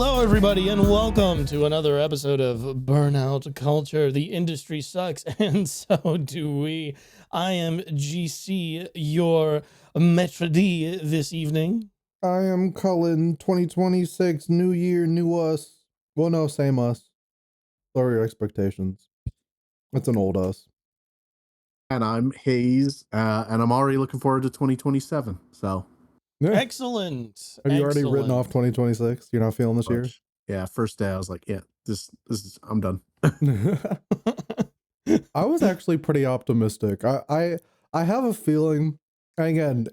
Hello, everybody, and welcome to another episode of Burnout Culture. The industry sucks, and so do we. I am GC, your maître d' this evening. I am Cullen. 2026, new year, new us. Well, no, same us. Lower your expectations. It's an old us. And I'm Hayes, and I'm already looking forward to 2027. So, Yeah. Excellent. Have you already written Excellent. off 2026? You're not feeling this year? yeah, first day I was like, yeah, this is I'm done. I was actually pretty optimistic. I have a feeling. Again,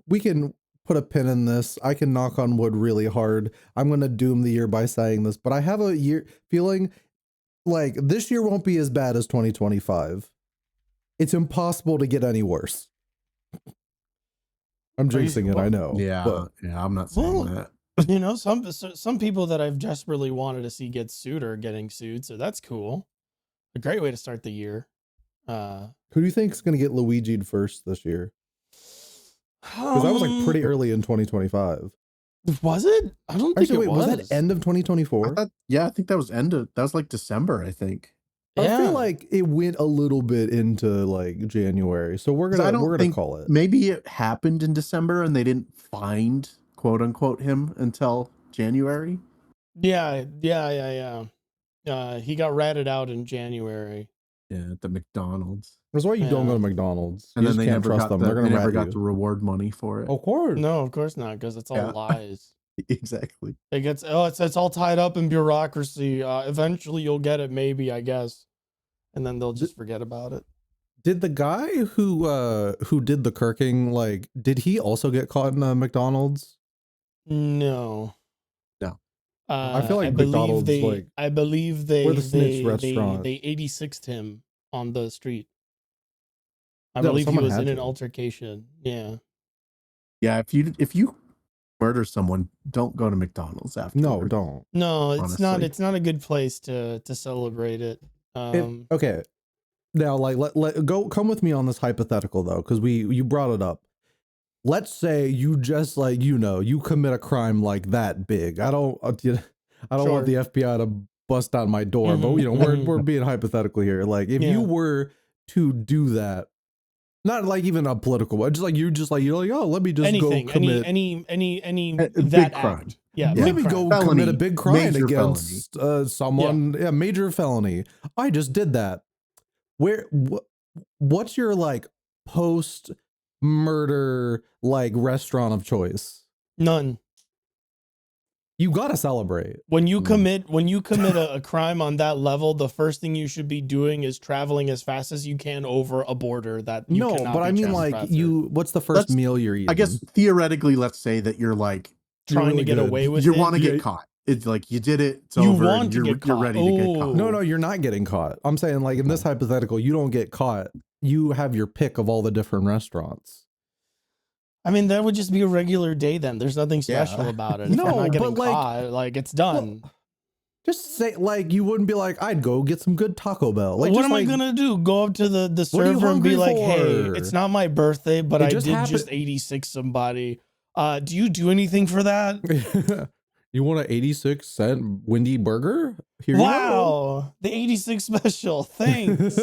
we can put a pin in this. I can knock on wood really hard. I'm gonna doom the year by saying this, but I have a feeling like this year won't be as bad as 2025. It's impossible to get any worse. I'm jinxing it, I know. Yeah, I'm not saying that. You know, some people that I've desperately wanted to see get sued are getting sued, so that's cool. A great way to start the year. Who do you think is going to get Luigi'd first this year? Because that was like pretty early in 2025. Was it? I don't think it was. Was that end of 2024? I think that was like December, I think. I feel like it went a little bit into like January, so we're gonna call it. Maybe it happened in December and they didn't find quote unquote him until January. Yeah. He got ratted out in January. Yeah, at the McDonald's. That's why you don't go to McDonald's. And you then they can't never trust got them. They're gonna never rat got you. the reward money for it. Of course. No, of course not, because it's all lies. Exactly. It's all tied up in bureaucracy. Eventually you'll get it, maybe, I guess. And then they'll just forget about it. Did the guy who did the kirking, like, did he also get caught in a McDonald's? No. I feel like McDonald's. we're the snitch restaurant. They 86'd him on the street. I No, believe he someone was had in an to. altercation. Yeah. Yeah, if you murder someone, don't go to McDonald's after. No, don't. No, it's Honestly. not. It's not a good place to celebrate it. Okay. Now, like, come with me on this hypothetical though, because you brought it up. Let's say you just you commit a crime like that big. I don't want the FBI to bust down my door, but we're being hypothetical here. Like, if you were to do that, not like even a political one, just like you're like, oh, let me just anything, go commit any a that big crime. act. Yeah, let me go commit a big crime Major against someone. Yeah, major felony. I just did that. What's your like post murder like restaurant of choice? None. You gotta celebrate when you commit a crime on that level. The first thing you should be doing is traveling as fast as you can over a border that you cannot but I mean, like, what's the first meal you're eating? I guess theoretically, let's say that you're like trying to get away with it. You want to get caught. It's like you did it. It's over. You're ready to get caught. No, you're not getting caught. I'm saying, like, in this hypothetical, you don't get caught. You have your pick of all the different restaurants. I mean, that would just be a regular day then. There's nothing special about it. If I'm not getting caught, like, it's done. Just say, like, you wouldn't be like, I'd go get some good Taco Bell. Like, what am I gonna do? Go up to the server and be like, hey, it's not my birthday, but I did just 86 somebody. Do you do anything for that? You want an 86-cent Wendy burger? Here you go. The 86 special. Thanks.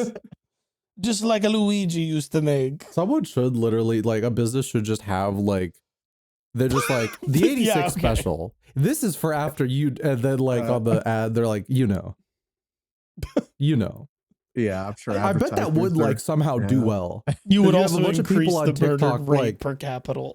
Just like a Luigi used to make. Someone should literally, like, a business should just have, like, they're just like, the 86 special. This is for after you, and then, like, on the ad, they're like, you know. Yeah, I'm sure. I bet that would like somehow do well. You would also have a bunch of people on TikTok like per capita.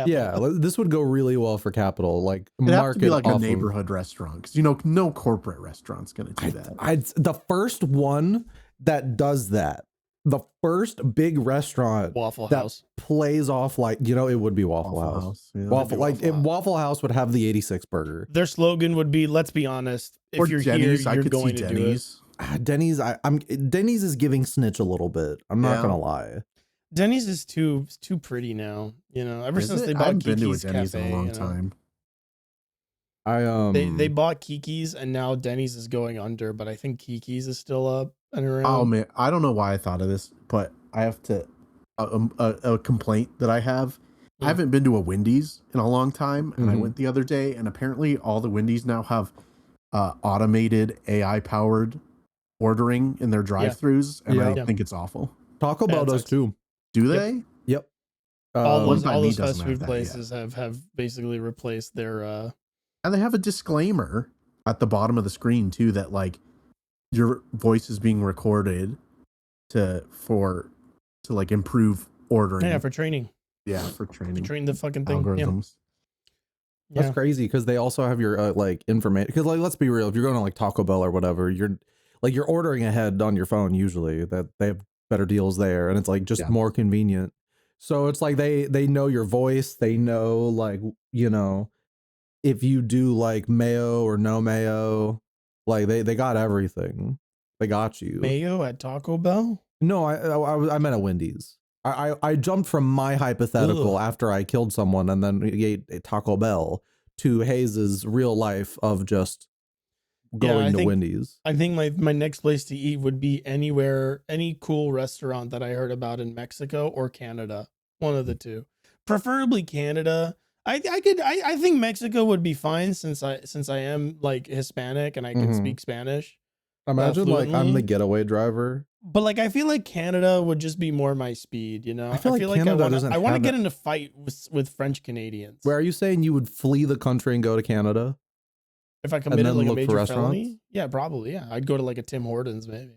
Yeah, this would go really well for capital. Like, it'd have to be like a neighborhood restaurant, because no corporate restaurant's gonna do that. The first one that does that, the first big restaurant Waffle House plays off like, it would be Waffle House. Yeah. Waffle House would have the 86 burger. Their slogan would be, "Let's be honest. If you're Denny's, here, you're going to do it." Denny's, Denny's is giving snitch a little bit. I'm not gonna lie. Denny's is too pretty now. Ever since they bought Kiki's Denny's Cafe in a long time. They bought Kiki's and now Denny's is going under, but I think Kiki's is still up and around. Oh man, I don't know why I thought of this, but I have to a complaint that I have I haven't been to a Wendy's in a long time, and I Mhm. went the other day, and apparently all the Wendy's now have automated AI-powered ordering in their drive-thrus, and I Yeah. think it's awful. Taco Bell it does sucks. too. Do Yep. they? Yep. all One those by all me those doesn't fast have food that places have basically replaced their And they have a disclaimer at the bottom of the screen too that like your voice is being recorded to like improve ordering. for training. Yeah, for To training train the fucking thing. algorithms. Yeah. That's crazy because they also have your like information. Because like, let's be real, if you're going to like Taco Bell or whatever, you're ordering ahead on your phone usually. That they have better deals there, and it's like just Yeah. more convenient. So it's like they know your voice. They know like if you do like mayo or no mayo, like they got everything. They got you. Mayo at Taco Bell? No, I meant at Wendy's. I jumped from my hypothetical Ugh. after I killed someone and then ate a Taco Bell to Hayes's real life of just going to Wendy's. I think my next place to eat would be any cool restaurant that I heard about in Mexico or Canada. One of the two. Preferably Canada. I think Mexico would be fine since I am like Hispanic and I can Mhm. speak Spanish. Imagine like I'm the fluently. getaway driver. But like I feel like Canada would just be more my speed, you know. I feel like Canada doesn't I want to have get it. in a fight with French Canadians. Where are you saying you would flee the country and go to Canada? If I committed then like a look for major restaurants? felony? Yeah, probably. Yeah, I'd go to like a Tim Hortons maybe.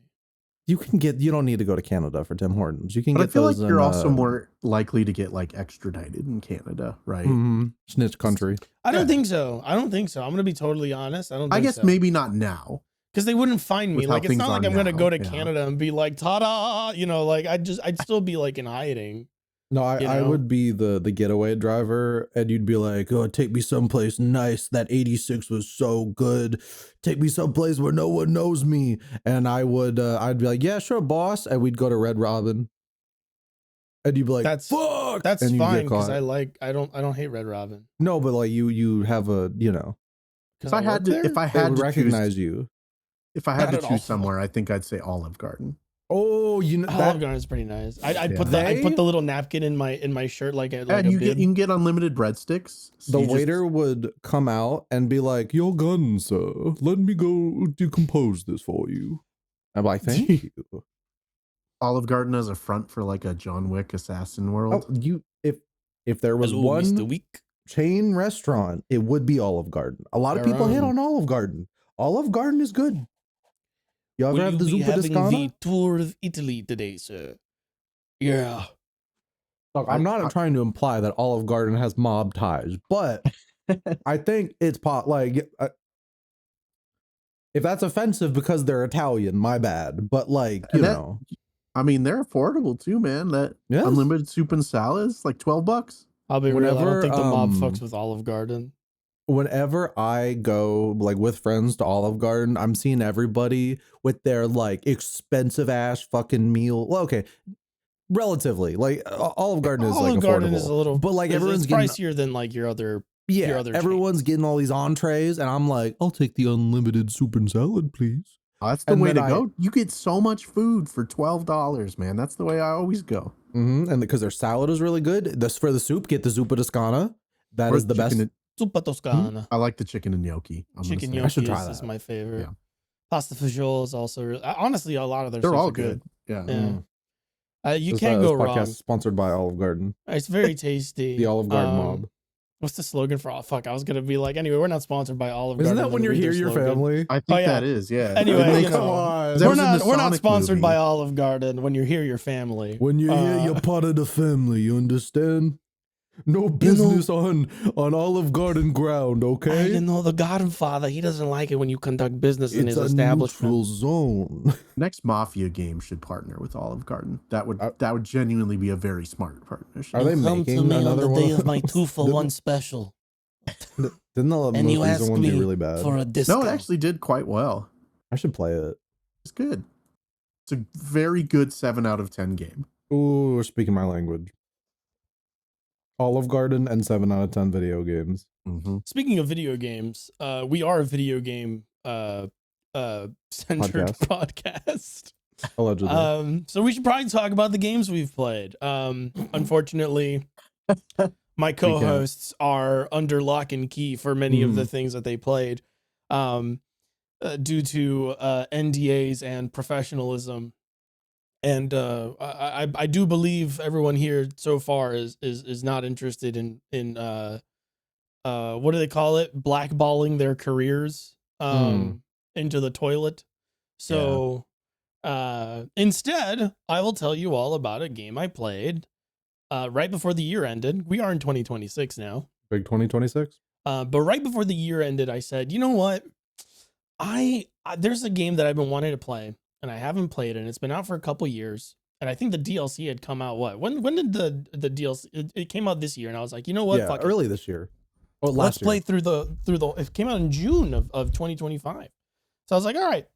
You don't need to go to Canada for Tim Hortons. You can But I get feel those like you're in, also more likely to get like extradited in Canada, right? snitch country. I don't think so. I'm gonna be totally honest. I don't. Think I guess so. maybe not now. Because they wouldn't find me. With how Like it's things not like are I'm gonna now, go to yeah. Canada and be like, ta-da, you know, like I'd still be like in hiding. No, You I know? would be the getaway driver, and you'd be like, "Oh, take me someplace nice. That 86 was so good. Take me someplace where no one knows me." And I'd be like, "Yeah, sure, boss." And we'd go to Red Robin, and you'd be like, That's "Fuck!" That's and you'd get fine because caught. I don't hate Red Robin. No, but like you have a Because If I had to, if I they had would to recognize choose, you. if I had Not to at all. choose somewhere, I think I'd say Olive Garden. Oh, Olive Garden is pretty nice. I'd Yeah. put the little napkin in my shirt like a And you bib. can get unlimited breadsticks. So the you just- waiter would come out and be like, "Your gun, sir. Let me go decompose this for you." I'm like, "Thank you." Olive Garden as a front for like a John Wick assassin world. Oh, if there was Hello, one Mr. Week. chain restaurant, it would be Olive Garden. A lot of Their people hit own. on Olive Garden. Olive Garden is good. You ever Will have you the be zuppa having toscana? the tour of Italy today, sir? Yeah. Look, I'm not trying to imply that Olive Garden has mob ties, but I think it's if that's offensive because they're Italian, my bad. But like, And I mean, they're affordable too, man. That Yes. unlimited soup and salads, like $12. I'll be real. I don't Whenever, think the mob fucks with Olive Garden. whenever I go like with friends to Olive Garden, I'm seeing everybody with their like expensive ass fucking meal. Well, okay, relatively like Olive Garden is Olive like Garden affordable, is a little, but like it's everyone's getting pricier than like your other. yeah, other everyone's chains. getting all these entrees, and I'm like, I'll take the unlimited soup and salad, please. Oh, that's the And way then to go. You get so much food for $12, man. That's the way I always go. And because their salad is really good. This for the soup, get the zuppa toscana. That Or is the best. chicken Zuppa Toscana. I like the chicken and gnocchi. Chicken I gnocchi should try is that. my favorite. Yeah. Pasta fagioli is also really, honestly, a lot of their They're stuff all are good. Yeah. Yeah. You can't go podcast wrong. is sponsored by Olive Garden, It's very tasty. the Olive Garden mob. What's the slogan for? Oh, fuck, I was gonna be like, anyway, we're not sponsored by Olive Isn't Garden. that when you're here, your family? I think Oh, yeah. that is, yeah. Anyway, Didn't they you come know, on? we're not sponsored by Olive Garden. When you're here, your family. When you're here, you're part of the family. You understand? No business on Olive Garden ground, okay? You know, the Godfather, he doesn't like it when you conduct business in It's his a establishment. neutral zone. Next Mafia game should partner with Olive Garden. That would genuinely be a very smart partnership. Are they making another one? of my 2-for-1 special. Didn't the most And you recent ask one do me really bad? for a discount. No, it actually did quite well. I should play it. It's good. It's a very good 7 out of 10 game. Ooh, we're speaking my language. Olive Garden and 7 out of 10 video games. Mm-hmm. Speaking of video games, we are a video game centered podcast. Allegedly. So we should probably talk about the games we've played. Unfortunately, My We can. co-hosts are under lock and key for many of the things that they played, due to NDAs and professionalism. And I do believe everyone here so far is not interested in what do they call it, blackballing their careers into the toilet. So instead, I will tell you all about a game I played right before the year ended. We are in 2026 now. Big 2026. But right before the year ended, I said, you know what? There's a game that I've been wanting to play, and I haven't played it, and it's been out for a couple years. And I think the DLC had come out. When did the DLC? It came out this year, and I was like, you know what? Yeah, Fuck early this year. Oh, Let's last year. play through the. It came out in June of 2025. So I was like, all right,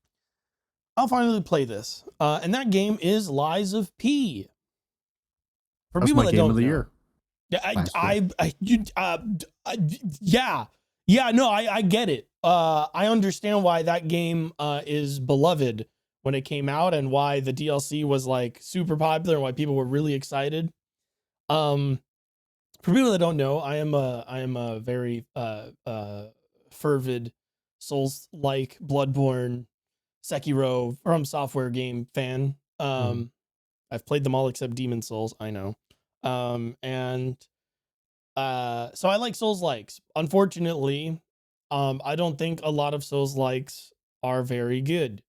I'll finally play this. And that game is Lies of P. For That's people my that game don't of the know. year. Yeah, no, I get it. I understand why that game is beloved when it came out, and why the DLC was like super popular, and why people were really excited. For people that don't know, I am a very fervid Souls-like Bloodborne, Sekiro from software game fan. I've played them all except Demon Souls, I know. And so I like Souls likes. Unfortunately, I don't think a lot of Souls likes are very good.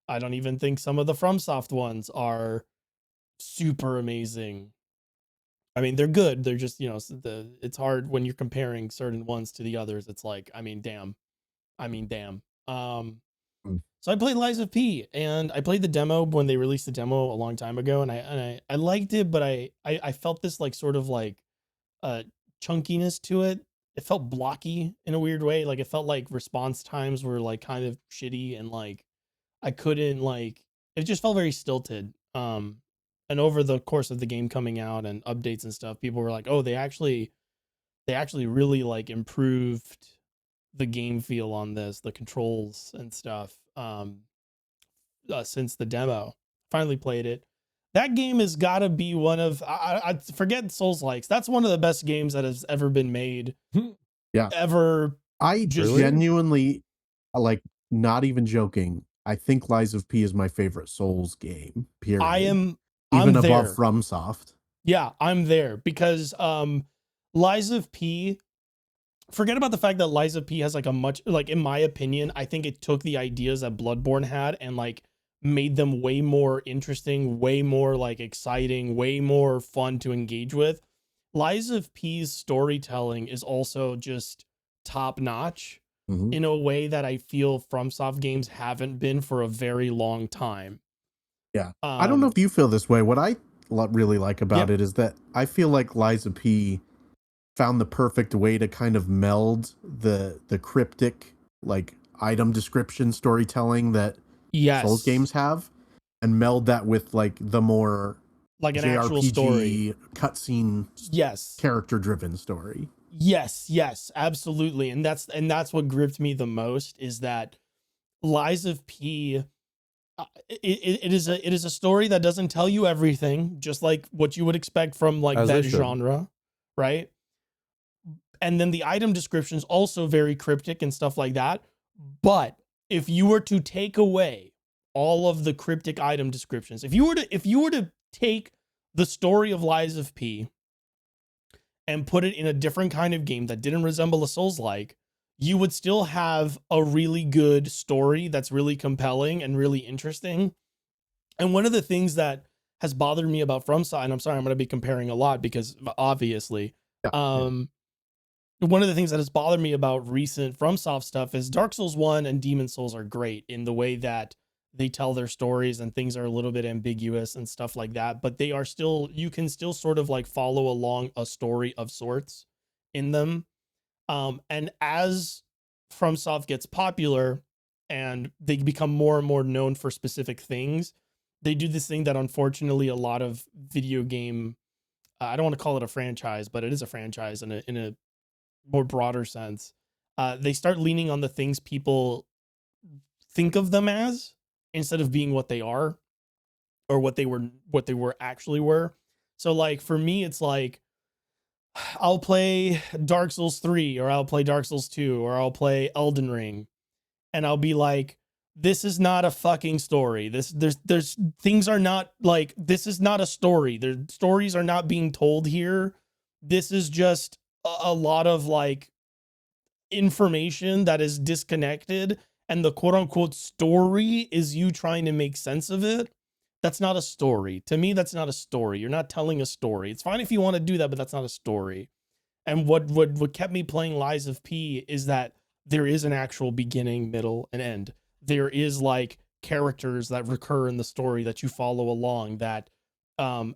I don't even think some of the FromSoft ones are super amazing. I mean, they're good. They're just, it's hard when you're comparing certain ones to the others. It's like, I mean, damn. So I played Lies of P, and I played the demo when they released the demo a long time ago, and I liked it, but I felt this like sort of like chunkiness to it. It felt blocky in a weird way. Like it felt like response times were like kind of shitty, and like I couldn't like, it just felt very stilted. And over the course of the game coming out and updates and stuff, people were like, oh, they actually really like improved the game feel on this, the controls and stuff. Since the demo, finally played it. That game has got to be one of, I forget Souls likes. That's one of the best games that has ever been made. Yeah. Ever. I Just genuinely, like, not even joking, I think Lies of P is my favorite Souls game, period. I'm Even above there. FromSoft. Yeah, I'm there because Lies of P, forget about the fact that Lies of P has like a much, like in my opinion, I think it took the ideas that Bloodborne had and like made them way more interesting, way more like exciting, way more fun to engage with. Lies of P's storytelling is also just top notch in a way that I feel FromSoft games haven't been for a very long time. Yeah. I don't know if you feel this way. What I really like about it is that I feel like Lies of P found the perfect way to kind of meld the cryptic like item description storytelling that Souls games have, and meld that with like the more like an actual story, cutscene, character driven story. Yes, absolutely. And that's what gripped me the most, is that Lies of P, it is a story that doesn't tell you everything, just like what you would expect from like that genre, right? And then the item descriptions also very cryptic and stuff like that. But if you were to take away all of the cryptic item descriptions, if you were to take the story of Lies of P and put it in a different kind of game that didn't resemble a Souls-like, you would still have a really good story that's really compelling and really interesting. And one of the things that has bothered me about FromSoft, and I'm sorry, I'm going to be comparing a lot because obviously, one of the things that has bothered me about recent FromSoft stuff is Dark Souls 1 and Demon Souls are great in the way that they tell their stories, and things are a little bit ambiguous and stuff like that, but they are still, you can still sort of like follow along a story of sorts in them. And as FromSoft gets popular and they become more and more known for specific things, they do this thing that unfortunately a lot of video game, I don't want to call it a franchise, but it is a franchise in a more broader sense. They start leaning on the things people think of them as, instead of being what they are, or what they were actually were. So like for me, it's like I'll play Dark Souls 3 or I'll play Dark Souls 2 or I'll play Elden Ring and I'll be like, this is not a fucking story. There's things are not like, this is not a story. Their stories are not being told here. This is just a lot of like information that is disconnected, and the quote unquote story is you trying to make sense of it. That's not a story. To me, that's not a story. You're not telling a story. It's fine if you want to do that, but that's not a story. And what kept me playing Lies of P is that there is an actual beginning, middle, and end. There is like characters that recur in the story that you follow along that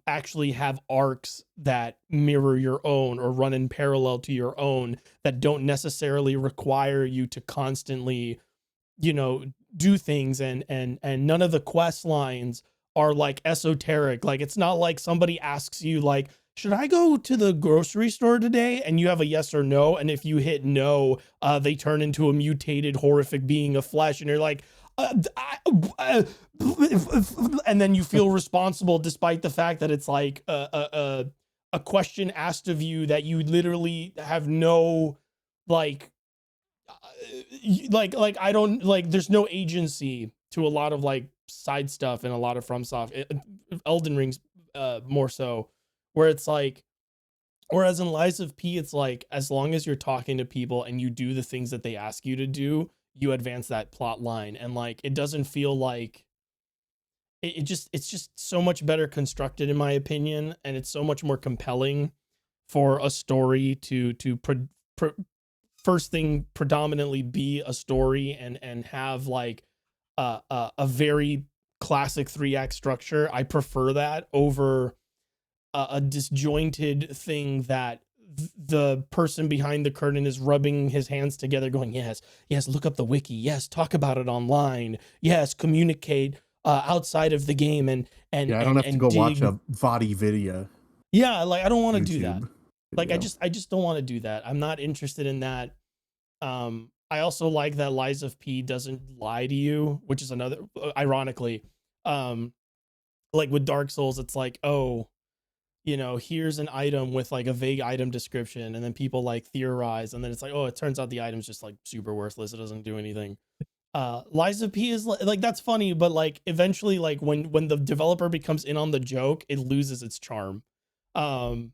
actually have arcs that mirror your own or run in parallel to your own, that don't necessarily require you to constantly, you know, do things, and none of the quest lines are like esoteric. Like it's not like somebody asks you like, should I go to the grocery store today? And you have a yes or no. And if you hit no, they turn into a mutated, horrific being of flesh. And you're like, and then you feel responsible despite the fact that it's like a question asked of you that you literally have no, like, like I don't like, there's no agency to a lot of like side stuff and a lot of FromSoft. Elden Ring's more so, where it's like, whereas in Lies of P, it's like, as long as you're talking to people and you do the things that they ask you to do, you advance that plot line. And like, it doesn't feel like it's just so much better constructed in my opinion. And it's so much more compelling for a story to first thing predominantly be a story and have like a very classic 3-act structure. I prefer that over a disjointed thing that the person behind the curtain is rubbing his hands together going, yes, look up the wiki, yes, talk about it online, yes, communicate outside of the game, and I don't have to go watch a VOD video. Yeah, like I don't want to do that. Like I just don't want to do that. I'm not interested in that. I also like that Lies of P doesn't lie to you, which is another, ironically, like with Dark Souls, it's like, oh, you know, here's an item with like a vague item description, and then people like theorize, and then it's like, oh, it turns out the item's just like super worthless. It doesn't do anything. Lies of P is like that's funny, but like eventually, like when the developer becomes in on the joke, it loses its charm. And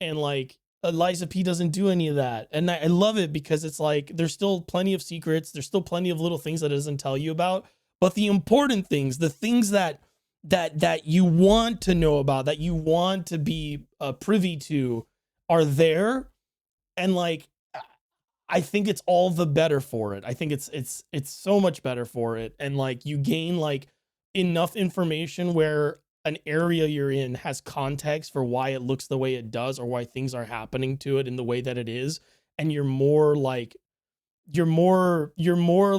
like Lies of P doesn't do any of that, and I love it because it's like there's still plenty of secrets, there's still plenty of little things that it doesn't tell you about, but the important things, the things that you want to know about, that you want to be privy to, are there. And like I think it's all the better for it. I think it's so much better for it. And like you gain like enough information where an area you're in has context for why it looks the way it does, or why things are happening to it in the way that it is, and you're more like immersed, you're more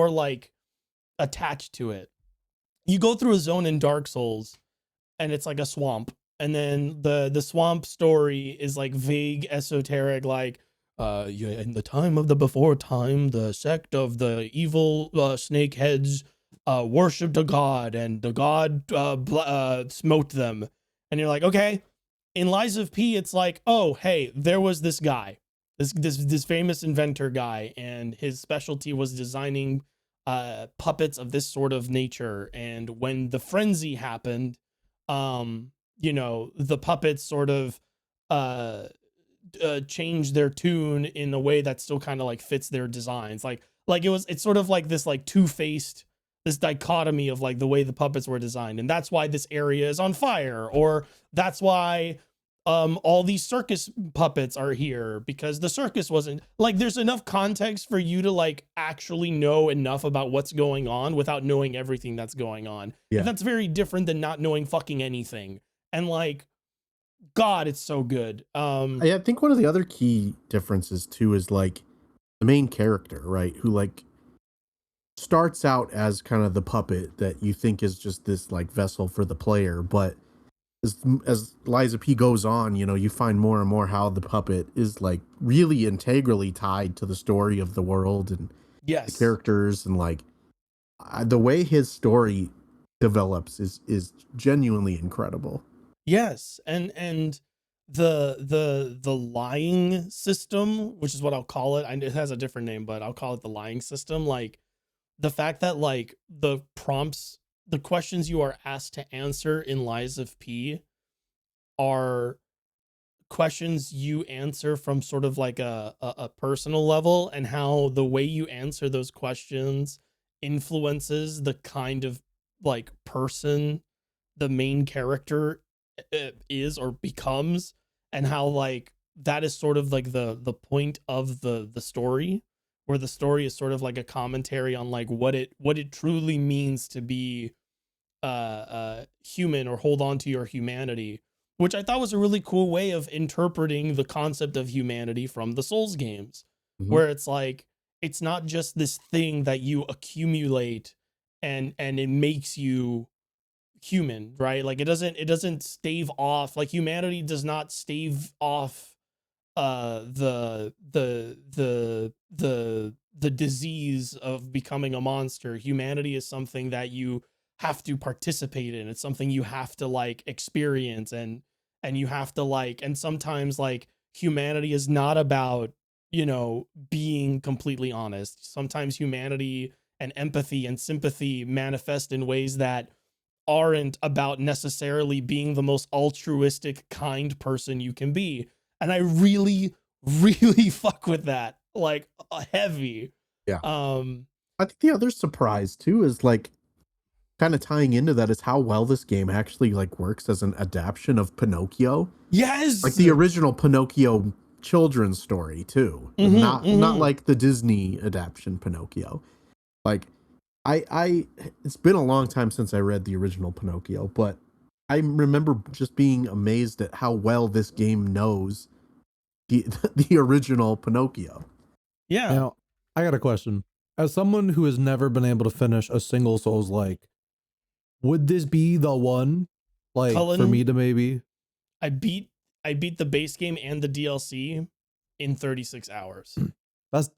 like attached to it. You go through a zone in Dark Souls and it's like a swamp, and then the swamp story is like vague, esoteric, like yeah, in the time of the before time, the sect of the evil snake heads worshipped a god, and the god smote them. And you're like, okay. In Lies of P, it's like, oh, hey, there was this guy, this famous inventor guy, and his specialty was designing puppets of this sort of nature. And when the frenzy happened, you know, the puppets sort of change their tune in a way that still kind of like fits their designs. Like it's sort of like this like two-faced, this dichotomy of like the way the puppets were designed. And that's why this area is on fire, or that's why all these circus puppets are here, because the circus wasn't like, there's enough context for you to like actually know enough about what's going on without knowing everything that's going on. Yeah. And that's very different than not knowing fucking anything. And like, God, it's so good. I think one of the other key differences too is like the main character, right? Who like starts out as kind of the puppet that you think is just this like vessel for the player, but as Lies of P goes on, you know, you find more and more how the puppet is like really integrally tied to the story of the world and yes, the characters, and like the way his story develops is genuinely incredible. Yes, and the lying system, which is what I'll call it. It has a different name, but I'll call it the lying system. Like the fact that like the prompts, the questions you are asked to answer in Lies of P are questions you answer from sort of like a personal level, and how the way you answer those questions influences the kind of like person the main character is or becomes, and how like that is sort of like the point of the story, where the story is sort of like a commentary on like what it truly means to be human, or hold on to your humanity, which I thought was a really cool way of interpreting the concept of humanity from the Souls games, Mhm. where it's like it's not just this thing that you accumulate and it makes you human, right? Like it doesn't stave off, like humanity does not stave off the disease of becoming a monster. Humanity is something that you have to participate in. It's something you have to like experience, and you have to like, and sometimes like humanity is not about, being completely honest. Sometimes humanity and empathy and sympathy manifest in ways that aren't about necessarily being the most altruistic, kind person you can be. And I really, really fuck with that. Like heavy. Yeah. Um, I think the other surprise too is like kind of tying into that is how well this game actually like works as an adaptation of Pinocchio. Like yes. the original Pinocchio children's story too. Not Mm-hmm. like the Disney adaptation Pinocchio. Like I it's been a long time since I read the original Pinocchio, but I remember just being amazed at how well this game knows the the original Pinocchio. Yeah. Now, I got a question. As someone who has never been able to finish a single Souls like, would this be the one? Like for me Cullen, to maybe I beat I beat the base game and the DLC in 36 hours. that's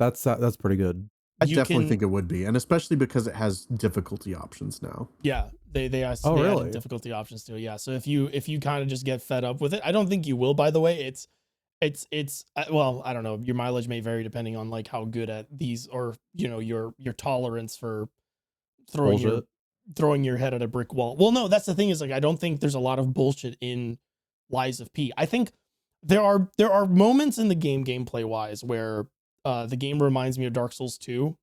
pretty good. I You definitely can think it would be, and especially because it has difficulty options now. Yeah, Oh they added really? difficulty options to it. Yeah, so if you kind of just get fed up with it, I don't think you will. By the way, it's well, I don't know. Your mileage may vary depending on like how good at these, or your tolerance for throwing your Bullshit. throwing your head at a brick wall. Well, no, that's the thing, is like I don't think there's a lot of bullshit in Lies of P. I think there are moments in the game, gameplay wise, where the game reminds me of Dark Souls 2,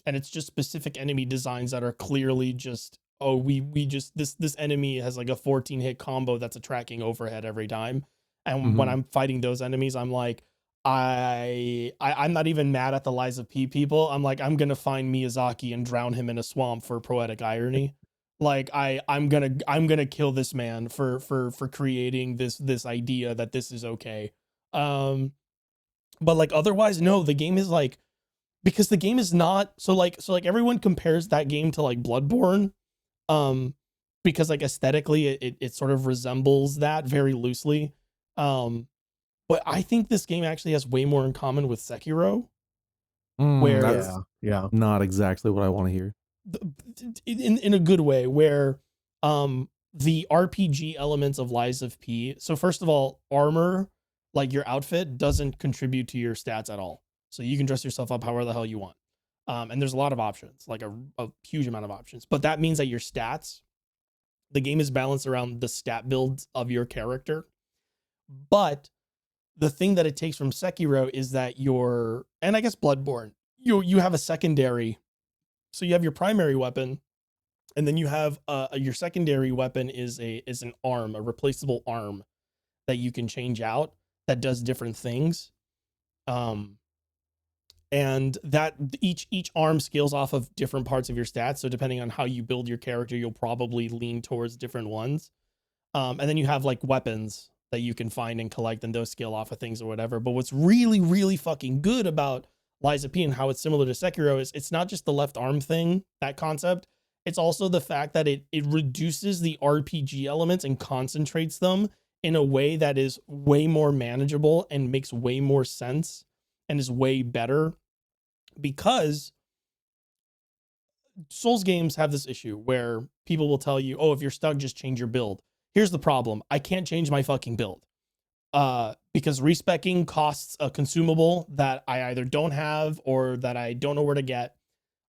and it's just specific enemy designs that are clearly just, oh, we just, this enemy has like a 14 hit combo that's a tracking overhead every time. And when Mhm. I'm fighting those enemies, I'm like, I'm not even mad at the Lies of P people. I'm like, I'm gonna find Miyazaki and drown him in a swamp for poetic irony. Like I'm gonna kill this man for creating this idea that this is okay. Um, but like otherwise, no, the game is like, because the game is not, so like everyone compares that game to like Bloodborne, um because like aesthetically it sort of resembles that very loosely, um but I think this game actually has way more in common with Sekiro, where That's Yeah, yeah. not exactly what I want to hear. in a good way, where the RPG elements of Lies of P, so first of all, armor, like your outfit, doesn't contribute to your stats at all, so you can dress yourself up however the hell you want. And there's a lot of options, like a huge amount of options, but that means that your stats, the game is balanced around the stat builds of your character. But the thing that it takes from Sekiro is that and I guess Bloodborne, you have a secondary, so you have your primary weapon, and then you have your secondary weapon is an arm, a replaceable arm that you can change out, that does different things. Um, and that each arm scales off of different parts of your stats. So depending on how you build your character, you'll probably lean towards different ones. And then you have like weapons that you can find and collect, and those scale off of things or whatever. But what's really, really fucking good about Lies of P and how it's similar to Sekiro is it's not just the left arm thing, that concept. It's also the fact that it reduces the RPG elements and concentrates them in a way that is way more manageable and makes way more sense and is way better, because Souls games have this issue where people will tell you, oh, if you're stuck, just change your build. Here's the problem. I can't change my fucking build. Because respeccing costs a consumable that I either don't have or that I don't know where to get.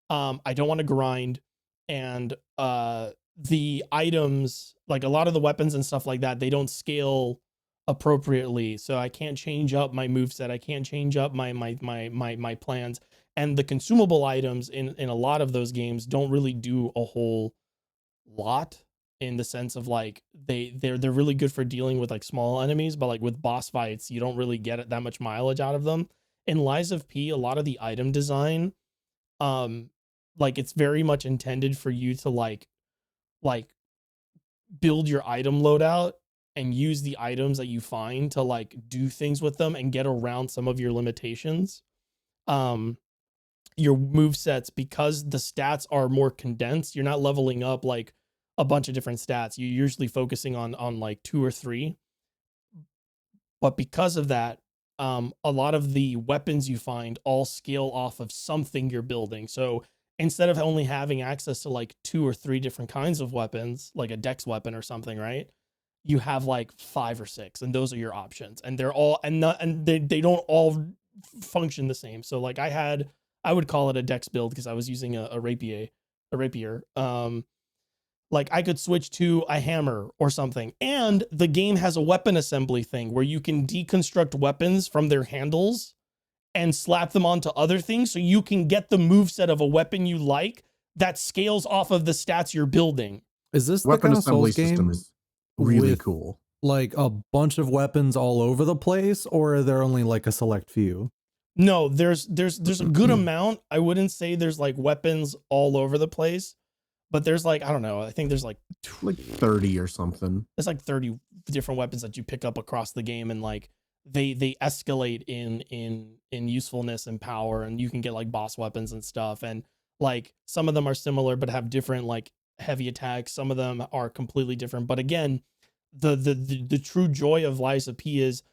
I don't want to grind, and the items, like a lot of the weapons and stuff like that, they don't scale appropriately. So I can't change up my moveset. I can't change up my plans. And the consumable items in a lot of those games don't really do a whole lot, in the sense of like they're really good for dealing with like small enemies, but like with boss fights, you don't really get that much mileage out of them. In Lies of P, a lot of the item design, like it's very much intended for you to like build your item loadout and use the items that you find to like do things with them and get around some of your limitations. Your move sets, because the stats are more condensed, you're not leveling up like a bunch of different stats. You're usually focusing on like 2 or 3. But because of that, a lot of the weapons you find all scale off of something you're building. So instead of only having access to like 2 or 3 different kinds of weapons, like a dex weapon or something, right? You have like 5 or 6, and those are your options. And they're all, and they don't all function the same. So like I would call it a dex build because I was using a rapier. Like I could switch to a hammer or something. And the game has a weapon assembly thing where you can deconstruct weapons from their handles and slap them onto other things, so you can get the moveset of a weapon you like that scales off of the stats you're building. Is this the Weapon kind of assembly Souls game system is really with cool. like a bunch of weapons all over the place, or are there only like a select few? No, there's a good amount. I wouldn't say there's like weapons all over the place, but there's like, I don't know, I think there's like 30 or something. There's like 30 different weapons that you pick up across the game, and like they escalate in usefulness and power, and you can get like boss weapons and stuff, and like some of them are similar but have different like heavy attacks. Some of them are completely different. But again, the true joy of Lies of P is,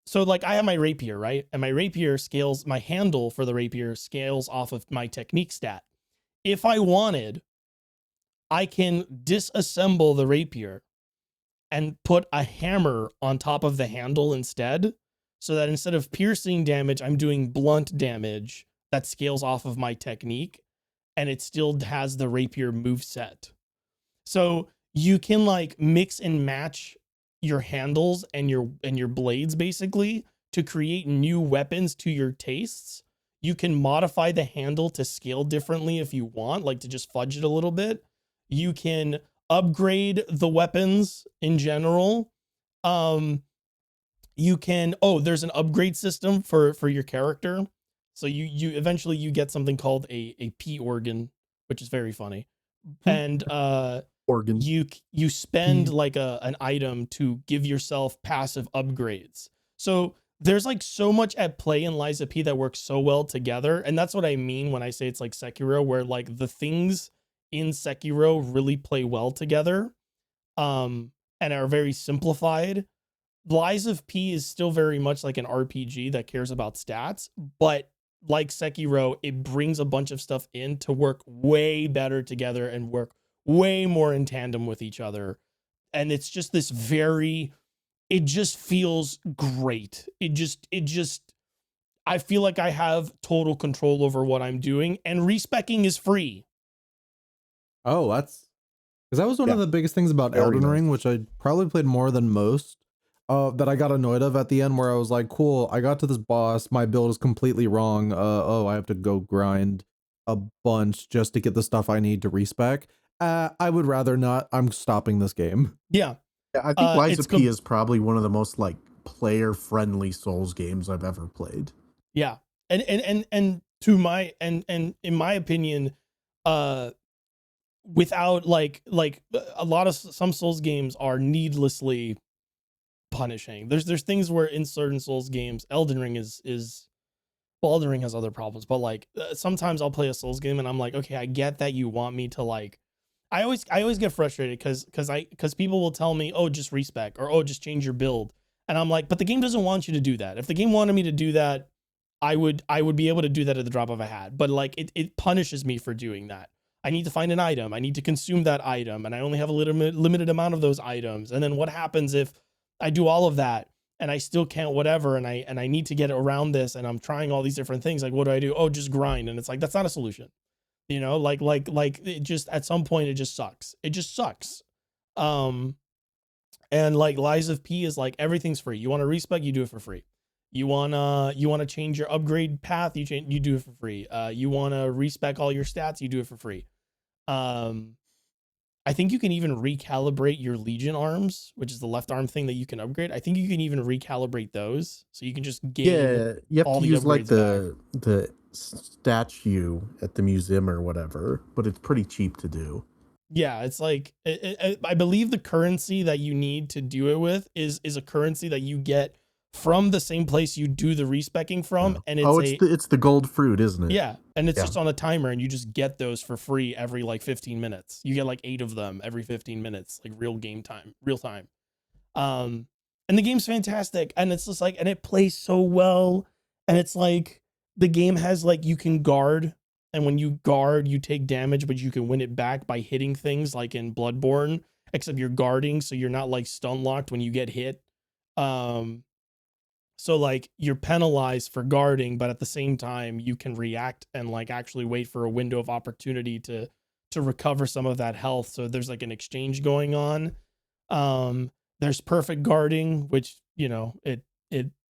so like I have my rapier, right? And my rapier scales, my handle for the rapier scales off of my technique stat. If I wanted, I can disassemble the rapier and put a hammer on top of the handle instead, so that instead of piercing damage, I'm doing blunt damage that scales off of my technique, and it still has the rapier move set. So you can like mix and match your handles and your blades basically to create new weapons to your tastes. You can modify the handle to scale differently if you want, like to just fudge it a little bit. You can upgrade the weapons in general. You can, there's an upgrade system for your character. So you eventually you get something called a P organ, which is very funny. And Organ. you spend like an item to give yourself passive upgrades. So there's like so much at play in Lies of P that works so well together. And that's what I mean when I say it's like Sekiro, where like the things in Sekiro really play well together, and are very simplified. Lies of P is still very much like an RPG that cares about stats, but like Sekiro, it brings a bunch of stuff in to work way better together and work way more in tandem with each other. And it's just this it just feels great. It just, I feel like I have total control over what I'm doing, and respecking is free. Oh, that's because that was one of the biggest things about Very Elden nice. Ring, which I probably played more than most. That I got annoyed of at the end, where I was like, cool, I got to this boss, my build is completely wrong. I have to go grind a bunch just to get the stuff I need to respec. I would rather not. I'm stopping this game. Yeah. Yeah, I think Lies of P is probably one of the most like player friendly Souls games I've ever played. Yeah. And to my, and in my opinion, without like a lot of some Souls games are needlessly punishing. There's things where in certain Souls games, Elden Ring well, Elden Ring has other problems, but like sometimes I'll play a Souls game and I'm like, okay, I get that you want me to like, I always get frustrated because people will tell me, oh, just respec, or oh, just change your build. And I'm like, but the game doesn't want you to do that. If the game wanted me to do that, I would be able to do that at the drop of a hat. But like it punishes me for doing that. I need to find an item. I need to consume that item, and I only have a limited amount of those items. And then what happens if I do all of that and I still can't whatever, and I need to get around this, and I'm trying all these different things. Like, what do? Oh, just grind. And it's like, that's not a solution. Like it just, at some point it just sucks. It just sucks. And like Lies of P is like, everything's free. You want to respec, you do it for free. You wanna change your upgrade path, you do it for free. You wanna respec all your stats, you do it for free. I think you can even recalibrate your Legion arms, which is the left arm thing that you can upgrade. I think you can even recalibrate those, so you can just gain. Yeah, you have all to the use like upgrades the statue at the museum or whatever, but it's pretty cheap to do. Yeah, it's like I believe the currency that you need to do it with is a currency that you get from the same place you do the respecking from, and it's the gold fruit, isn't it? Yeah, and it's just on a timer, and you just get those for free every like 15 minutes. You get like 8 of them every 15 minutes, like real time. And the game's fantastic, and it's just like, and it plays so well, and it's like the game has like, you can guard, and when you guard, you take damage, but you can win it back by hitting things like in Bloodborne, except you're guarding, so you're not like stun locked when you get hit. So like you're penalized for guarding, but at the same time you can react and like actually wait for a window of opportunity to recover some of that health. So there's like an exchange going on. There's perfect guarding, which, you know, it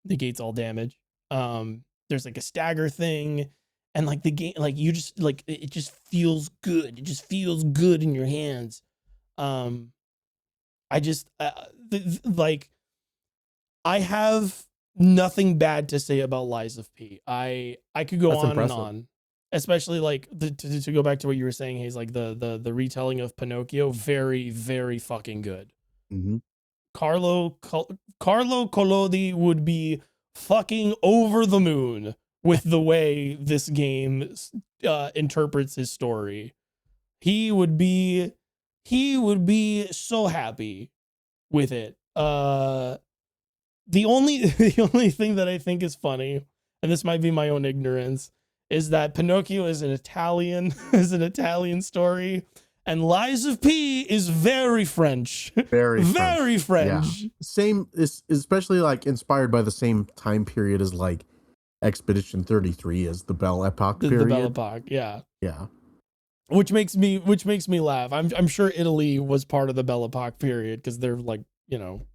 negates all damage. There's like a stagger thing, and like the game, like you just like, it just feels good. It just feels good in your hands. I just like, I have nothing bad to say about Lies of P. I could go on and on, especially like to go back to what you were saying, Hayes, like the retelling of Pinocchio, very, very fucking good. Mm-hmm. Carlo Collodi would be fucking over the moon with the way this game interprets his story. He would be so happy with it. The only thing that I think is funny, and this might be my own ignorance, is that Pinocchio is an Italian story, and Lies of P is very French. Very French. Yeah. Same, especially like inspired by the same time period as like Expedition 33 as the Belle Epoque period. The Belle Epoque, yeah. Yeah. Which makes me laugh. I'm sure Italy was part of the Belle Epoque period, because they're like, you know,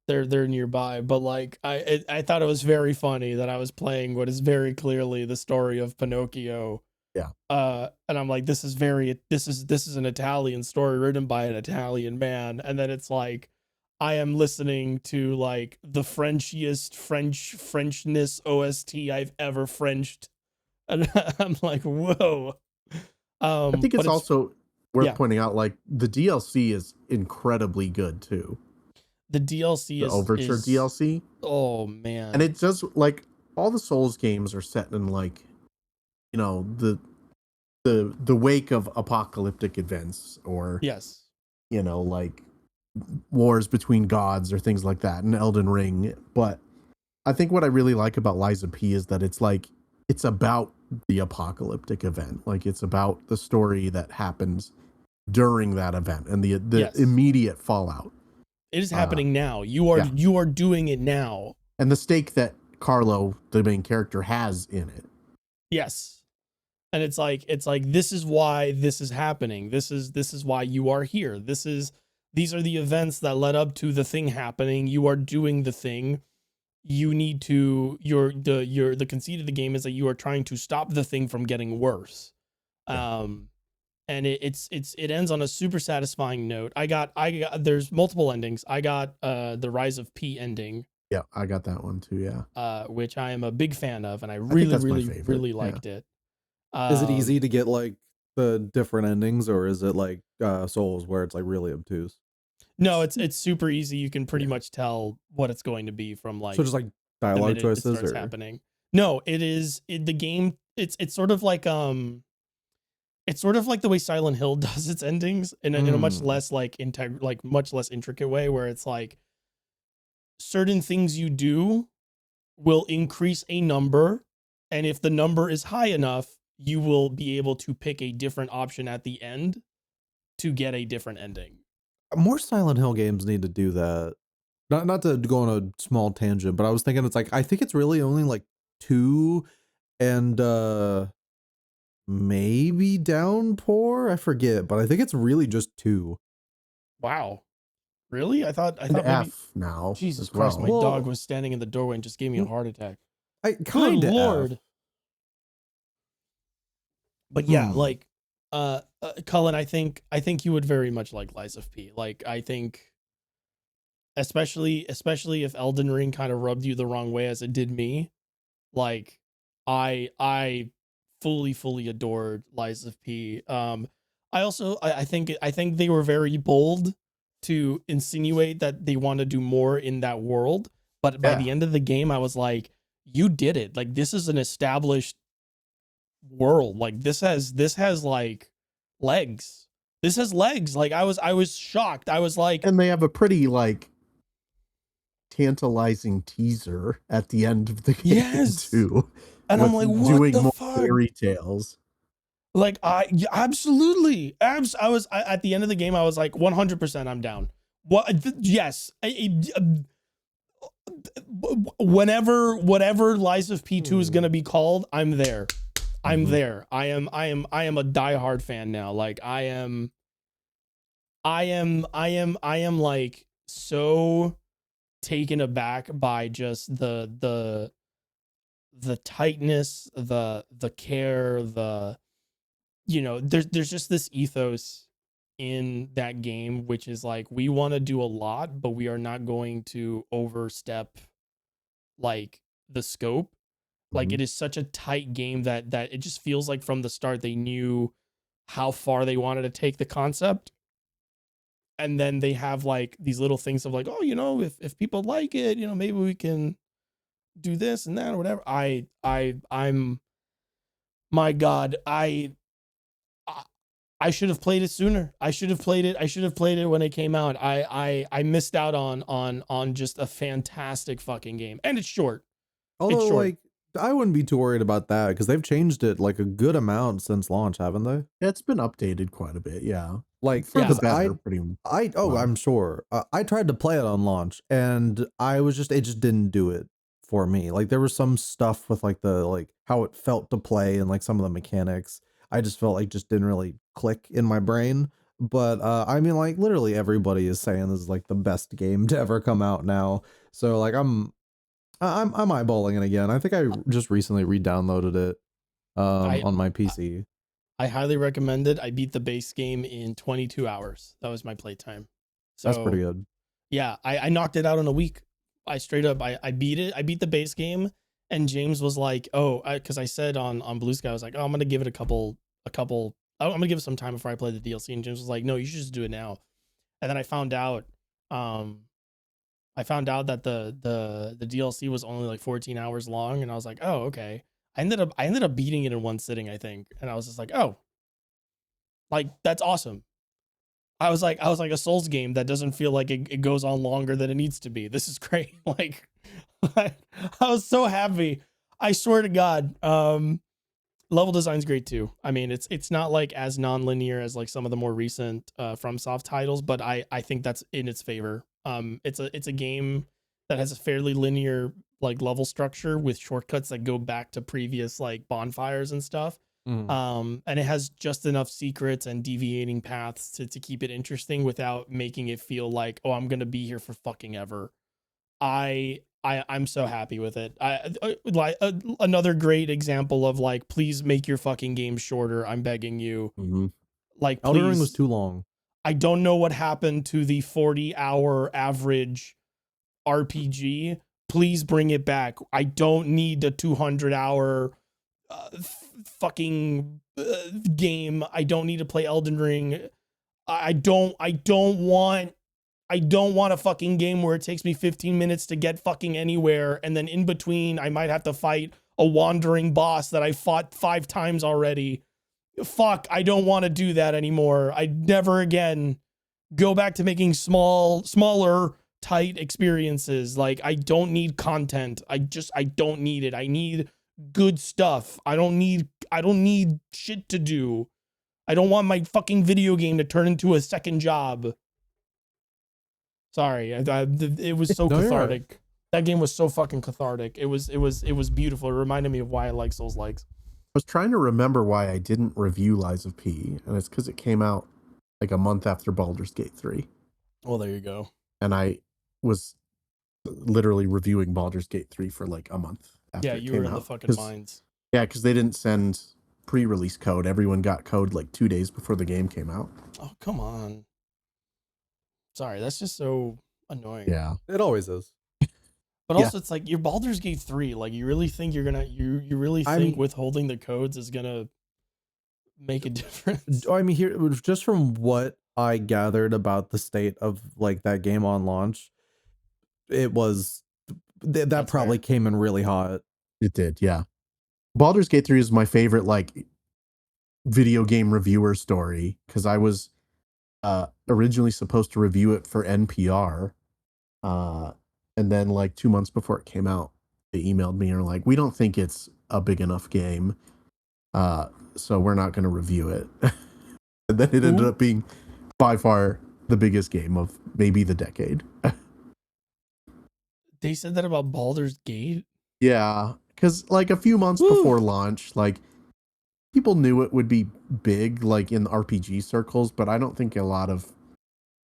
they're nearby, but like I thought it was very funny that I was playing what is very clearly the story of Pinocchio. Yeah. And I'm like, this is an Italian story written by an Italian man, and then it's like, I am listening to like the Frenchness OST I've ever Frenched, and I'm like, whoa. I think it's also worth pointing out, like the DLC is incredibly good too. The DLC is Overture DLC. Oh man. And it just, like, all the Souls games are set in like, you know, the wake of apocalyptic events, or yes, you know, like wars between gods or things like that in Elden Ring. But I think what I really like about Lies of P is that it's like, it's about the apocalyptic event. Like, it's about the story that happens during that event and the immediate fallout. It is happening now. You are doing it now. And the stake that Carlo, the main character, has in it. Yes. And it's like this is why this is happening. This is why you are here. These are the events that led up to the thing happening. You are doing the thing. You need to the conceit of the game is that you are trying to stop the thing from getting worse. And it ends on a super satisfying note. I got there's multiple endings. I got the Rise of P ending. Yeah, I got that one too, yeah. Which I am a big fan of, and I really liked it. Is it easy to get like the different endings, or is it like Souls where it's like really obtuse? No, it's super easy. You can pretty much tell what it's going to be from like, so just like dialogue choices it starts happening. No, the game. It's sort of like it's sort of like the way Silent Hill does its endings in a much less like much less intricate way, where it's like certain things you do will increase a number, and if the number is high enough, you will be able to pick a different option at the end to get a different ending. More Silent Hill games need to do that. Not to go on a small tangent, but I was thinking it's like I think it's really only like 2 and maybe Downpour. I forget, but I think it's really just 2. Wow. Really? I thought And maybe F now. Jesus as Christ, well. my dog was standing in the doorway and just gave me a heart attack. I Good kind of Lord. But yeah, like Cullen, I think you would very much like Lies of P. Like I think especially if Elden Ring kind of rubbed you the wrong way as it did me, like I fully adored Lies of P. I also I think they were very bold to insinuate that they want to do more in that world, but by the end of the game I was like, you did it. Like this is an established world. Like this has like legs. This has legs. Like I was shocked. I was like, and they have a pretty like tantalizing teaser at the end of the game too. And I'm like, what doing the more fuck? fairy tales. Like absolutely. I was at the end of the game. I was like, 100%. I'm down. What? Yes. Whatever Lies of P2 is gonna be called, I'm there. I'm there. I am a diehard fan now. Like I am like so taken aback by just the tightness, the care, there's just this ethos in that game, which is like, we want to do a lot, but we are not going to overstep like the scope. Like it is such a tight game that it just feels like from the start they knew how far they wanted to take the concept. And then they have like these little things of like, oh, if people like it, maybe we can do this and that or whatever. I'm my God, I should have played it sooner. I should have played it when it came out. I missed out on just a fantastic fucking game. And it's short. Although like I wouldn't be too worried about that because they've changed it like a good amount since launch, haven't they? Yeah, it's been updated quite a bit. Yeah, like for the better. Pretty much. I'm sure. I tried to play it on launch and it just didn't do it for me. Like there was some stuff with like how it felt to play and like some of the mechanics. I just felt like just didn't really click in my brain. But I mean, like literally everybody is saying this is like the best game to ever come out now. So like I'm eyeballing it again. I think I just recently re-downloaded it on my PC. I highly recommend it. I beat the base game in 22 hours. That was my playtime. So that's pretty good. Yeah, I knocked it out in a week. I straight up I beat it. I beat the base game, and James was like, "Oh," because I said on Blue Sky, I was like, "Oh, I'm gonna give it a couple. I'm gonna give it some time before I play the DLC." And James was like, "No, you should just do it now." And then I found out that the DLC was only like 14 hours long, and I was like, "Oh, okay." I ended up beating it in one sitting, I think, and I was just like, "Oh, like that's awesome." I was like a Souls game that doesn't feel like it goes on longer than it needs to be. This is great. Like, I was so happy. I swear to God. Level design's great too. I mean, it's not like as non-linear as like some of the more recent FromSoft titles, but I think that's in its favor. It's a game that has a fairly linear like level structure with shortcuts that go back to previous like bonfires and stuff. And it has just enough secrets and deviating paths to keep it interesting without making it feel like, oh, I'm gonna be here for fucking ever. I'm so happy with it. Another great example of like, please make your fucking game shorter. I'm begging you. Like, please. Elden Ring was too long. I don't know what happened to the 40-hour average RPG. Please bring it back. I don't need a 200-hour fucking game. I don't need to play Elden Ring. I don't want a fucking game where it takes me 15 minutes to get fucking anywhere, and then in between I might have to fight a wandering boss that I fought 5 times already. Fuck, I don't want to do that anymore. I never again. Go back to making smaller, tight experiences. Like, I don't need content. I don't need it. I need good stuff. I don't need shit to do. I don't want my fucking video game to turn into a second job. Sorry, it was so No, you're right. cathartic. That game was so fucking cathartic. It was beautiful. It reminded me of why I like Souls-likes. I was trying to remember why I didn't review Lies of P, and it's because it came out like a month after Baldur's Gate 3. Well, there you go. And I was literally reviewing Baldur's Gate 3 for like a month after it you came were in out. the fucking mines. Yeah, because they didn't send pre-release code. Everyone got code like 2 days before the game came out. Oh, come on. Sorry, that's just so annoying. Yeah. It always is. But also, it's like your Baldur's Gate 3. Like, you really think you're gonna you really think withholding the codes is gonna make a difference? I mean, here, just from what I gathered about the state of like that game on launch, it was that probably came in really hot. It did, yeah. Baldur's Gate 3 is my favorite like video game reviewer story because I was originally supposed to review it for NPR. And then like 2 months before it came out, they emailed me and were like, we don't think it's a big enough game. So we're not going to review it. And then it ended up being by far the biggest game of maybe the decade. They said that about Baldur's Gate? Yeah, because like a few months before launch, like people knew it would be big, like in RPG circles, but I don't think a lot of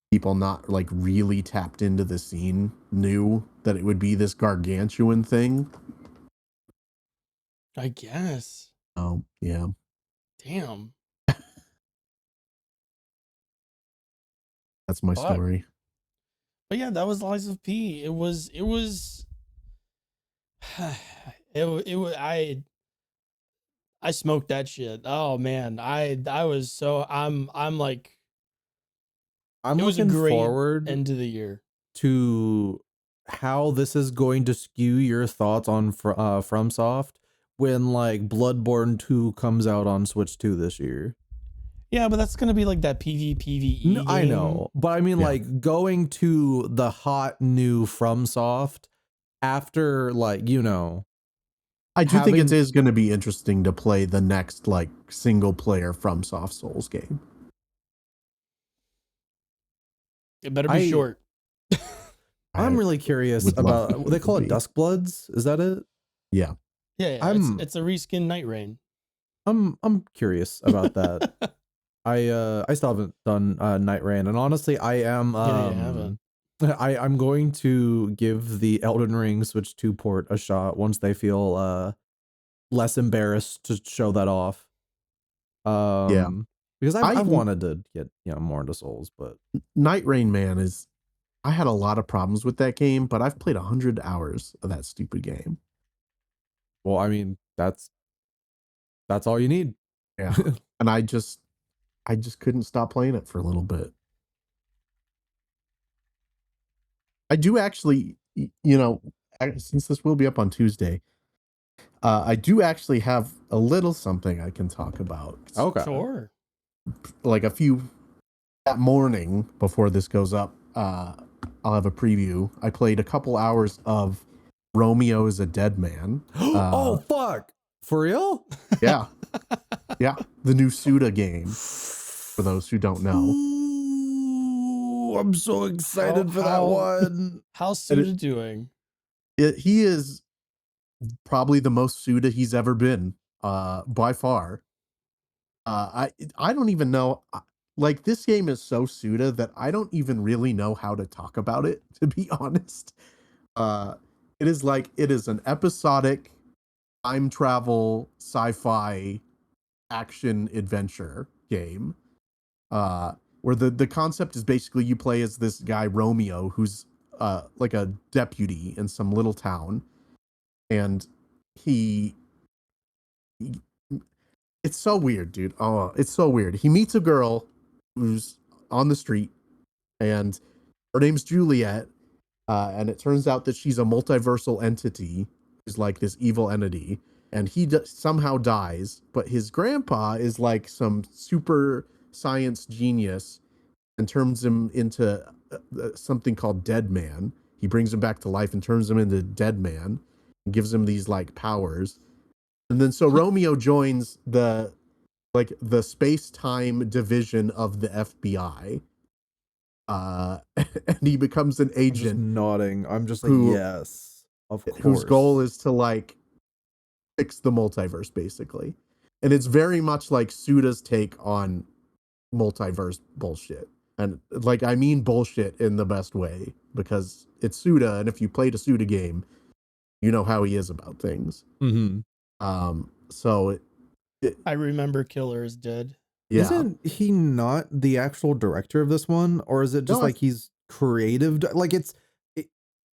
people not like really tapped into the scene knew that it would be this gargantuan thing. I guess. Oh, yeah. Damn. That's my story. But yeah, that was Lies of P. It was I smoked that shit. Oh man, I'm like, I'm it was a looking great forward end of the year to how this is going to skew your thoughts on FromSoft when like Bloodborne 2 comes out on Switch 2 this year. Yeah, but that's gonna be like that PvE No, game. I know, but I mean, like going to the hot new FromSoft after, like, you know, I do think it is going to be interesting to play the next like single player FromSoft Souls game. It better be short. I'm really curious about. They call it Duskbloods. Is that it? Yeah. Yeah. It's a reskin Night Rain. I'm curious about that. I still haven't done Night Rain, and honestly, I am. I'm going to give the Elden Ring Switch 2 port a shot once they feel less embarrassed to show that off. Because I've wanted to get more into Souls, but Night Rain, man, I had a lot of problems with that game, but I've played 100 hours of that stupid game. Well, I mean, that's all you need. Yeah. And I just couldn't stop playing it for a little bit. I do actually, since this will be up on Tuesday, I do actually have a little something I can talk about. Okay. Sure. Like that morning before this goes up, I'll have a preview. I played a couple hours of Romeo is a Dead Man. Oh, fuck. For real? Yeah. Yeah. The new Suda game, for those who don't know. Ooh, I'm so excited for that one. How's Suda doing? He is probably the most Suda he's ever been, by far. I don't even know. Like, this game is so Suda that I don't even really know how to talk about it, to be honest. It is an episodic time travel sci-fi action adventure game, where the concept is basically you play as this guy Romeo, who's like a deputy in some little town, and it's so weird, dude. Oh, it's so weird. He meets a girl who's on the street, and her name's Juliet, and it turns out that she's a multiversal entity, who's like this evil entity, and he somehow dies, but his grandpa is like some super science genius and turns him into something called Dead Man. He brings him back to life and turns him into Dead Man and gives him these like powers. And then so Romeo joins the space-time division of the FBI. And he becomes an I'm just agent nodding. I'm just like, who yes, of course. whose goal is to like fix the multiverse, basically. And it's very much like Suda's take on multiverse bullshit. And like, I mean bullshit in the best way, because it's Suda, and if you played a Suda game, you know how he is about things. Mm-hmm. So I remember Killer is dead. yeah. Isn't he not the actual director of this one, or is it just No, like he's creative? Like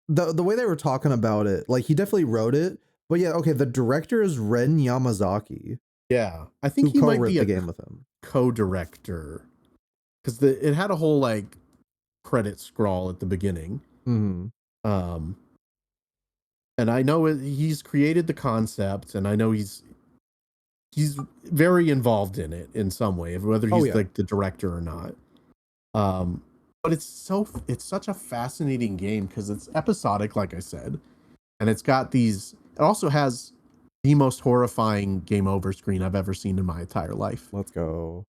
the way they were talking about it, like he definitely wrote it, but yeah, okay. The director is Ren Yamazaki, yeah, I think who he might co-wrote be the a game with him. co-director, because it had a whole like credit scroll at the beginning. Mm-hmm. And I know he's created the concept, and I know he's very involved in it in some way, whether he's like the director or not. But it's such a fascinating game because it's episodic, like I said, and it's got these. It also has the most horrifying game over screen I've ever seen in my entire life. Let's go.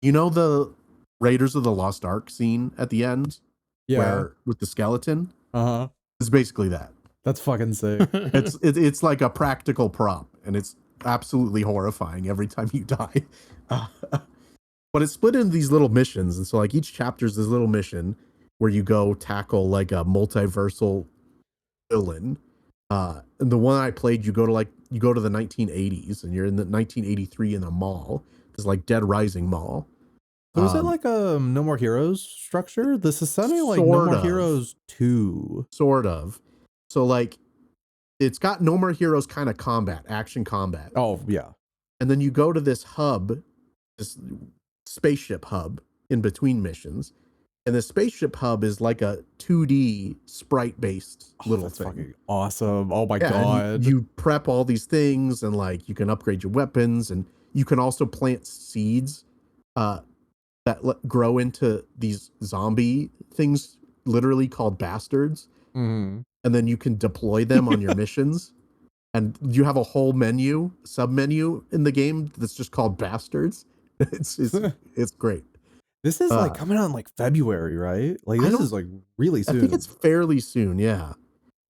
You know the Raiders of the Lost Ark scene at the end, Yeah. with the skeleton. Uh-huh. It's basically that. That's fucking sick. It's like a practical prop, and it's absolutely horrifying every time you die. But it's split into these little missions, and so like each chapter is this little mission where you go tackle like a multiversal villain. And the one I played, you go to the 1980s, and you're in the 1983 in a mall. It's like Dead Rising Mall. So is it like a No More Heroes structure? This is sounding like No Sort More of. Heroes 2. Sort of. So like it's got No More Heroes kind of action combat. Oh, yeah. And then you go to this hub, this spaceship hub in between missions. And the spaceship hub is like a 2D sprite-based little that's thing. fucking awesome. Oh my Yeah, god. you prep all these things, and like you can upgrade your weapons, and you can also plant seeds that grow into these zombie things, literally called bastards. Mm-hmm. And then you can deploy them on your missions. And you have a whole sub menu in the game that's just called bastards. It's great. This is like coming out in like February, right? Like this is like really soon. I think it's fairly soon, yeah.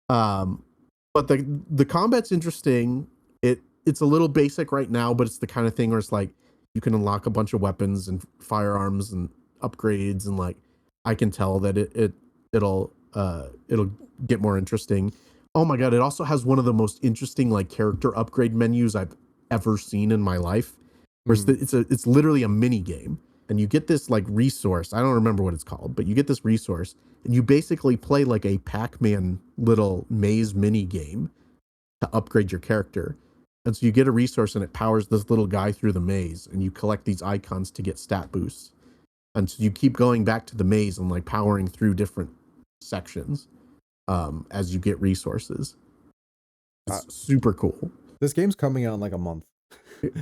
But the combat's interesting. It's a little basic right now, but it's the kind of thing where it's like you can unlock a bunch of weapons and firearms and upgrades, and like I can tell that it'll get more interesting. Oh my god, it also has one of the most interesting like character upgrade menus I've ever seen in my life. It's literally a mini game, and you get this like resource. I don't remember what it's called, but you get this resource, and you basically play like a Pac-Man little maze mini game to upgrade your character. And so you get a resource, and it powers this little guy through the maze, and you collect these icons to get stat boosts. And so you keep going back to the maze and like powering through different sections as you get resources. It's super cool. This game's coming out in like a month.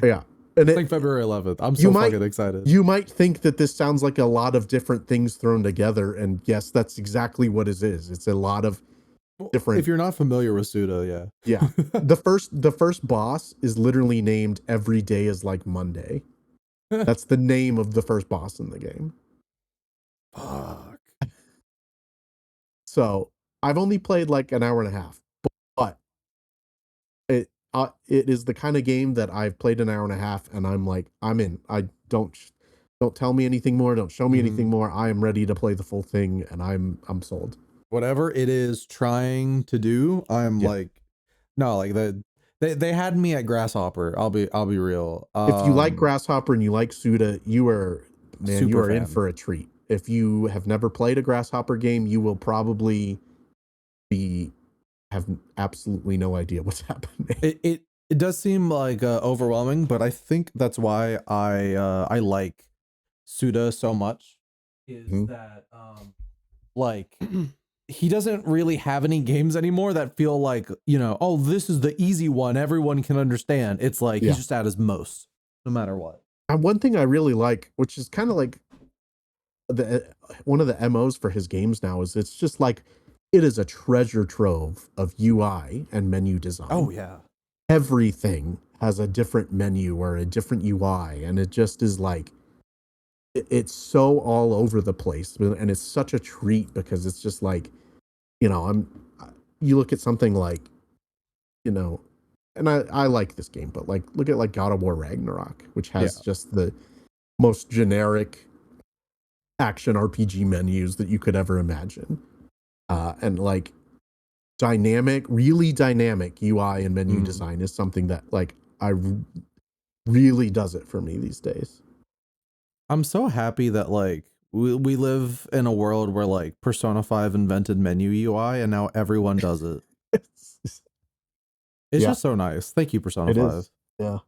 Yeah. And it's like February 11th. I'm so fucking excited. You might think that this sounds like a lot of different things thrown together, and yes, that's exactly what it is. It's a lot of different. If you're not familiar with Suda, yeah. The first boss is literally named Every Day is Like Monday. That's the name of the first boss in the game. Fuck. So I've only played like an hour and a half, but it is the kind of game that I've played an hour and a half, and I'm like, I'm in. I don't tell me anything more. Don't show me anything more. I am ready to play the full thing, and I'm sold. Whatever it is trying to do, I'm like, no, like they had me at Grasshopper. I'll be real. If you like Grasshopper and you like Suda, you are in for a treat. If you have never played a Grasshopper game, you will probably have absolutely no idea what's happening. It does seem like overwhelming, but I think that's why I like Suda so much. Is that like he doesn't really have any games anymore that feel like, you know, oh, this is the easy one everyone can understand. It's like he's just at his most, no matter what. And one thing I really like, which is kind of like one of the MOs for his games now, is it's just like it is a treasure trove of UI and menu design. Oh yeah. everything has a different menu or a different UI, and it just is like it's so all over the place, and it's such a treat because it's just like, you know, you look at something like, you know, and I like this game, but like look at like God of War Ragnarok, which Yeah. has just the most generic action RPG menus that you could ever imagine. And like really dynamic UI and menu design is something that like really does it for me these days. I'm so happy that like we live in a world where like Persona 5 invented menu UI and now everyone does it. It's Yeah. just so nice. Thank you, Persona It 5. is. Yeah.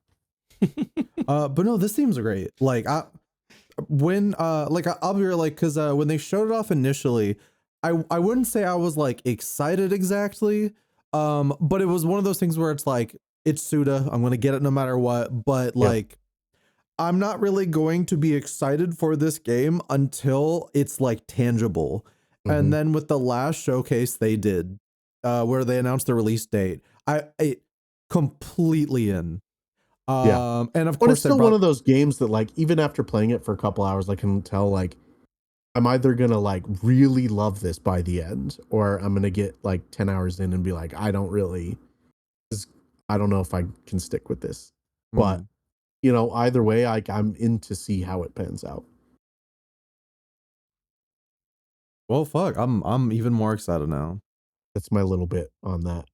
But no, this seems great. Like I'll be real, like, because when they showed it off initially, I wouldn't say I was like excited exactly. But it was one of those things where it's like, it's Suda, I'm gonna get it no matter what. But like, I'm not really going to be excited for this game until it's like tangible. And then with the last showcase they did, where they announced the release date, I completely in. And of But course it's they still one brought. of those games that like even after playing it for a couple hours, I can tell like I'm either gonna like really love this by the end, or I'm gonna get like 10 hours in and be like, I don't know if I can stick with this. But you know, either way, I'm in to see how it pans out. Well, fuck, I'm even more excited now. That's my little bit on that.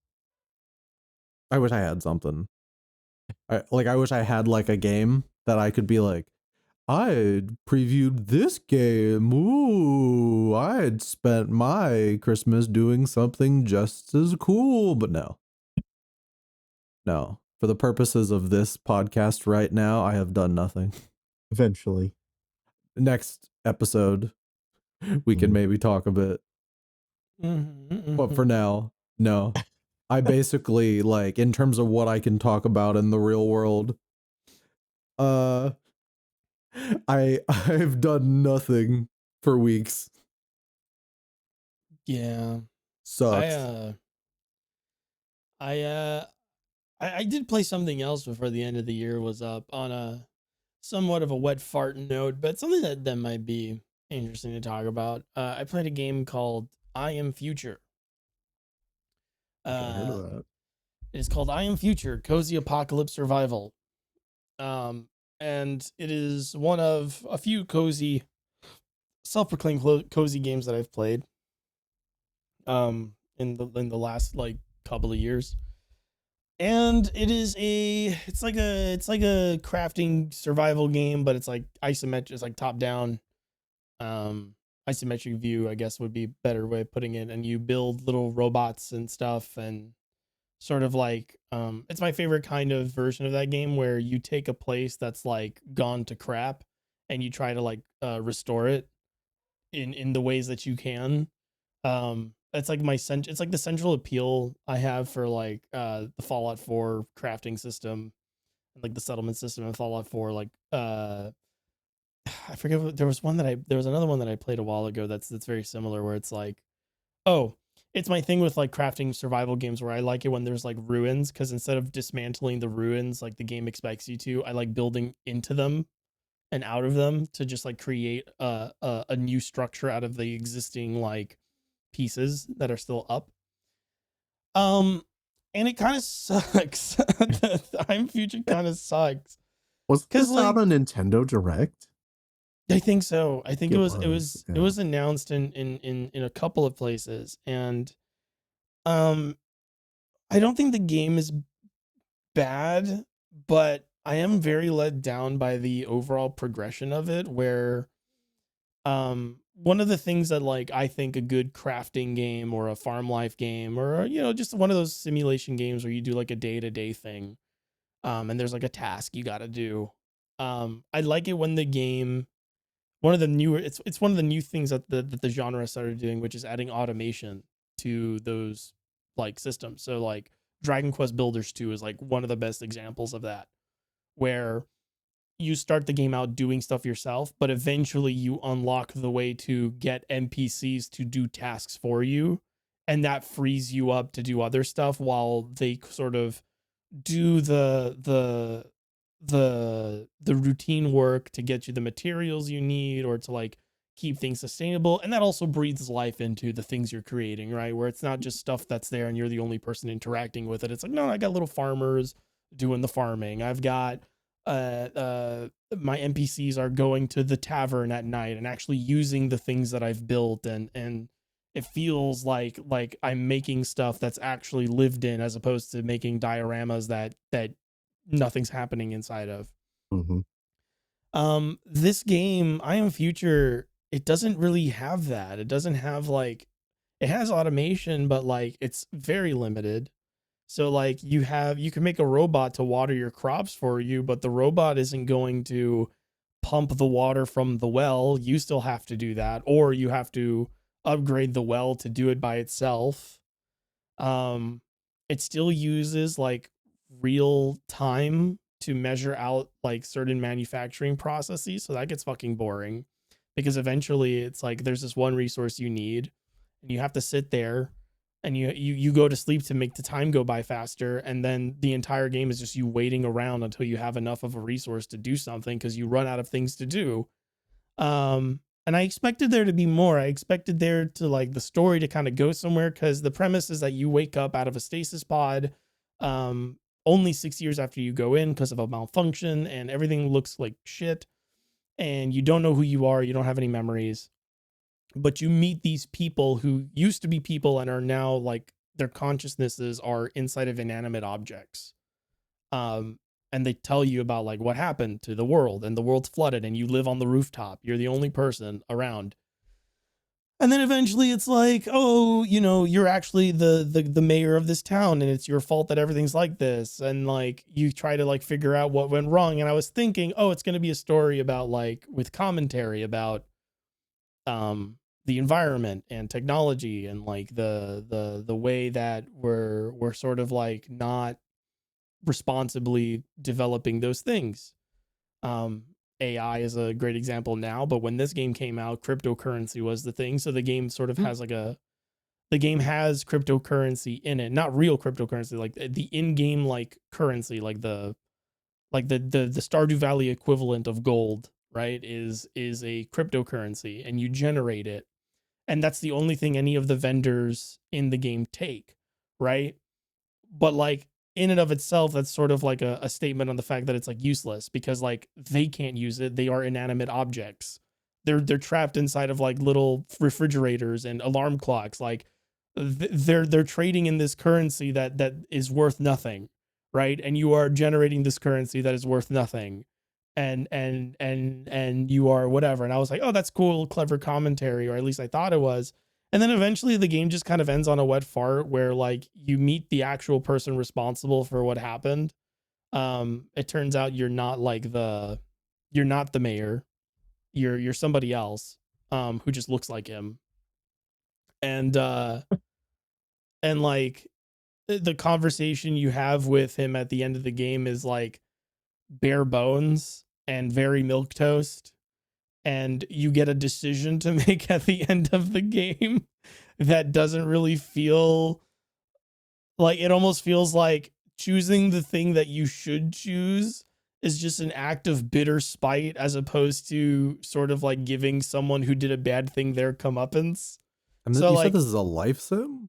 I wish I had something. I wish I had like a game that I could be like, I previewed this game. Ooh, I had spent my Christmas doing something just as cool. But no. For the purposes of this podcast right now, I have done nothing. Eventually. Next episode, we can maybe talk a bit. But for now, no. I basically, like, in terms of what I can talk about in the real world, I've done nothing for weeks. Yeah. Sucks. I did play something else before the end of the year was up on a somewhat of a wet fart note, but something that might be interesting to talk about. I played a game called I Am Future. I heard of Uh, that. it is called I Am Future Cozy Apocalypse Survival. And it is one of a few cozy, self-proclaimed cozy games that I've played. In the last like couple of years. And it's like a crafting survival game, but it's like isometric, it's like top down. Isometric view, I guess would be a better way of putting it. And you build little robots and stuff, and sort of like it's my favorite kind of version of that game where you take a place that's like gone to crap and you try to like restore it in the ways that you can. It's like it's like the central appeal I have for like the Fallout 4 crafting system and like the settlement system in Fallout 4. Like I forget what, there was another one that I played a while ago that's very similar, where it's like, oh, it's my thing with like crafting survival games where I like it when there's like ruins, because instead of dismantling the ruins like the game expects you to, I like building into them and out of them to just like create a new structure out of the existing like pieces that are still up. Um, and it kind of sucks. The I'm Future kind of sucks. Was Because this out like on Nintendo Direct? I think so. I think it Yeah. was announced in a couple of places, and um, I don't think the game is bad, but I am very let down by the overall progression of it, where one of the things that like I think a good crafting game or a farm life game, or just one of those simulation games where you do like a day-to-day thing, and there's like a task you got to do. I like it when the game, one of the newer, it's one of the new things that the genre started doing, which is adding automation to those like systems. So like Dragon Quest Builders 2 is like one of the best examples of that, where you start the game out doing stuff yourself, but eventually you unlock the way to get NPCs to do tasks for you. And that frees you up to do other stuff while they sort of do the routine work to get you the materials you need, or to like keep things sustainable. And that also breathes life into the things you're creating, right? Where it's not just stuff that's there and you're the only person interacting with it. It's like, no, I got little farmers doing the farming. I've got my NPCs are going to the tavern at night and actually using the things that I've built, and it feels like I'm making stuff that's actually lived in, as opposed to making dioramas that nothing's happening inside of. Mm-hmm. This game, I Am Future, it doesn't really have that. It doesn't have like, it has automation, but like it's very limited. So like you can make a robot to water your crops for you, but the robot isn't going to pump the water from the well. You still have to do that, or you have to upgrade the well to do it by itself. Um, it still uses like real time to measure out like certain manufacturing processes, so that gets fucking boring, because eventually it's like there's this one resource you need, and you have to sit there and you go to sleep to make the time go by faster, and then the entire game is just you waiting around until you have enough of a resource to do something, because you run out of things to do. And I expected there to be more. I expected there to like the story to kind of go somewhere, because the premise is that you wake up out of a stasis pod only 6 years after you go in because of a malfunction, and everything looks like shit, and you don't know who you are, you don't have any memories, but you meet these people who used to be people and are now like their consciousnesses are inside of inanimate objects. Um, and they tell you about like what happened to the world, and the world's flooded and you live on the rooftop. You're the only person around. And then eventually it's like, oh, you're actually the mayor of this town, and it's your fault that everything's like this. And like you try to like figure out what went wrong. And I was thinking, oh, it's going to be a story about like with commentary about the environment and technology, and like the way that we're sort of like not responsibly developing those things. Um, AI is a great example now, but when this game came out, cryptocurrency was the thing. So the game sort of has like the game has cryptocurrency in it, not real cryptocurrency, like the in-game like currency, like the Stardew Valley equivalent of gold, right? Is a cryptocurrency, and you generate it, and that's the only thing any of the vendors in the game take, right? But like in and of itself, that's sort of like a statement on the fact that it's like useless, because like they can't use it. They are inanimate objects. They're trapped inside of like little refrigerators and alarm clocks. Like they're trading in this currency that is worth nothing, right? And you are generating this currency that is worth nothing, and you are whatever. And I was like, oh, that's cool, clever commentary, or at least I thought it was. And then eventually the game just kind of ends on a wet fart, where like you meet the actual person responsible for what happened. It turns out you're not the mayor. You're somebody else who just looks like him. And and like the conversation you have with him at the end of the game is like bare bones and very milk toast, and you get a decision to make at the end of the game that doesn't really feel like, it almost feels like choosing the thing that you should choose is just an act of bitter spite, as opposed to sort of like giving someone who did a bad thing their comeuppance. And So you like said this is a life sim?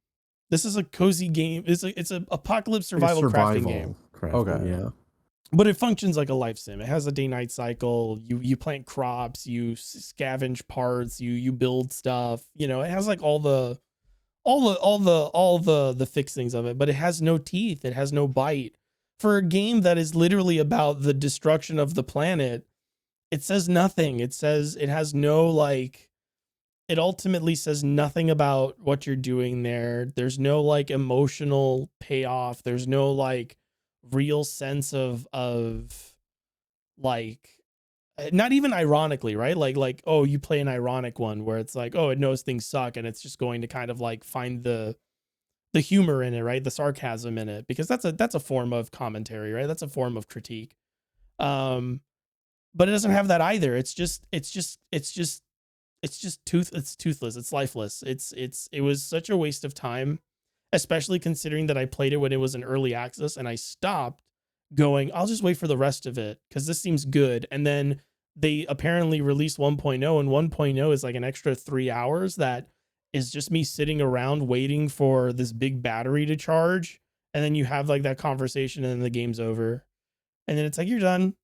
this is a cozy game. It's a apocalypse Like survival crafting game. Crafting, yeah. But it functions like a life sim. It has a day-night cycle. You plant crops, you scavenge parts, you build stuff. It has like all the fixings of it, but it has no teeth. It has no bite. For a game that is literally about the destruction of the planet, it says nothing. It says it has no like. It ultimately says nothing about what you're doing there. There's no like emotional payoff. There's no like real sense of like, not even ironically, right? Like oh, you play an ironic one where it's like, oh, it knows things suck, and it's just going to kind of like find the humor in it, right? The sarcasm in it, because that's a form of commentary, right? That's a form of critique. But it doesn't have that either. It's toothless. It's lifeless. It was such a waste of time. especially considering that I played it when it was in early access and I stopped going, I'll just wait for the rest of it because this seems good. And then they apparently released 1.0, and 1.0 is like an extra 3 hours that is just me sitting around waiting for this big battery to charge. And then you have like that conversation and then the game's over. And then it's like, you're done.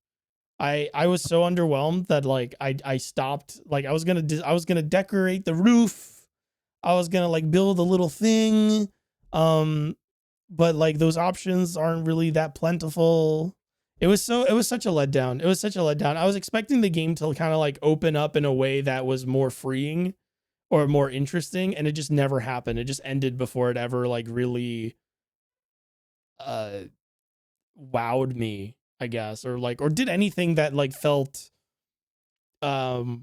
I was so underwhelmed that like I stopped. Like I was gonna decorate the roof. I was gonna like build a little thing. But like those options aren't really that plentiful. It was such a letdown. It was such a letdown. I was expecting the game to kind of like open up in a way that was more freeing or more interesting, and it just never happened. It just ended before it ever like really wowed me, I guess, or did anything that like felt good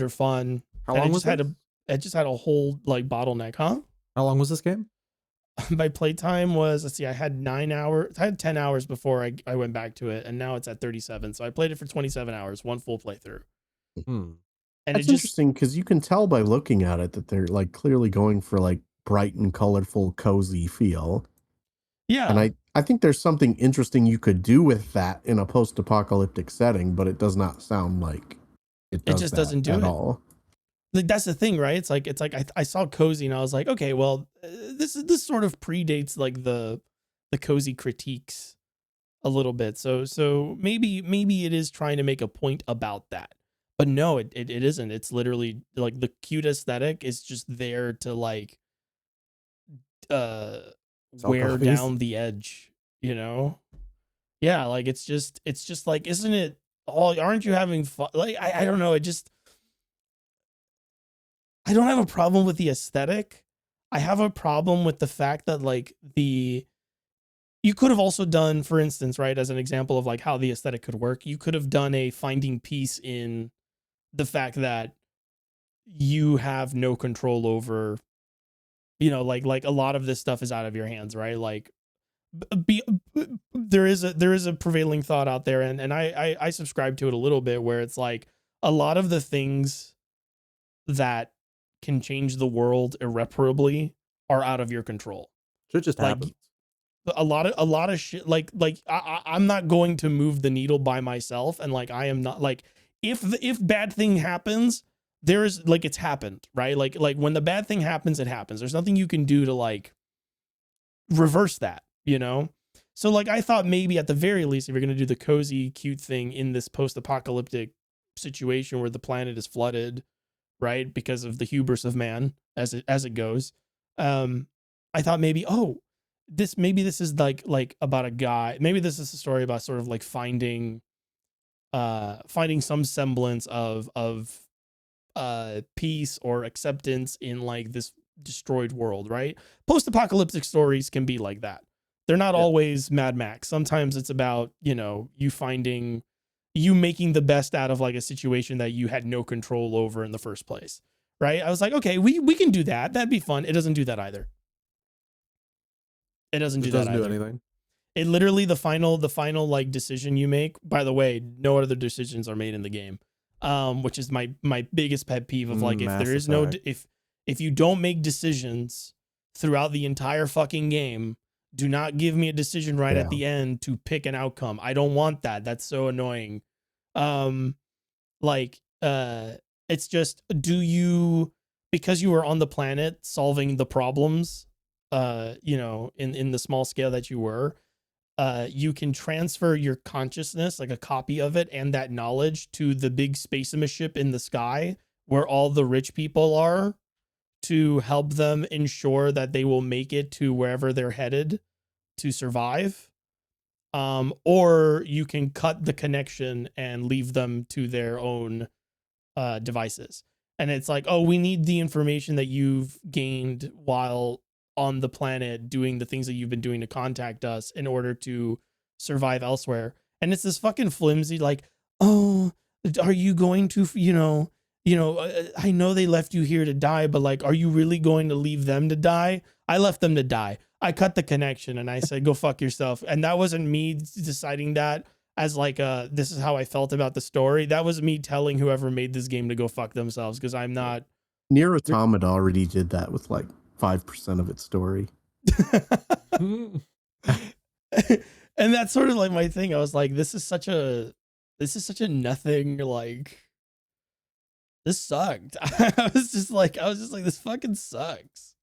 or fun. How And long was this? it just had a whole like bottleneck, huh? How long was this game? My playtime was, let's see, I had 9 hours, I had 10 hours before I went back to it, and now it's at 37. So I played it for 27 hours, one full playthrough. And That's interesting because you can tell by looking at it that they're like clearly going for like bright and colorful, cozy feel. Yeah. And I think there's something interesting you could do with that in a post-apocalyptic setting, but it does not sound like it just doesn't do it at all. Like that's the thing, right? It's like I saw cozy and I was like, okay, well, this sort of predates like the cozy critiques a little bit. So maybe it is trying to make a point about that. But no, it isn't. It's literally like the cute aesthetic is just there to like wear down the edge, you know? Yeah, like it's just like, isn't it all, aren't you having fun? Like I don't know, I don't have a problem with the aesthetic. I have a problem with the fact that like you could have also done, for instance, right, as an example of like how the aesthetic could work, you could have done a finding peace in the fact that you have no control over, you know, like a lot of this stuff is out of your hands, right? Like there is a prevailing thought out there, and I subscribe to it a little bit, where it's like a lot of the things that can change the world irreparably are out of your control. It just like happens. a lot of shit, like I'm not going to move the needle by myself, and like I am not, like if bad thing happens, there's like, it's happened, right? Like when the bad thing happens, it happens. There's nothing you can do to like reverse that, you know? So like I thought maybe at the very least, if you're gonna do the cozy cute thing in this post-apocalyptic situation where the planet is flooded, right, because of the hubris of man, as it goes, I thought maybe, oh, this is like about a guy, maybe this is a story about sort of like finding some semblance of peace or acceptance in like this destroyed world, right? Post-apocalyptic stories can be like that. They're not always Mad Max. Sometimes it's about, you know, you making the best out of like a situation that you had no control over in the first place, right? I was like, okay, we can do that. That'd be fun. It doesn't do that either. It doesn't do that either. Anything. It literally, the final like decision you make, by the way, no other decisions are made in the game. Which is my biggest pet peeve of like, if there is no, if you don't make decisions throughout the entire fucking game, do not give me a decision right at the end to pick an outcome. I don't want that. That's so annoying. It's just, do you, because you were on the planet solving the problems, you know, in the small scale that you were, you can transfer your consciousness, like a copy of it and that knowledge, to the big spaceship in the sky where all the rich people are, to help them ensure that they will make it to wherever they're headed to survive. Or you can cut the connection and leave them to their own devices. And it's like, oh, we need the information that you've gained while on the planet doing the things that you've been doing to contact us in order to survive elsewhere. And it's this fucking flimsy, like, oh, are you going to, I know they left you here to die, but like, are you really going to leave them to die? I left them to die. I cut the connection and I said, go fuck yourself. And that wasn't me deciding that as like, this is how I felt about the story. That was me telling whoever made this game to go fuck themselves, because I'm not. Nier Automata already did that with like 5% of its story. And that's sort of like my thing. I was like, this is such a nothing, like, this sucked. I was just like, this fucking sucks.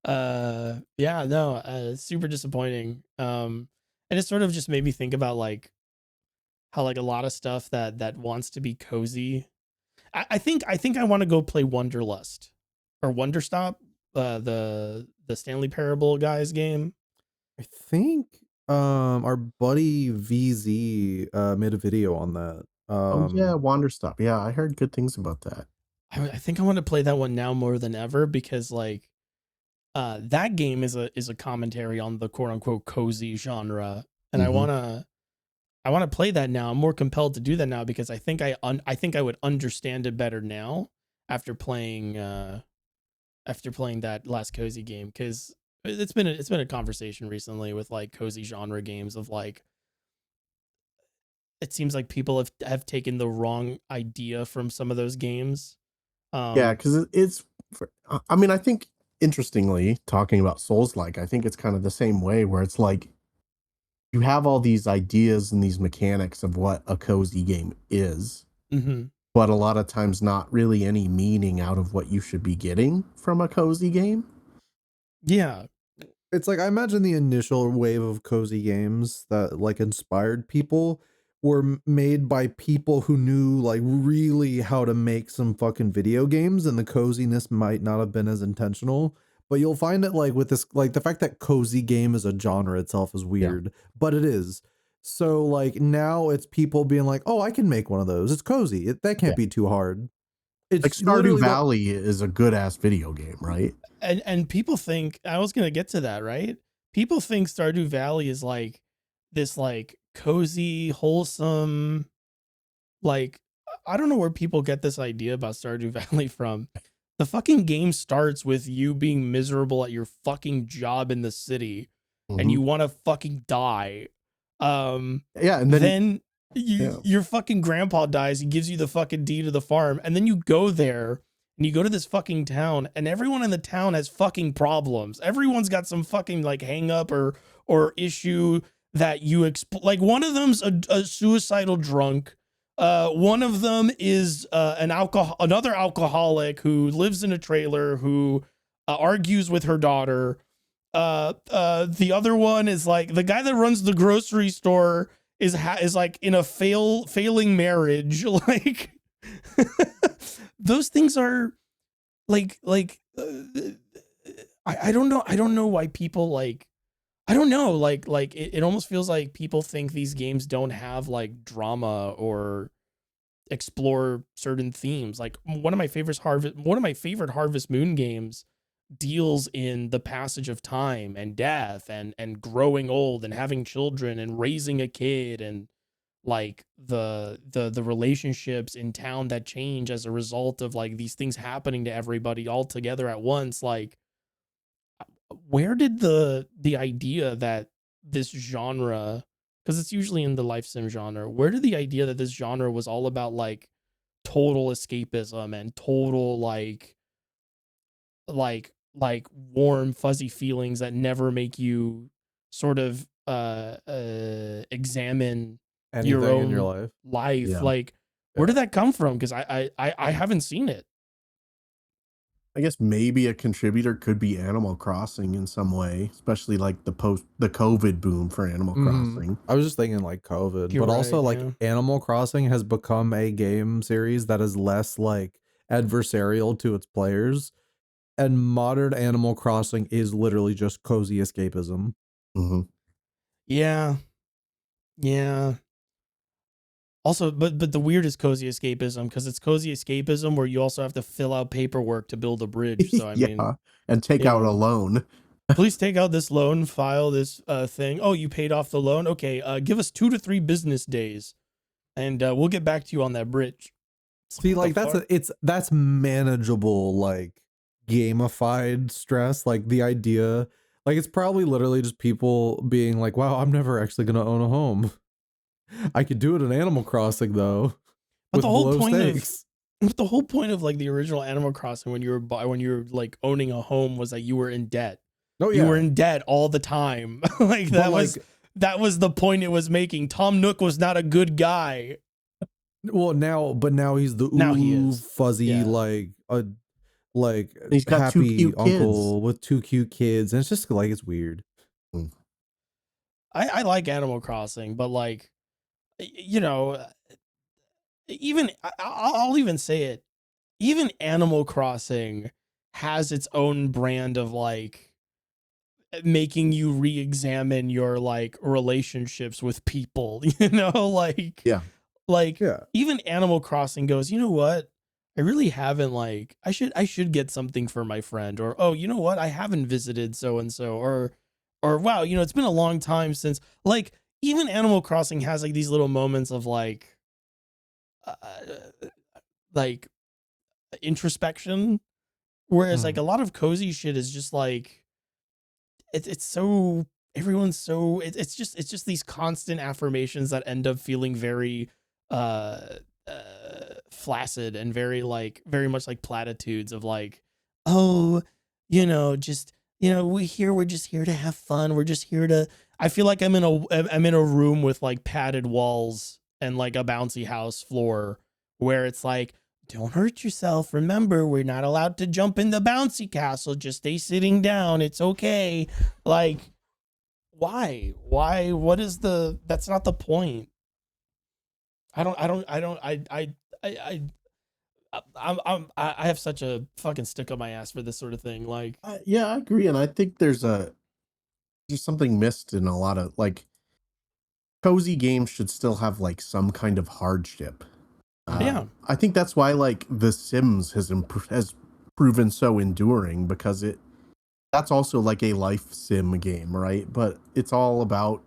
Yeah, no, super disappointing. And it sort of just made me think about like how like a lot of stuff that wants to be cozy. I think I want to go play Wonderlust or Wonderstop, the Stanley Parable guys game. I think our buddy VZ made a video on that. Oh yeah, Wander Stop. Yeah, I heard good things about that. I think I want to play that one now more than ever because like that game is a commentary on the quote unquote cozy genre, and I want to play that now. I'm more compelled to do that now because I think I would understand it better now after playing that last cozy game, because it's been a conversation recently with like cozy genre games of like, it seems like people have taken the wrong idea from some of those games. Yeah, because I mean, I think interestingly, talking about Souls-like, I think it's kind of the same way where it's like you have all these ideas and these mechanics of what a cozy game is, but a lot of times not really any meaning out of what you should be getting from a cozy game. Yeah. It's like, I imagine the initial wave of cozy games that like inspired people were made by people who knew like really how to make some fucking video games, and the coziness might not have been as intentional. But you'll find it like with this, like the fact that cozy game is a genre itself is weird, but it is. So like now it's people being like, oh, I can make one of those. It's cozy. That can't be too hard. It's like Stardew Valley is a good ass video game, right? And people think, I was gonna get to that, right? People think Stardew Valley is like this like cozy, wholesome, like, I don't know where people get this idea about Stardew Valley from. The fucking game starts with you being miserable at your fucking job in the city and you want to fucking die. And then your fucking grandpa dies. He gives you the fucking deed of the farm, and then you go there and you go to this fucking town, and everyone in the town has fucking problems. Everyone's got some fucking like hang up or issue that you like. One of them's a suicidal drunk. One of them is another alcoholic who lives in a trailer who argues with her daughter. The other one is like the guy that runs the grocery store is like in a failing marriage. Like those things are like I don't know why people like, I don't know, like it almost feels like people think these games don't have like drama or explore certain themes. Like one of my favorite Harvest Moon games deals in the passage of time and death and growing old and having children and raising a kid, and like the relationships in town that change as a result of like these things happening to everybody all together at once. Like, where did the idea that this genre, because it's usually in the life sim genre, where did the idea that this genre was all about like total escapism and total like warm fuzzy feelings that never make you sort of examine anything your own in your life? Yeah. Like, where did that come from? Because I haven't seen it. I guess maybe a contributor could be Animal Crossing in some way, especially like the COVID boom for Animal Crossing. I was just thinking like COVID, You're but also right, like yeah. Animal Crossing has become a game series that is less like adversarial to its players, and modern Animal Crossing is literally just cozy escapism. Yeah. Also, but the weird is cozy escapism, because it's cozy escapism where you also have to fill out paperwork to build a bridge. So I mean, and take out a loan. Please take out this loan, file this thing. Oh, you paid off the loan. Okay, give us 2 to 3 business days, and we'll get back to you on that bridge. See, like that's manageable, like gamified stress. Like the idea, like it's probably literally just people being like, "Wow, I'm never actually gonna own a home. I could do it in Animal Crossing though." But with the whole low point stakes. the whole point of like the original Animal Crossing when you were like owning a home was that you were in debt. Oh You were yeah. in debt all the time. Like But that was the point it was making. Tom Nook was not a good guy. well now he's the Now he ooh is. fuzzy Yeah. like He's got two happy cute uncle kids. with 2 cute kids, and it's just like it's weird. I like Animal Crossing, but like, you know, even I'll even say it. Even Animal Crossing has its own brand of like making you re-examine your like relationships with people. You know, Yeah. like Yeah. even Animal Crossing goes, you know what? I really haven't like I should get something for my friend, or oh, you know what? I haven't visited so and so, or wow, you know, it's been a long time since like even Animal Crossing has like these little moments of uh, like introspection, whereas like a lot of cozy shit is just like it's so everyone's so it's just these constant affirmations that end up feeling very uh flaccid and very like very much like platitudes of like, oh, you know, just you know, we're just here to have fun, we're just here to I feel like I'm in a room with like padded walls and like a bouncy house floor where it's like, don't hurt yourself. Remember, we're not allowed to jump in the bouncy castle. Just stay sitting down. It's okay. Like, why? Why? What is the? That's not the point. I have such a fucking stick up my ass for this sort of thing. Like, Yeah, I agree, and I think there's something missed in a lot of like cozy games should still have like some kind of hardship. yeah, I think that's why like The Sims has proven so enduring because that's also like a life sim game, right? But it's all about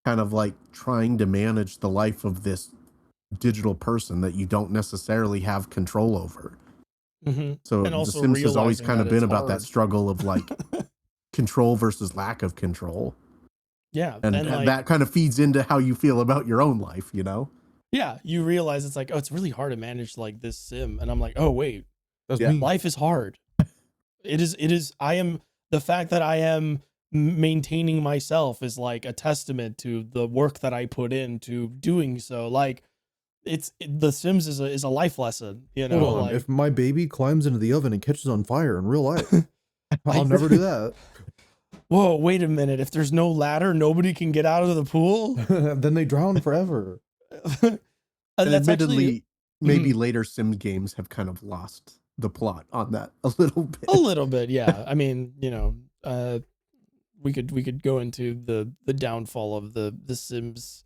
kind of like trying to manage the life of this digital person that you don't necessarily have control over. So and The also Sims has always realizing kind that of it's been about that hard. struggle of like control versus lack of control. Yeah, And and like that kind of feeds into how you feel about your own life, you know? yeah, you realize it's like, oh, it's really hard to manage like this sim, and I'm like, oh wait, That's Yeah. me. life is hard. It is I am the fact that I am maintaining myself is like a testament to the work that I put into doing so. Like The Sims is a life lesson, you Hold know, on. like If my baby climbs into the oven and catches on fire in real life, I'll like, never do that. whoa, wait a minute. If there's no ladder, nobody can get out of the pool. Then they drown forever. And That's actually admittedly, maybe later Sims games have kind of lost the plot on that a little a bit. little bit, yeah. I mean, you know, we could go into the downfall of the Sims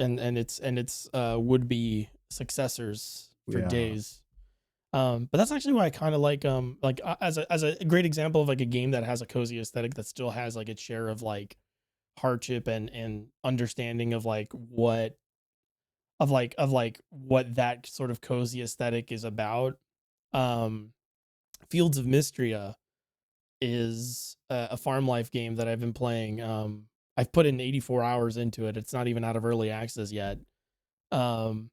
and its would be successors for Yeah. days. But that's actually why I kind of like as a great example of like a game that has a cozy aesthetic that still has like its share of like hardship and understanding of like what of like what that sort of cozy aesthetic is about. Um, Fields of Mystria is a farm life game that I've been playing. I've put in 84 hours into it. It's not even out of early access yet. Um,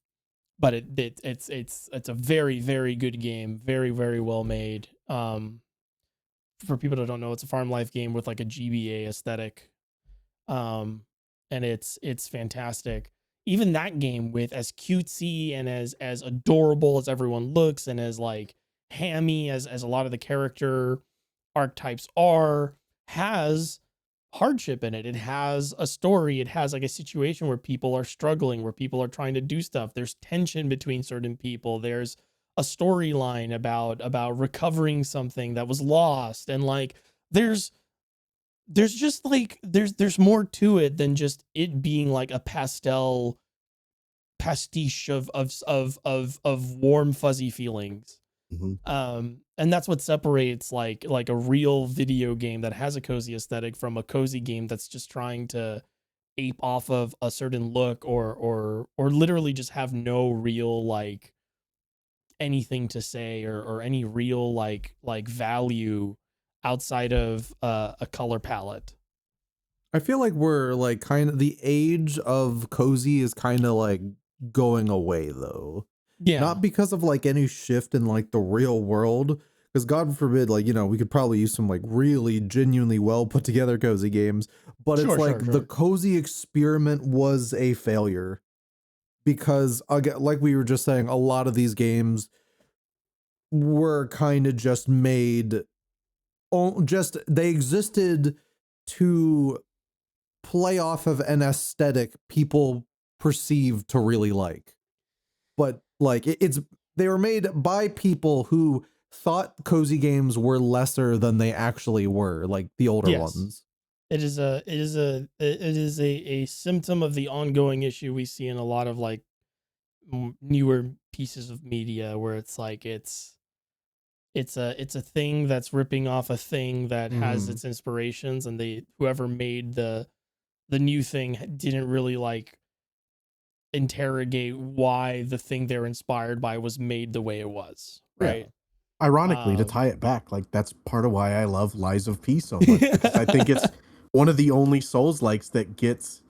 but it's a very very good game, very well made. For people that don't know, it's a farm life game with like a GBA aesthetic, and it's fantastic. Even that game, with as cutesy and as adorable as everyone looks, and as like hammy as a lot of the character archetypes are, has hardship in it. It has a story. It has like a situation where people are struggling, where people are trying to do stuff. There's tension between certain people. There's a storyline about recovering something that was lost, and like there's just like there's more to it than just it being like a pastiche of warm fuzzy feelings. Mhm. And that's what separates like a real video game that has a cozy aesthetic from a cozy game that's just trying to ape off of a certain look, or literally just have no real like anything to say, or any real like value outside of a color palette. I feel like we're like kind of the age of cozy is kind of like going away though. Yeah. Not because of like any shift in like the real world, because God forbid, like, you know, we could probably use some like really genuinely well put together cozy games, but it's like the cozy experiment was a failure because, again, like we were just saying, a lot of these games were kind of just made, they existed to play off of an aesthetic people perceived to really like. But like they were made by people who thought cozy games were lesser than they actually were, like the older ones. It is a symptom of the ongoing issue we see in a lot of like newer pieces of media where it's like it's a thing that's ripping off a thing that has its inspirations, and whoever made the new thing didn't really like interrogate why the thing they're inspired by was made the way it was, right? Ironically, to tie it back, like that's part of why I love Lies of P so much, because I think it's one of the only Souls likes that gets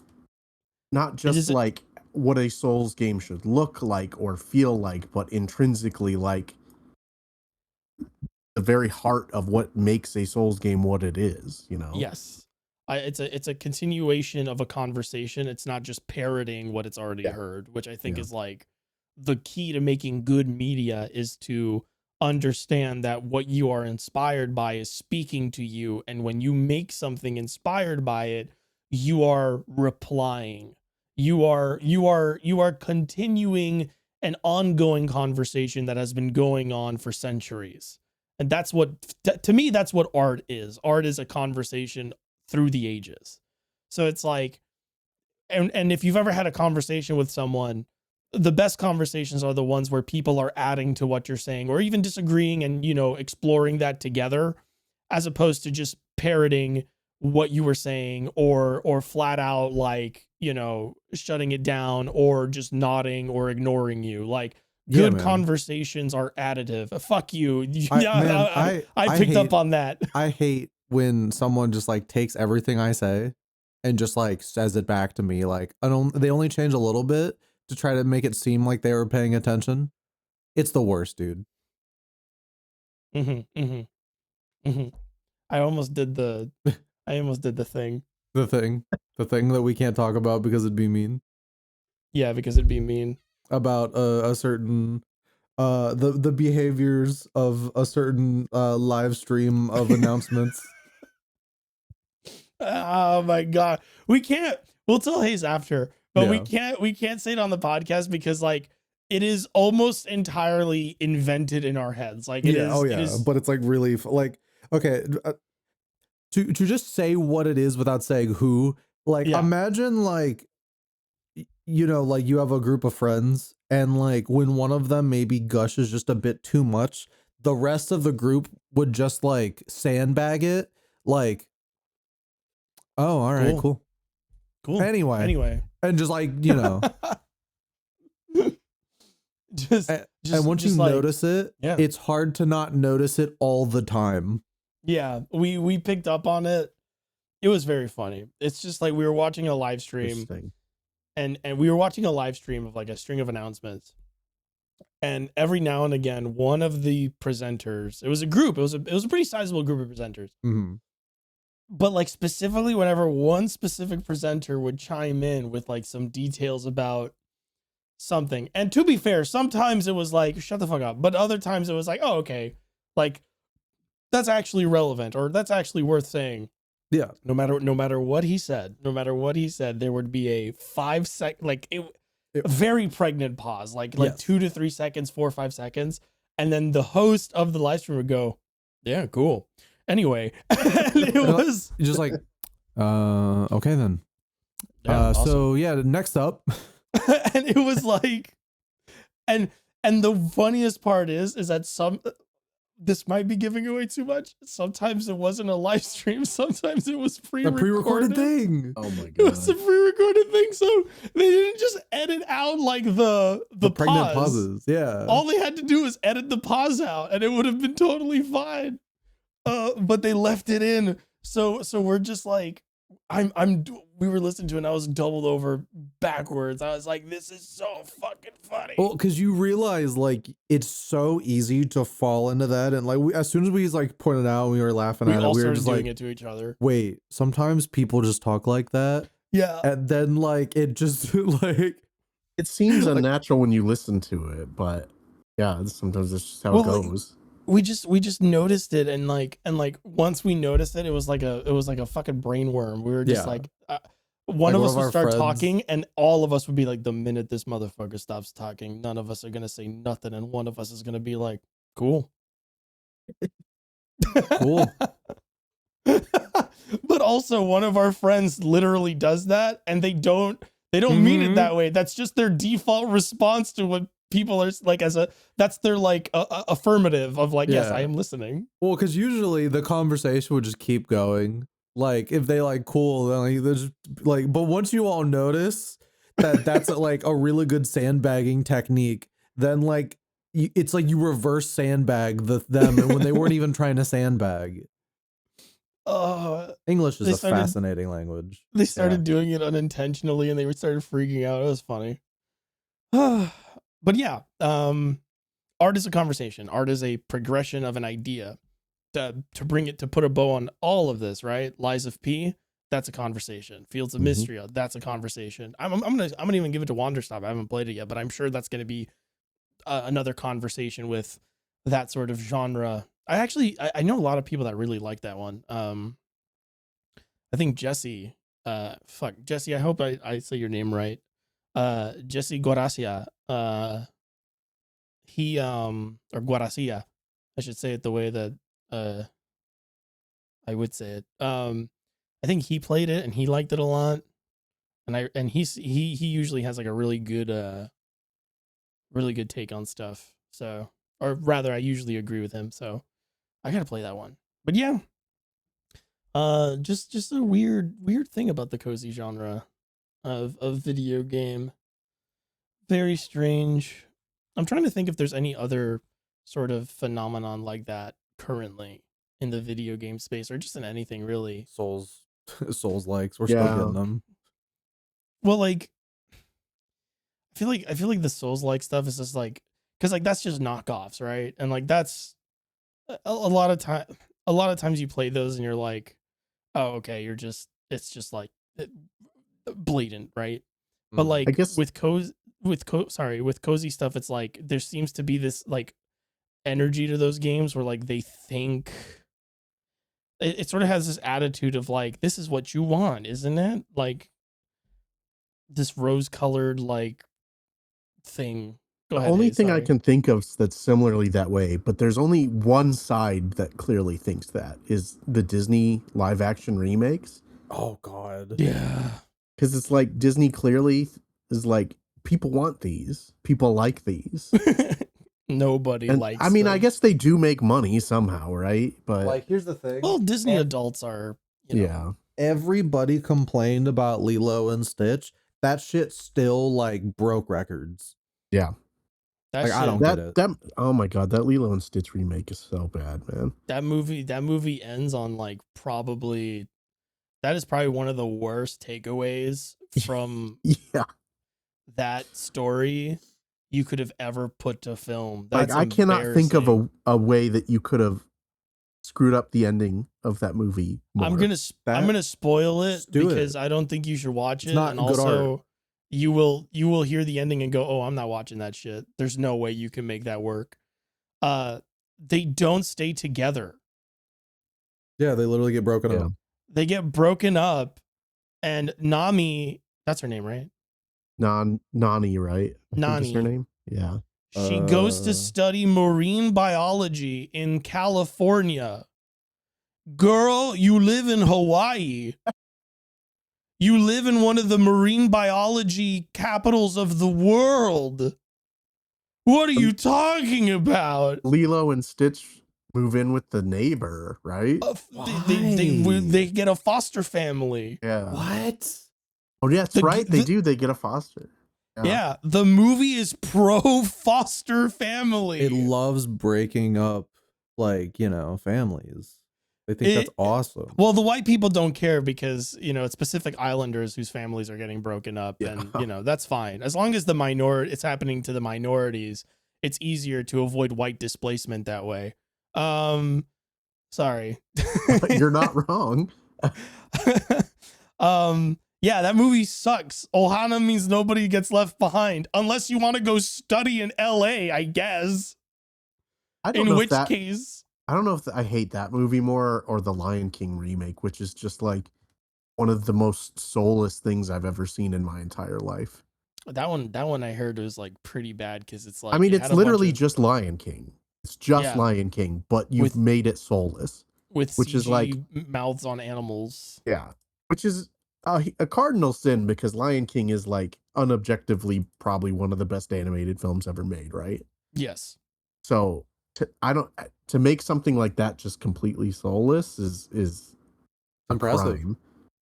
not just like what a Souls game should look like or feel like, but intrinsically like the very heart of what makes a Souls game what it is, you know? Yes. It's a continuation of a conversation. It's not just parroting what it's already heard, which I think is like the key to making good media, is to understand that what you are inspired by is speaking to you. And when you make something inspired by it, you are replying. You are continuing an ongoing conversation that has been going on for centuries. And that's what, to me, that's what art is. Art is a conversation through the ages. So it's like, and if you've ever had a conversation with someone, the best conversations are the ones where people are adding to what you're saying, or even disagreeing and, you know, exploring that together, as opposed to just parroting what you were saying, or flat out like, you know, shutting it down or just nodding or ignoring you. Like, good conversations are additive. Fuck you. I picked up on that. I hate when someone just like takes everything I say and just like says it back to me. Like, they only change a little bit to try to make it seem like they were paying attention. It's the worst, dude. I almost did the thing. The thing that we can't talk about because it'd be mean. Yeah, because it'd be mean. About a certain the behaviors of a certain live stream of announcements. Oh my god. We'll tell Hayes after, but we can't say it on the podcast because like it is almost entirely invented in our heads. Like it is. But it's like really like, okay, to just say what it is without saying who, like imagine like, you know, like you have a group of friends and like when one of them maybe gushes just a bit too much, the rest of the group would just like sandbag it, like, oh, all right, cool. Anyway, and just like, you know, and once you like, notice it, it's hard to not notice it all the time. Yeah, we picked up on it. It was very funny. It's just like we were watching a live stream, and we were watching a live stream of like a string of announcements, and every now and again, one of the presenters, it was a group, it was a pretty sizable group of presenters. But like specifically whenever one specific presenter would chime in with like some details about something. And to be fair, sometimes it was like, shut the fuck up. But other times it was like, oh, okay. Like that's actually relevant, or that's actually worth saying. Yeah. No matter what he said, there would be a 5 second, like a very pregnant pause, like 2 to 3 seconds, 4 or 5 seconds. And then the host of the live stream would go, yeah, cool. Anyway, and it was just like, okay then. Awesome. So yeah, next up. And it was like, and the funniest part is that this might be giving away too much. Sometimes it wasn't a live stream. Sometimes it was pre-recorded thing. Oh my god, it was a pre-recorded thing. So they didn't just edit out like the pregnant pauses. Yeah, all they had to do was edit the pause out, and it would have been totally fine. But they left it in. So we're just like, we were listening to it and I was doubled over backwards. I was like, this is so fucking funny. Well, because you realize like it's so easy to fall into that, and like as soon as we like pointed out, we were laughing we at it. all We were started just doing like, it to each other. wait, sometimes people just talk like that, Yeah. and then like it just like It seems Like- unnatural when you listen to it, but yeah, sometimes that's just how Well, it like, goes. we just noticed it, and like once we noticed it, it was like a fucking brainworm. We were just Yeah. like one Like, of one us of would our start friends- talking, and all of us would be like, the minute this motherfucker stops talking, none of us are gonna say nothing, and one of us is gonna be like, cool. Cool. But also one of our friends literally does that, and they don't mean it Mhm. that way. That's just their default response to what people are like, that's their like affirmative of like, yes, Yeah. I am listening. Well, because usually the conversation would just keep going. Like if they like cool, then like there's like, but once you all notice that that's like a really good sandbagging technique, then like it's like you reverse sandbag them, and when they weren't even trying to sandbag. English is They a started- fascinating language. They started doing it unintentionally, and they started freaking out. It was funny. But yeah, art is a conversation. Art is a progression of an idea. To bring it, to put a bow on all of this, right? Lies of P, that's a conversation. Fields of Mystria, that's a conversation. I'm gonna even give it to Wanderstop. I haven't played it yet, but I'm sure that's gonna be another conversation with that sort of genre. I know a lot of people that really like that one. I think Jesse, Jesse, I hope I say your name right. Jesse Guaracia, he or Guaracia, I should say it the way that I would say it. I think he played it and he liked it a lot. And he usually has like a really good take on stuff. So, or rather, I usually agree with him. So I gotta play that one. But yeah, just a weird thing about the cozy genre of video game. Very strange. I'm trying to think if there's any other sort of phenomenon like that currently in the video game space, or just in anything really. Souls likes, we're Yeah. still getting them. Well, like I feel like the Souls like stuff is just like, because like that's just knockoffs, right? And like that's a lot of times you play those and you're like, oh, okay, it's just like blatant, right? But like I guess- with cozy stuff, it's like there seems to be this like energy to those games where like they think it sort of has this attitude of like, this is what you want, isn't it? Like this rose-colored like thing. Go The ahead, only Hayes, thing I sorry. can think of that's similarly that way, but there's only one side that clearly thinks that, is the Disney live action remakes. Oh God. Yeah. Because it's like Disney clearly is like, people want these, people like these. Nobody And likes I mean, I them. guess they do make money somehow, right? But Like here's the thing. Well, Disney And- adults are, you know, yeah, Everybody complained about Lilo and Stitch. That shit still like broke records. that Like, I shit- don't get it. that oh my god, that Lilo and Stitch remake is so bad, man. that movie ends on like probably, that is probably one of the worst takeaways from Yeah, that story you could have ever put to film. like That's I cannot think of embarrassing. a way that you could have screwed up the ending of that movie more. I'm gonna spoil it Just do it. because I don't think you should watch it. not And good also, you will hear the ending and go, "Oh, I'm not watching that shit." There's no way you can make that work. They don't stay together. Yeah, they literally get broken Yeah. up. They get broken up, and Nami, that's her name, right? Nani, right? I think is her Nani. name. Yeah. She goes Uh. to study marine biology in California. Girl, you live in Hawaii. You live in one of the marine biology capitals of the world. What are you talking about? Lilo and Stitch move in with the neighbor, right? They get a foster family. Yeah. What? Oh, yeah, that's The- right. They the- do. They get a foster. Yeah, the movie is pro foster family. It loves breaking up, like, families. They think that's awesome. Well, the white people don't care because, it's Pacific Islanders whose families are getting broken up. Yeah. And, that's fine. As long as it's happening to the minorities, it's easier to avoid white displacement that way. Sorry. You're not wrong. Yeah, that movie sucks. Ohana means nobody gets left behind unless you want to go study in LA, I guess. I don't know which case, I don't know if I hate that movie more or the Lion King remake, which is just like one of the most soulless things I've ever seen in my entire life. that one I heard was like pretty bad because it's like, I mean, it it's had a literally bunch of, just Lion King. It's just Yeah. Lion King, but you've made it soulless. with which CG is like- mouths on animals. Yeah. Which is a cardinal sin because Lion King is like unobjectively probably one of the best animated films ever made, right? Yes. So to make something like that just completely soulless is a Impressive. crime.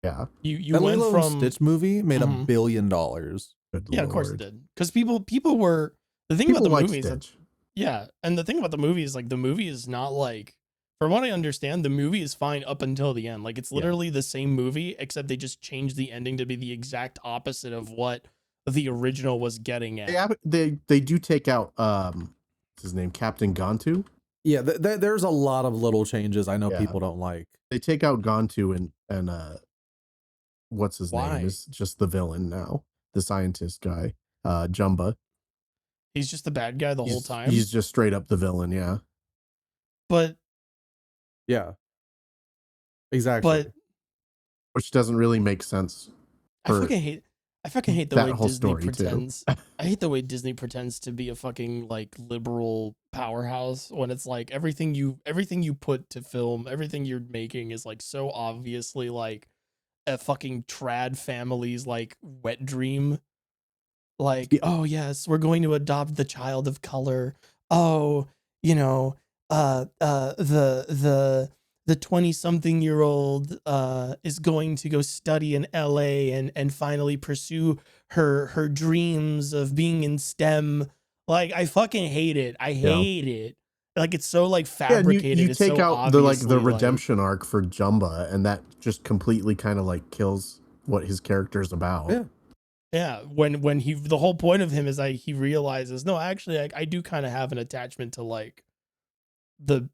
Yeah. You That went Lilo from and Stitch movie made Mhm. $1 billion. Good Yeah, of course it Lord. did. Because people were the thing People about the like movie is that, Stitch. yeah, and the thing about the movie is like the movie is not like, from what I understand, the movie is fine up until the end. Like it's literally the same movie except they just changed the ending to be the exact opposite of what the original was getting at. They do take out what's his name, Captain Gantu. Yeah, there's a lot of little changes I know Yeah. people don't like. They take out Gantu and what's his Why? name is just the villain now, the scientist guy, Jumba. He's just the bad guy the whole time. He's just straight up the villain, yeah. But Yeah, exactly. but Which doesn't really make sense. I fucking hate the that way whole Disney story, too. pretends. I hate the way Disney pretends to be a fucking like liberal powerhouse when it's like everything you put to film, everything you're making is like so obviously like a fucking trad family's like wet dream. Like, Yeah. oh yes, we're going to adopt the child of color. Oh, the 20-something-year-old is going to go study in LA and finally pursue her dreams of being in STEM. Like, I fucking hate it. I hate it. Like, it's so like Yeah, and fabricated. you It's take so out the obviously, redemption arc for Jumba, and that just completely kind of like kills what his character's about. Yeah. Yeah, when he, the whole point of him is like he realizes, no, actually I do kind of have an attachment to like the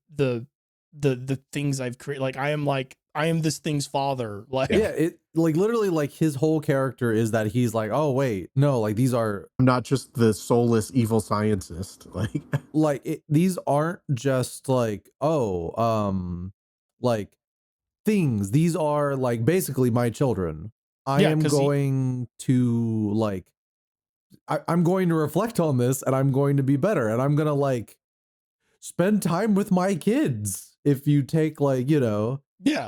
things I've created. Like I am this thing's father. Like Yeah, it like literally like his whole character is that he's like, oh wait, no, like these are I'm not just the soulless evil scientist. these aren't just like like things. These are like basically my children. I Yeah, am 'cause going to like I'm going to reflect on this and I'm going to be better and I'm gonna like spend time with my kids. If you take like, yeah,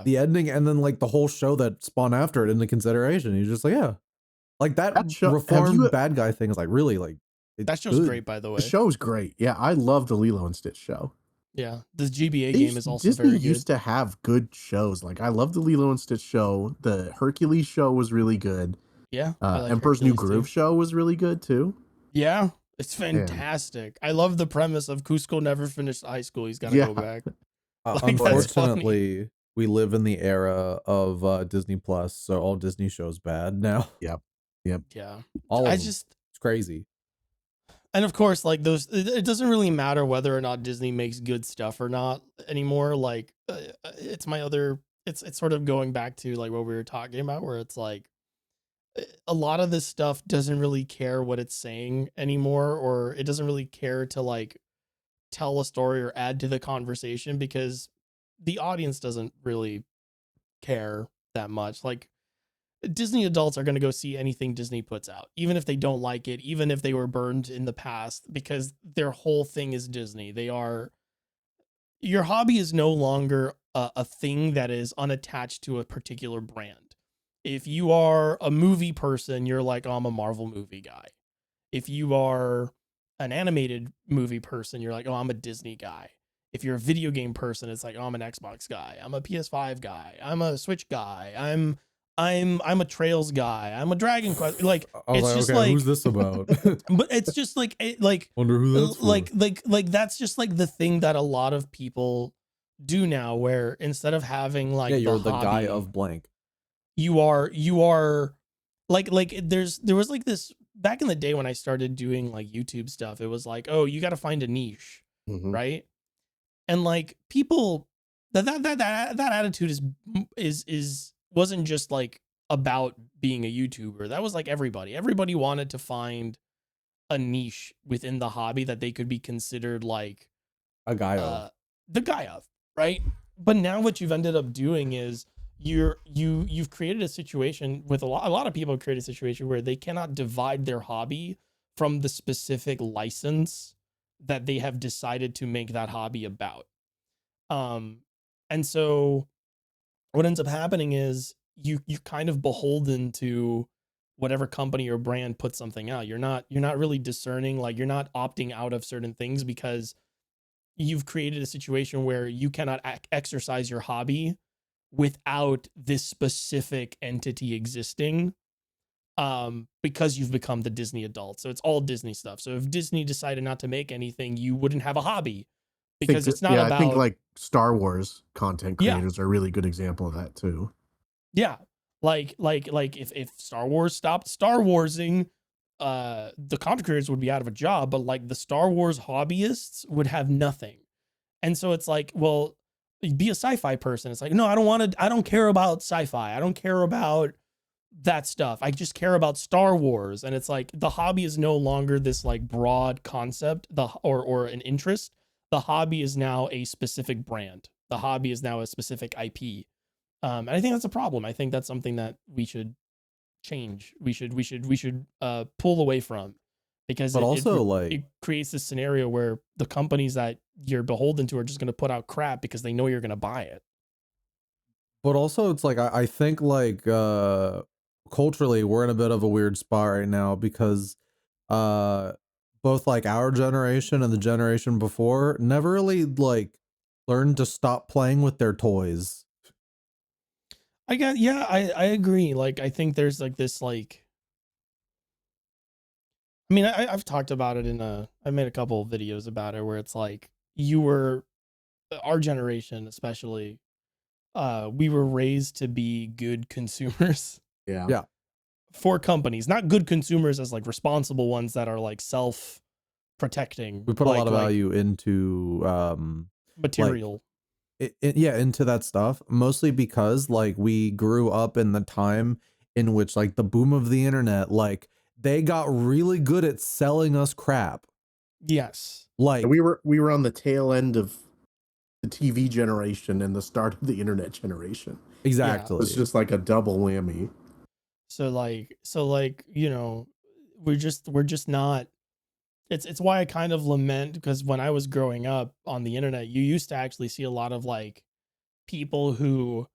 the ending and then like the whole show that spawned after it into consideration, you're just like, yeah. Like that show- have reformed you- bad guy thing is like really like it's that show's good. great, by the way. The show's great. Yeah, I love the Lilo and Stitch show. Yeah, the GBA game is also Disney very good. used to have good shows. Like I love the Lilo and Stitch show. The Hercules show was really good. Yeah, I like Emperor's New Hercules, Groove too. show was really good too. Yeah, it's fantastic. I love the premise of Cusco never finished high school. He's got to Yeah. go back. Like, that's Unfortunately, we live in the era of Disney Plus, so all Disney shows bad now. Yep. Yeah, All of I them. just. It's crazy. And of course, like those, it doesn't really matter whether or not Disney makes good stuff or not anymore. Like, it's it's sort of going back to like what we were talking about, where it's like a lot of this stuff doesn't really care what it's saying anymore, or it doesn't really care to like tell a story or add to the conversation because the audience doesn't really care that much. Like, Disney adults are going to go see anything Disney puts out, even if they don't like it, even if they were burned in the past, because their whole thing is Disney. Your hobby is no longer a thing that is unattached to a particular brand. If you are a movie person, you're like, oh, I'm a Marvel movie guy. If you are an animated movie person, you're like, oh, I'm a Disney guy. If you're a video game person, it's like, oh, I'm an Xbox guy. I'm a PS5 guy. I'm a Switch guy. I'm a Trails guy. I'm a Dragon Quest. Like, I was it's like, just okay, like, who's this about? but it's just like, Wonder who that's for. like that's just like the thing that a lot of people do now, where instead of having like Yeah, you're the the guy hobby, of blank. you are like there was like this back in the day when I started doing like YouTube stuff. It was like, oh, you got to find a niche, Mhm. right? And like people that attitude is wasn't just like about being a YouTuber. That was like everybody wanted to find a niche within the hobby that they could be considered like A guy of. the guy of, right? But now what you've ended up doing is you've created a situation with a lot of people have created a situation where they cannot divide their hobby from the specific license that they have decided to make that hobby about. Um, and so what ends up happening is you kind of beholden to whatever company or brand puts something out. You're not really discerning, like you're not opting out of certain things because you've created a situation where you cannot exercise your hobby without this specific entity existing, because you've become the Disney adult. So it's all Disney stuff. So if Disney decided not to make anything, you wouldn't have a hobby because it's not I think about, like Star Wars content yeah, creators are a really good example of that too. yeah. Like if Star Wars stopped Star Warsing, the content creators would be out of a job, but like the Star Wars hobbyists would have nothing. And so it's like, well, be a sci-fi person. It's like, no, I don't care about sci-fi. I don't care about that stuff. I just care about Star Wars. And it's like the hobby is no longer this like broad concept, or an interest. The hobby is now a specific brand. The hobby is now a specific IP. And I think that's a problem. I think that's something that we should change. We should pull away from, because But also, like, it creates this scenario where the companies that you're beholden to are just going to put out crap because they know you're going to buy it. but also it's like I think like culturally we're in a bit of a weird spot right now because uh both like our generation and the generation before never really like learned to stop playing with their toys. I agree. Like, I think there's like this, like, I mean, I've talked about it I made a couple of videos about it where it's like our generation, especially, we were raised to be good consumers Yeah. Yeah. for companies, not good consumers as like responsible ones that are like self protecting, We put a lot of value into material. yeah, into that stuff, mostly because like we grew up in the time in which like the boom of the internet, like they got really good at selling us crap. Yes. Like We were on the tail end of the TV generation and the start of the internet generation. exactly. It's just like a double whammy. So like, we're just not, it's why I kind of lament, because when I was growing up on the internet, you used to actually see a lot of like people who,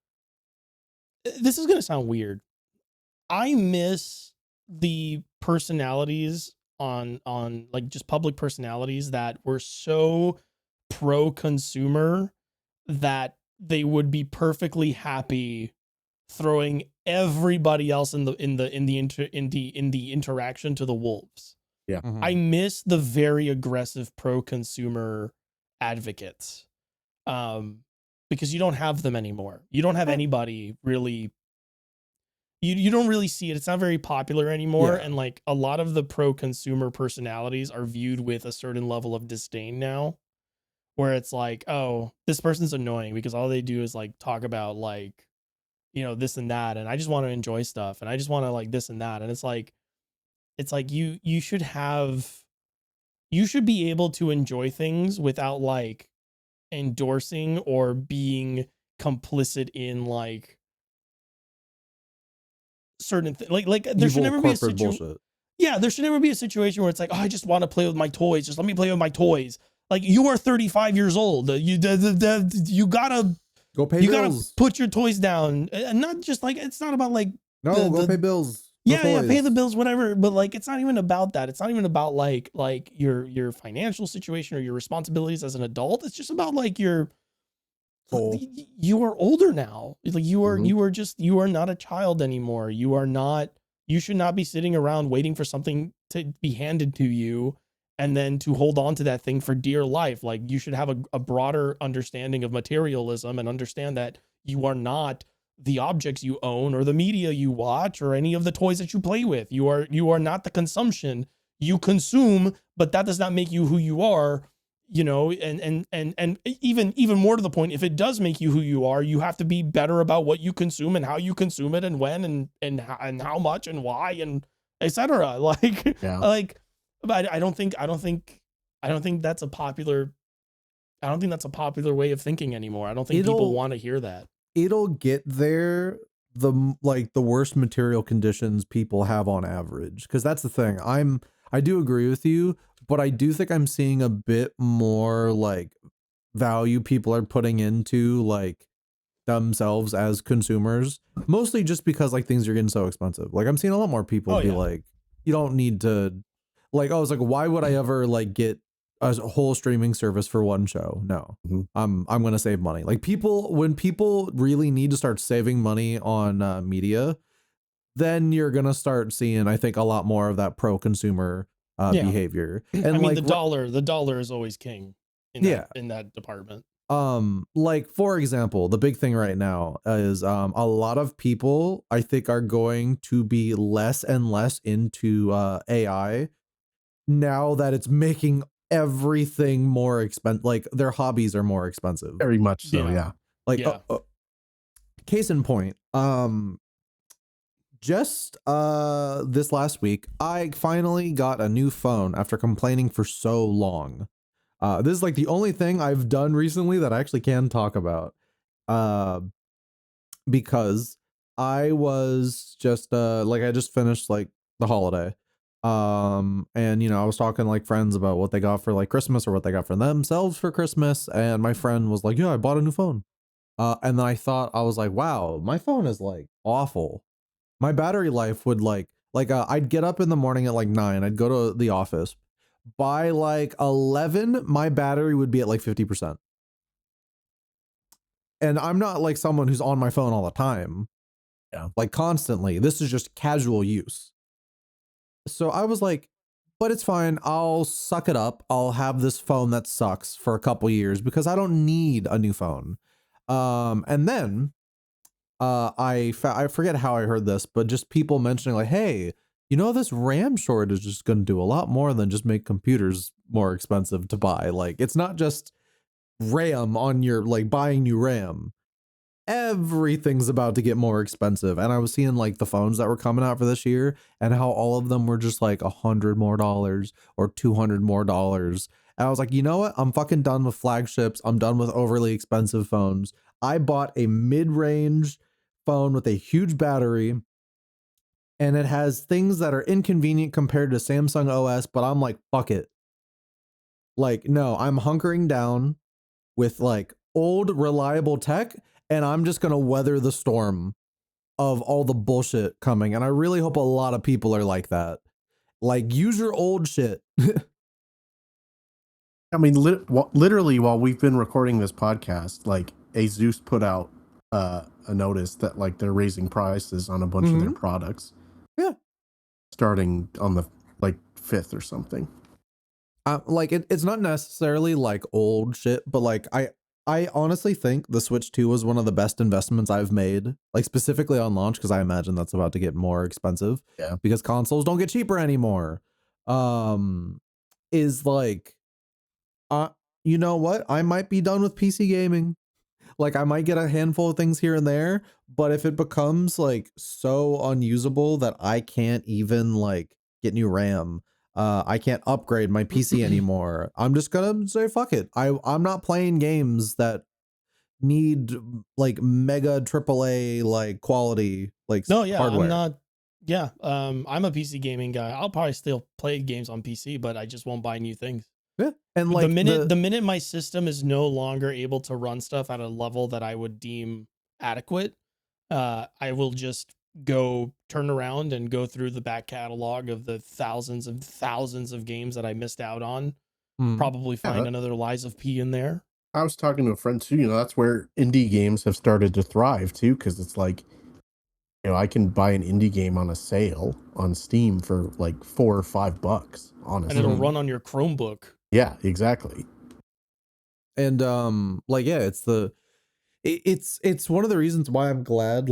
this is going to sound weird. I miss the personalities on like just public personalities that were so pro consumer that they would be perfectly happy throwing everybody else in the interaction to the wolves. Yeah. Mhm. I miss the very aggressive pro consumer advocates, because you don't have them anymore. You don't have anybody really. You don't really see it. It's not very popular anymore. Yeah. And like a lot of the pro consumer personalities are viewed with a certain level of disdain now, where it's like, oh, this person's annoying because all they do is like talk about like, this and that. And I just want to enjoy stuff. And I just want to like this and that. And it's like you should be able to enjoy things without like endorsing or being complicit in like certain things. Like there should Evil never be a corporate situation. bullshit. Yeah, there should never be a situation where it's like, oh, I just want to play with my toys. Just let me play with my toys. Like, you are 35 years old. You gotta Go pay you gotta bills. put your toys down, and not just like, it's not about like, No, go pay bills. No yeah, pay toys. the bills, whatever. But like, it's not even about that. It's not even about like your financial situation or your responsibilities as an adult. It's just about like Soul. you are older now. Like you are Mhm. you are not a child anymore. You should not be sitting around waiting for something to be handed to you and then to hold on to that thing for dear life. Like, you should have a broader understanding of materialism and understand that you are not the objects you own or the media you watch or any of the toys that you play with. You are not the consumption. You consume, but that does not make you who you are, you know. And even more to the point, if it does make you who you are, you have to be better about what you consume and how you consume it and when and how much and why and etc. Like, Yeah. like, but I don't think that's a popular way of thinking anymore. I don't think people want to hear that. It'll get there the worst material conditions people have on average, because that's the thing. I do agree with you, but I do think I'm seeing a bit more like value people are putting into like themselves as consumers, mostly just because like things are getting so expensive. Like I'm seeing a lot more people be like, you don't need to, like, I was like, why would I ever like get a whole streaming service for one show? No. I'm gonna save money. Like when people really need to start saving money on media, then you're gonna start seeing, I think, a lot more of that pro consumer behavior. And I mean, like the dollar is always king in that department. Like for example, the big thing right now is a lot of people I think are going to be less and less into AI now that it's making everything more expensive. Like their hobbies are more expensive. Very much so, yeah. Like case in point, just this last week I finally got a new phone after complaining for so long. This is like the only thing I've done recently that I actually can talk about. Because I was just like I just finished like the holiday. And you know, I was talking to like friends about what they got for like Christmas or what they got for themselves for Christmas, and my friend was like, "Yeah, I bought a new phone." And then I was like, "Wow, my phone is like awful. My battery life would I'd get up in the morning at like 9, I'd go to the office. By like 11, my battery would be at like 50%. And I'm not like someone who's on my phone all the time. Yeah. Like constantly. This is just casual use. So I was like, but it's fine. I'll suck it up. I'll have this phone that sucks for a couple years because I don't need a new phone. And then I forget how I heard this, but just people mentioning like, hey, you know, this RAM shortage is going to do a lot more than just make computers more expensive to buy. Like, it's not just RAM on your, like, buying new RAM. Everything's about to get more expensive. And I was seeing like the phones that were coming out for this year and how all of them were just like $100 more or $200 more. And I was like, you know what? I'm fucking done with flagships. I'm done with overly expensive phones. I bought a mid-range phone with a huge battery, and it has things that are inconvenient compared to Samsung OS, but I'm like, fuck it. Like, no, I'm hunkering down with like old reliable tech, and I'm just going to weather the storm of all the bullshit coming. And I really hope a lot of people are like that. Like, use your old shit. I mean, literally while we've been recording this podcast, like Asus put out a notice that like they're raising prices on a bunch of their products. Yeah. Starting on the like 5th or something. Like it's not necessarily like old shit, but like I honestly think the Switch 2 was one of the best investments I've made, like specifically on launch, because I imagine that's about to get more expensive. Yeah. Because consoles don't get cheaper anymore. Is like, you know what? I might be done with PC gaming. Like I might get a handful of things here and there, but if it becomes like so unusable that I can't even like get new RAM, I can't upgrade my PC anymore, I'm just gonna say fuck it. I'm not playing games that need like mega AAA like quality like hardware. I'm not. Yeah, I'm a PC gaming guy. I'll probably still play games on PC, but I just won't buy new things. Yeah, and like the minute my system is no longer able to run stuff at a level that I would deem adequate, I will just go turn around and go through the back catalog of the thousands and thousands of games that I missed out on. Probably find another Lies of P in there. I was talking to a friend too, you know, that's where indie games have started to thrive too, because it's like I can buy an indie game on a sale on Steam for like $4 or $5, honestly. And it'll run on your Chromebook. Yeah, exactly. And it's one of the reasons why I'm glad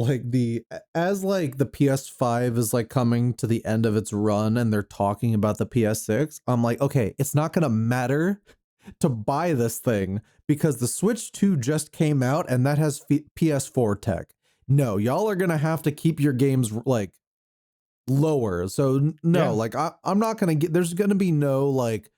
as the PS5 is like coming to the end of its run and they're talking about the PS6. I'm like, okay, it's not gonna matter to buy this thing because the Switch 2 just came out and that has PS4 tech. No, y'all are gonna have to keep your games like lower. So no, I'm not gonna get. There's gonna be no like.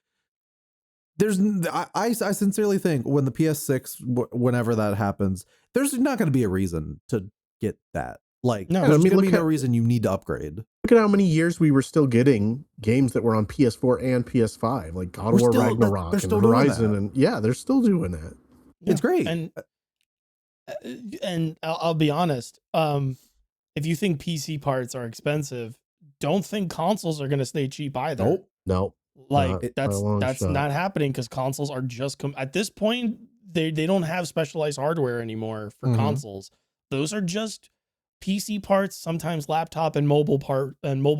I sincerely think when the PS6 whenever that happens, there's not gonna be a reason to get that. Like, no, there's gonna be no reason you need to upgrade. Look at how many years we were still getting games that were on PS4 and PS5, like God of War Ragnarok and Horizon, and they're still doing that. Yeah. It's great. And I'll be honest, if you think PC parts are expensive, don't think consoles are going to stay cheap either. Nope. Like that's not happening because consoles are just at this point they don't have specialized hardware anymore for consoles. Those are just PC parts, sometimes laptop and mobile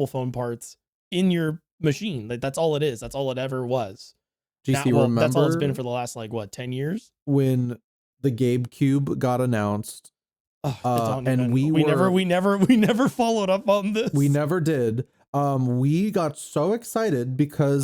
phone parts in your machine. Like that's all it is. That's all it ever was. Remember that's all it's been for the last 10 years when the GameCube got announced. And we never followed up on this. We never did. We got so excited because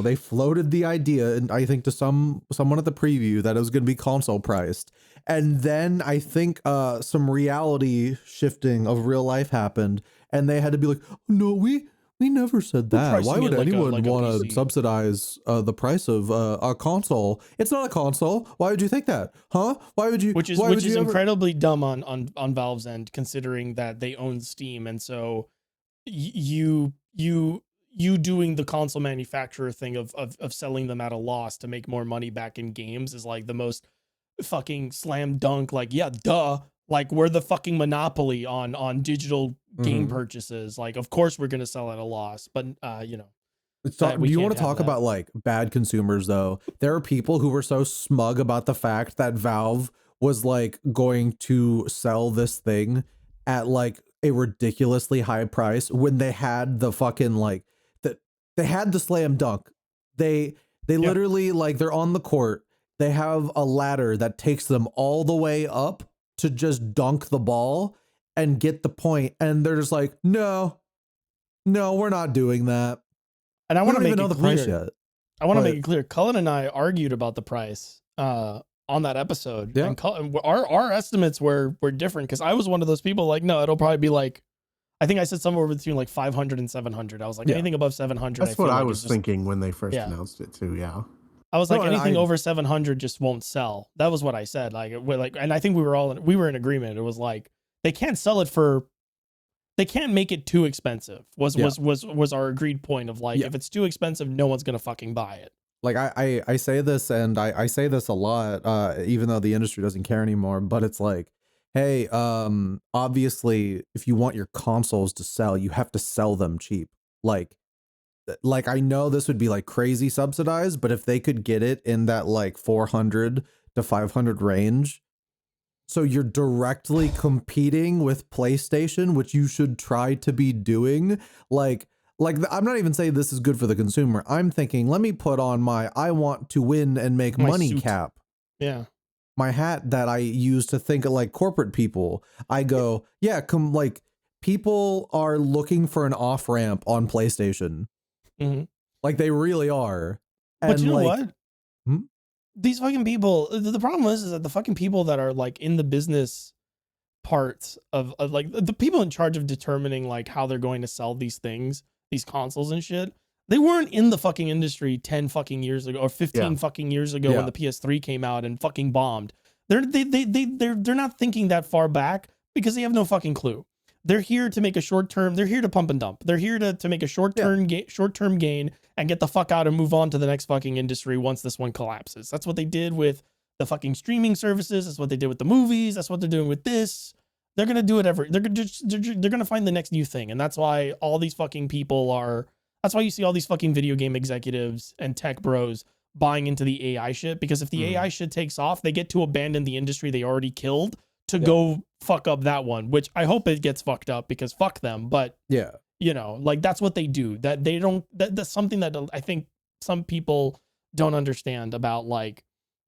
they floated the idea, and I think to someone at the preview that it was going to be console priced, and then I think some reality shifting of real life happened, and they had to be like, no, we never said that. Why would anyone want to subsidize the price of a console? It's not a console. Why would you think that? Huh? Why would you? Which is incredibly dumb on Valve's end, considering that they own Steam, and so you doing the console manufacturer thing of selling them at a loss to make more money back in games is like the most fucking slam dunk. Like, yeah, duh. Like, we're the fucking monopoly on digital game purchases. Like, of course we're going to sell at a loss, but do you want to talk about like bad consumers though? There are people who were so smug about the fact that Valve was like going to sell this thing at like a ridiculously high price when they had the fucking like that they had the slam dunk. They literally like they're on the court. They have a ladder that takes them all the way up to just dunk the ball and get the point, and they're just like, no, we're not doing that. And I want to make know the price yet. I want to make it clear. Cullen and I argued about the price on that episode. Yeah. And our estimates were different because I was one of those people like, no, it'll probably be like, I think I said somewhere between like 500 and 700. I was like, anything above 700. That's what I was thinking when they first announced it too. Yeah. I was like, anything over 700 just won't sell. That was what I said. And I think we were in agreement. It was like, they can't make it too expensive was our agreed point of like, if it's too expensive, no one's going to fucking buy it. Like I say this, and I say this a lot, even though the industry doesn't care anymore, but it's like, hey, obviously if you want your consoles to sell, you have to sell them cheap. Like I know this would be like crazy subsidized, but if they could get it in that like 400 to 500 range, so you're directly competing with PlayStation, which you should try to be doing. Like I'm not even saying this is good for the consumer. I'm thinking, let me put on my I want to win and make money suit. Cap. Yeah. My hat that I use to think of like corporate people. I go, like people are looking for an off ramp on PlayStation. Like they really are. But and you know what? These fucking people, the problem is that the fucking people that are like in the business parts of like the people in charge of determining like how they're going to sell these things, these consoles and shit, they weren't in the fucking industry 10 fucking years ago or 15 fucking years ago when the PS3 came out and fucking bombed. They're not thinking that far back because they have no fucking clue. They're here to make a short term. They're here to pump and dump. They're here to make a short term gain and get the fuck out and move on to the next fucking industry once this one collapses. That's what they did with the fucking streaming services. That's what they did with the movies. That's what they're doing with this. They're gonna do it they're gonna find the next new thing, and that's why all these fucking people are. That's why you see all these fucking video game executives and tech bros buying into the AI shit, because if the AI shit takes off, they get to abandon the industry they already killed to go fuck up that one, which I hope it gets fucked up because fuck them. But Yeah. you know, like that's what they do. That they don't. That's something that I think some people don't understand about like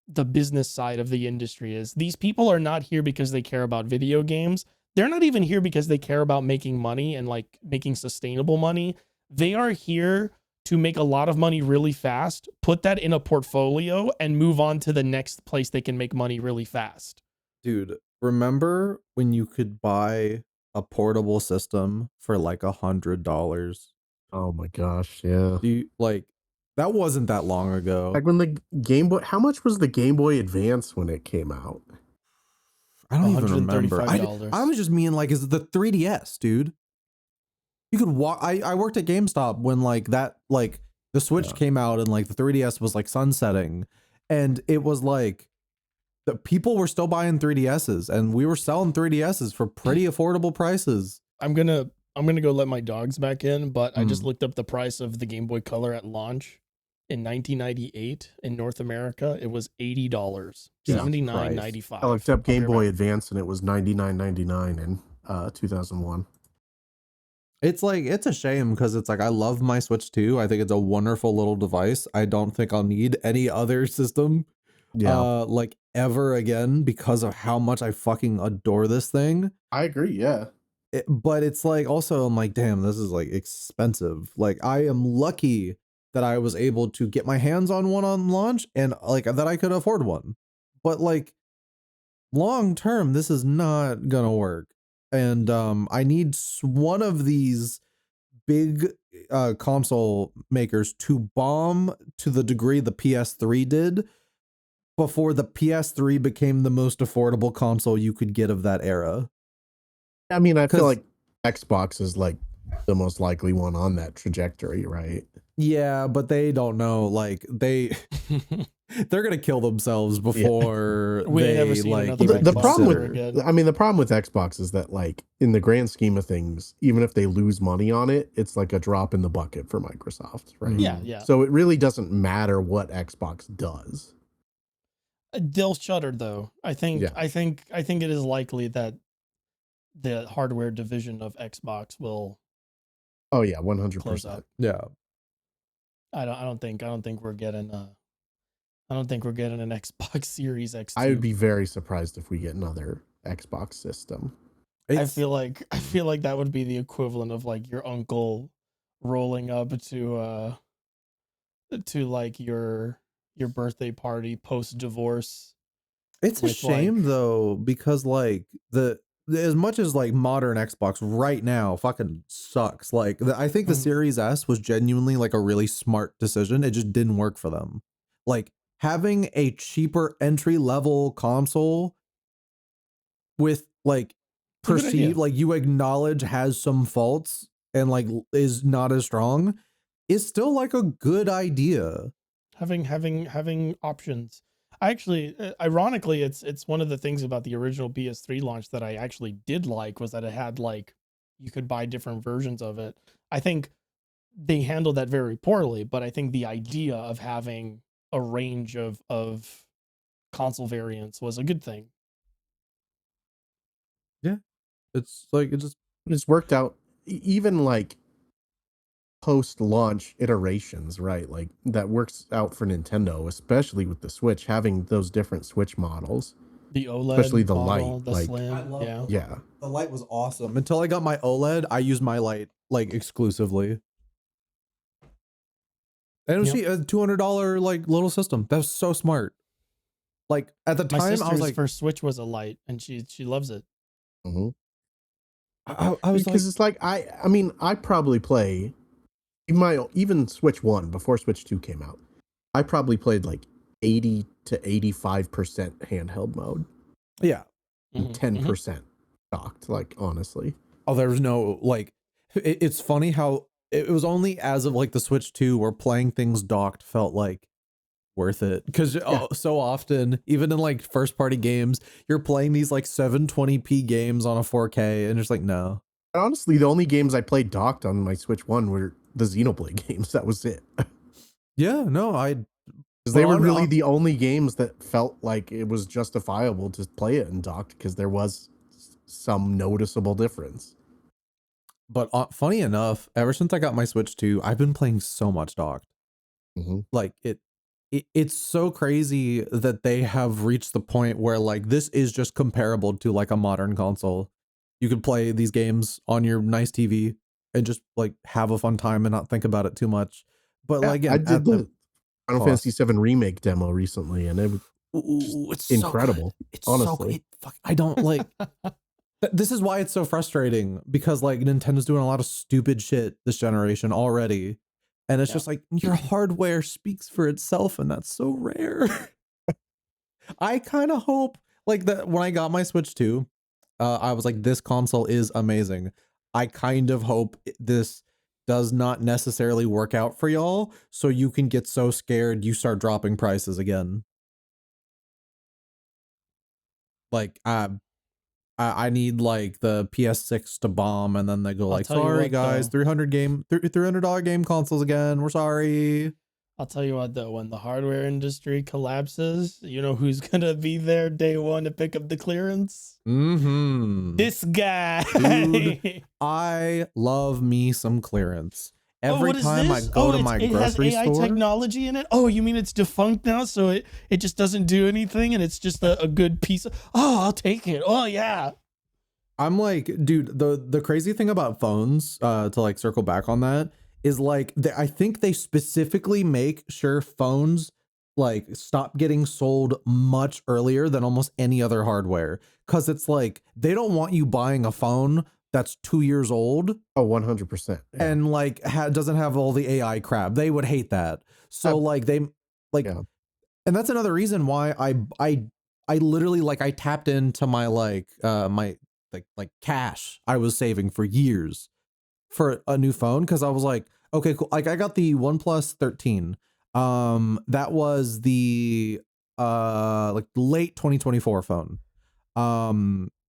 the business side of the industry is these people are not here because they care about video games. They're not even here because they care about making money and like making sustainable money. They are here to make a lot of money really fast, put that in a portfolio and move on to the next place they can make money really fast. Dude, remember when you could buy a portable system for like $100? Oh my gosh, yeah. Do you like that wasn't that long ago. Like when the Game Boy, how much was the Game Boy Advance when it came out? I don't even remember. $135. I was just mean like, is it the 3DS, dude? You could walk. I worked at GameStop when like that, like the Switch came out and like the 3DS was like sunsetting, and it was like the people were still buying 3DSs and we were selling 3DSs for pretty affordable prices. I'm gonna go let my dogs back in, but I just looked up the price of the Game Boy Color at launch in 1998 in North America. It was $80, $79.95. I looked up Game Boy Advance and it was $99.99 in 2001. It's like, it's a shame because it's like, I love my Switch 2. I think it's a wonderful little device. I don't think I'll need any other system like ever again because of how much I fucking adore this thing. I agree, yeah. But it's like, also I'm like, damn, this is like expensive. Like I am lucky that I was able to get my hands on one on launch and like that I could afford one. But like long term, this is not gonna work. And I need one of these big console makers to bomb to the degree the PS3 did before the PS3 became the most affordable console you could get of that era. I mean, I feel like Xbox is like the most likely one on that trajectory, right? Yeah, but they don't know. Like they're gonna kill themselves before they like. The problem with, I mean, the problem with Xbox is that like in the grand scheme of things, even if they lose money on it, it's like a drop in the bucket for Microsoft, right? Yeah. So it really doesn't matter what Xbox does. They'll shudder though. I think it is likely that the hardware division of Xbox will. Oh yeah, 100%. Yeah. I don't think we're getting I don't think we're getting an Xbox Series X2. I would be very surprised if we get another Xbox system. I feel like that would be the equivalent of like your uncle rolling up to like your birthday party post divorce. It's a shame though, because like as much as like modern Xbox right now fucking sucks. Like I think the Series S was genuinely like a really smart decision. It just didn't work for them. Like having a cheaper entry level console with like perceived, like you acknowledge has some faults and like is not as strong is still like a good idea. Having options. I actually, ironically, it's one of the things about the original PS3 launch that I actually did like was that it had like, you could buy different versions of it. I think they handled that very poorly, but I think the idea of having a range of console variants was a good thing. Yeah. It's like, it's worked out even like post-launch iterations, right? Like that works out for Nintendo, especially with the Switch, having those different Switch models. The OLED, especially the model, light, the like, Slim, yeah. The light was awesome until I got my OLED. I used my light like exclusively, and it was a $200 like little system. That was so smart. Like at the time, I was like, first Switch was a light, and she loves it. Mm-hmm. I was because it's like I mean I probably play even Switch 1 before Switch 2 came out. I probably played like 80 to 85% handheld mode. Yeah. And 10% docked, like honestly. Oh, there was no like it's funny how it was only as of like the Switch 2 where playing things docked felt like worth it, because so often even in like first party games you're playing these like 720p games on a 4K and just like no. And honestly, the only games I played docked on my Switch 1 were the Xenoblade games. That was it. Yeah, no, because they were really the only games that felt like it was justifiable to play it in docked, because there was some noticeable difference. But funny enough, ever since I got my Switch 2, I've been playing so much docked. Like it's so crazy that they have reached the point where like this is just comparable to like a modern console. You could play these games on your nice TV and just like have a fun time and not think about it too much. But like I again, did at the the Final cost. Fantasy VII remake demo recently, and it was Ooh, it's incredible. So good. It's honestly. so good. I don't like. This is why it's so frustrating, because like Nintendo's doing a lot of stupid shit this generation already. And it's just like your hardware speaks for itself, and that's so rare. I kind of hope like that when I got my Switch 2, I was like, this console is amazing. I kind of hope this does not necessarily work out for y'all, so you can get so scared you start dropping prices again. Like I need like the PS6 to bomb, and then they go like, sorry guys, $300 game consoles again. We're sorry. I'll tell you what though, when the hardware industry collapses, you know who's gonna be there day one to pick up the clearance? This guy. Dude, I love me some clearance. Every time I go to my grocery it has AI store, technology in it. Oh, you mean it's defunct now, so it just doesn't do anything, and it's just a good piece of. Oh, I'll take it. Oh yeah. I'm like, dude, the crazy thing about phones, to like circle back on that, is like I think they specifically make sure phones like stop getting sold much earlier than almost any other hardware, because it's like they don't want you buying a phone that's 2 years old. Oh, 100%. Yeah. And like doesn't have all the AI crap. They would hate that. So like they like, and that's another reason why I literally like I tapped into my like my like cash I was saving for years for a new phone, because I was like, okay, cool. Like I got the OnePlus 13. That was the like late 2024 phone.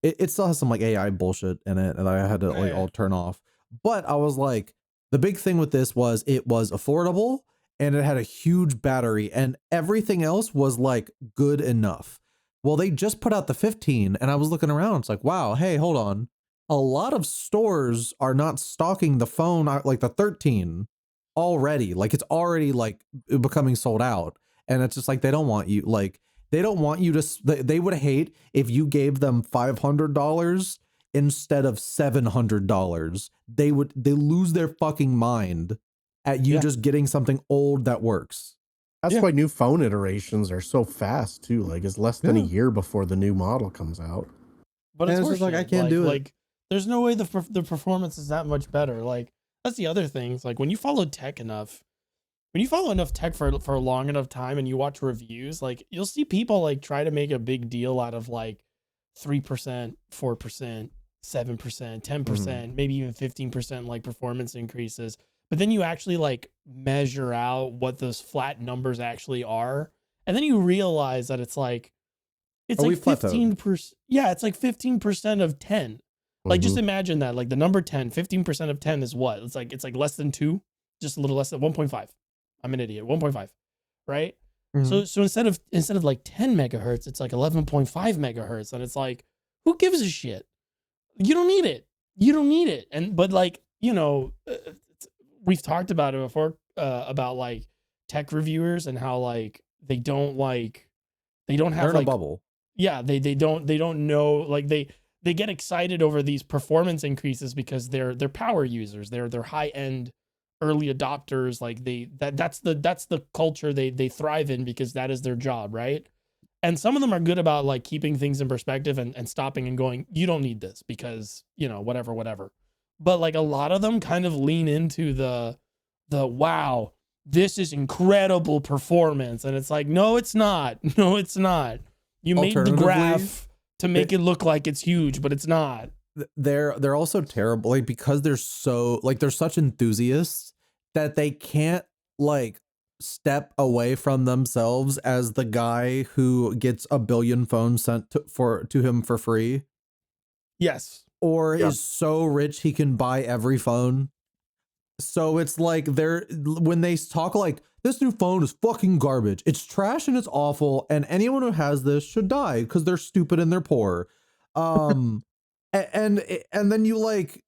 It still has some like AI bullshit in it, and I had to like all turn off. But I was like, the big thing with this was it was affordable, and it had a huge battery, and everything else was like good enough. Well, they just put out the 15, and I was looking around. It's like, wow, hey, hold on. A lot of stores are not stocking the phone like the 13 already. Like it's already like becoming sold out, and it's just like they don't want you like. They don't want you to. They would hate if you gave them $500 instead of $700. They lose their fucking mind at you just getting something old that works. That's why new phone iterations are so fast too. Like it's less than a year before the new model comes out. But it's just like I can't do it. Like there's no way the performance is that much better. Like that's the other thing. It's like when you follow tech enough. When you follow enough tech for a long enough time and you watch reviews, like you'll see people like try to make a big deal out of like 3%, 4%, 7%, 10%, maybe even 15% like performance increases. But then you actually like measure out what those flat numbers actually are. And then you realize that it's like 15%. Yeah, it's like 15% of 10. Like just imagine that, like the number 10, 15% of 10 is what? It's like less than 2, just a little less than 1.5. I'm an idiot. 1.5, right? So instead of like 10 megahertz, it's like 11.5 megahertz, and it's like, who gives a shit? You don't need it. You don't need it. And but like we've talked about it before about like tech reviewers and how like they don't have like a bubble. Yeah, they don't know, like they get excited over these performance increases because they're power users. They're high end early adopters. Like that's the culture they thrive in because that is their job, right? And some of them are good about like keeping things in perspective and stopping and going, you don't need this because, you know, whatever. But like a lot of them kind of lean into the wow, this is incredible performance. And it's like, no, it's not. No, it's not. You made the graph to make it look like it's huge, but it's not. They're also terrible, like because they're such enthusiasts that they can't like step away from themselves as the guy who gets a billion phones sent to him for free. Yes. Or is so rich he can buy every phone. So it's like when they talk like this new phone is fucking garbage, it's trash and it's awful, and anyone who has this should die because they're stupid and they're poor. And then you like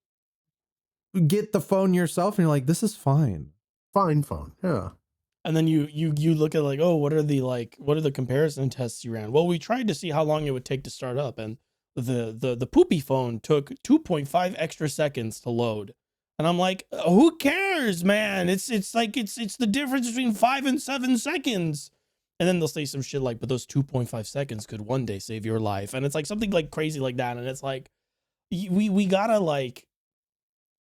get the phone yourself and you're like, this is fine. Fine phone. Yeah. And then you look at like, oh, what are the comparison tests you ran? Well, we tried to see how long it would take to start up, and the poopy phone took 2.5 extra seconds to load. And I'm like, who cares, man? It's the difference between 5 and 7 seconds. And then they'll say some shit like, but those 2.5 seconds could one day save your life. And it's like something like crazy like that. And it's like, we gotta like,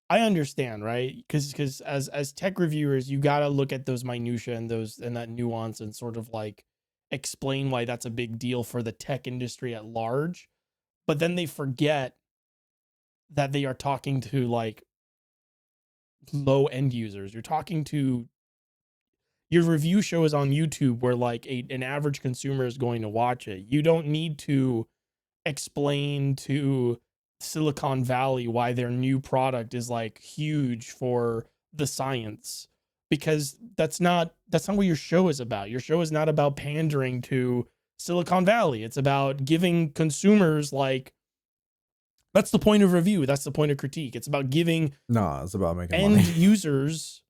I understand, right? Because as tech reviewers, you gotta look at those minutia and that nuance and sort of like explain why that's a big deal for the tech industry at large. But then they forget that they are talking to like low end users. You're talking to, your review show is on YouTube where like an average consumer is going to watch it. You don't need to explain to Silicon Valley why their new product is like huge for the science, because that's not what your show is about. Your show is not about pandering to Silicon Valley. It's about giving consumers like, that's the point of review. That's the point of critique. It's about giving It's about making end money. users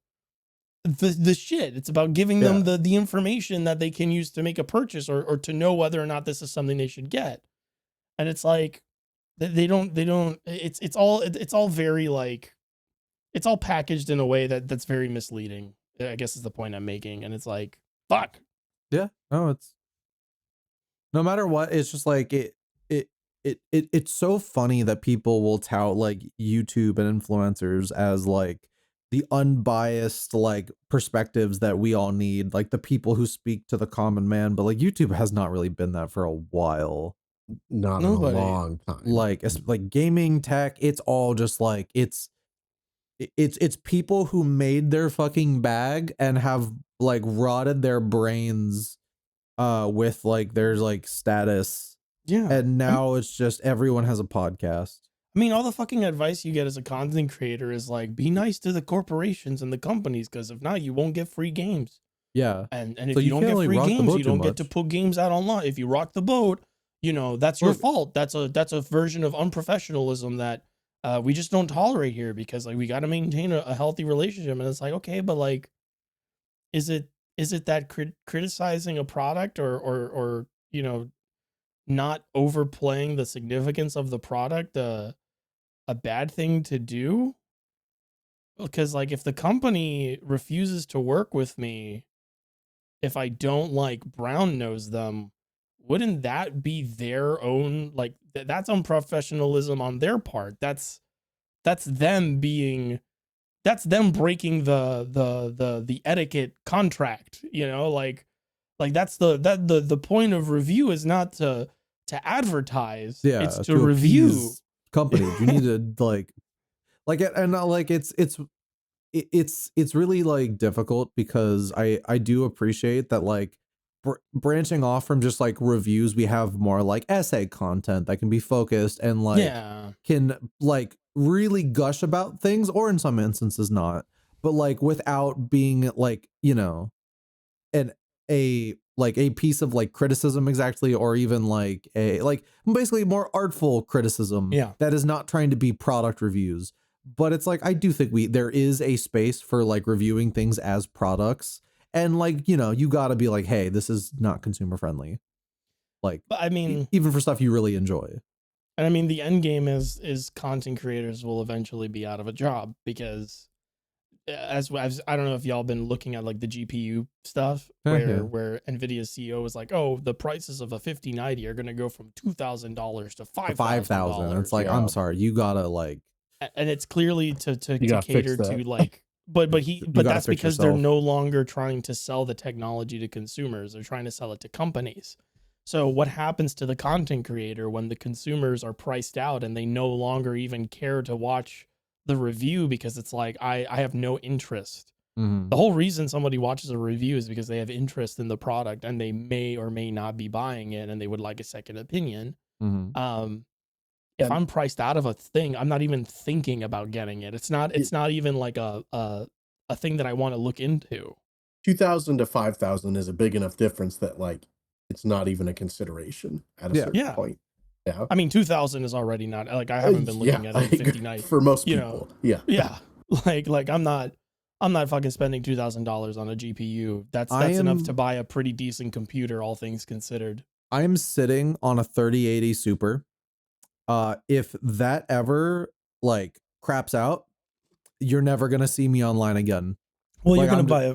the shit. It's about giving them the information that they can use to make a purchase or to know whether or not this is something they should get. And it's like they don't it's all very like, it's all packaged in a way that's very misleading, I guess is the point I'm making. And it's like, fuck. Yeah. No, it's no matter what, it's just like it's so funny that people will tout like YouTube and influencers as like the unbiased like perspectives that we all need, like the people who speak to the common man. But like YouTube has not really been that for a while. Not Nobody. in a long time. Like it's like gaming tech, it's all just like it's people who made their fucking bag and have like rotted their brains with like there's like status. Yeah. And now it's just everyone has a podcast. I mean, all the fucking advice you get as a content creator is like, be nice to the corporations and the companies, because if not, you won't get free games. Yeah. And if So you you don't can't get really free rock the games, boat you too don't get to much. put games out online. If you rock the boat, that's your Or- fault. That's a version of unprofessionalism that we just don't tolerate here, because like we got to maintain a healthy relationship. And it's like, okay, but like, is it that criticizing a product or not overplaying the significance of the product a bad thing to do? Because like, if the company refuses to work with me, if I don't like brown nose them, wouldn't that be their own, like that's unprofessionalism on their part? That's them breaking the etiquette contract, like that's the point of review is not to advertise. Yeah, It's to review appease companies. You need to like it, and like it's really like difficult, because I do appreciate that like branching off from just like reviews, we have more like essay content that can be focused and like can like really gush about things, or in some instances not, but like without being like a piece of like criticism exactly, or even like a like basically more artful criticism that is not trying to be product reviews. But it's like, I do think there is a space for like reviewing things as products, and like you gotta be like, hey, this is not consumer friendly, like, but I mean, even for stuff you really enjoy. And I mean, the end game is content creators will eventually be out of a job, because as I don't know if y'all been looking at like the GPU stuff, where Nvidia's CEO was like, oh, the prices of a 5090 are going to go from $2,000 to $5,000. It's like, I'm sorry, you gotta like, and it's clearly to gotta cater fix to that. like, but that's because they're yourself. no longer trying to sell the technology to consumers. They're trying to sell it to companies. So what happens to the content creator when the consumers are priced out and they no longer even care to watch the review, because it's like, I have no interest. The whole reason somebody watches a review is because they have interest in the product and they may or may not be buying it and they would like a second opinion. If I'm priced out of a thing, I'm not even thinking about getting it. It's not even like a thing that I want to look into. 2,000 to 5,000 is a big enough difference that like it's not even a consideration at a certain point. Yeah. I mean, 2000 is already not like I haven't been looking at I it 50 agree. night. For most You people. know, Yeah. yeah. Like I'm not fucking spending $2,000 on a GPU. That's enough to buy a pretty decent computer, all things considered. I am sitting on a 3080 Super. If that ever like craps out, you're never gonna see me online again. Well, Like,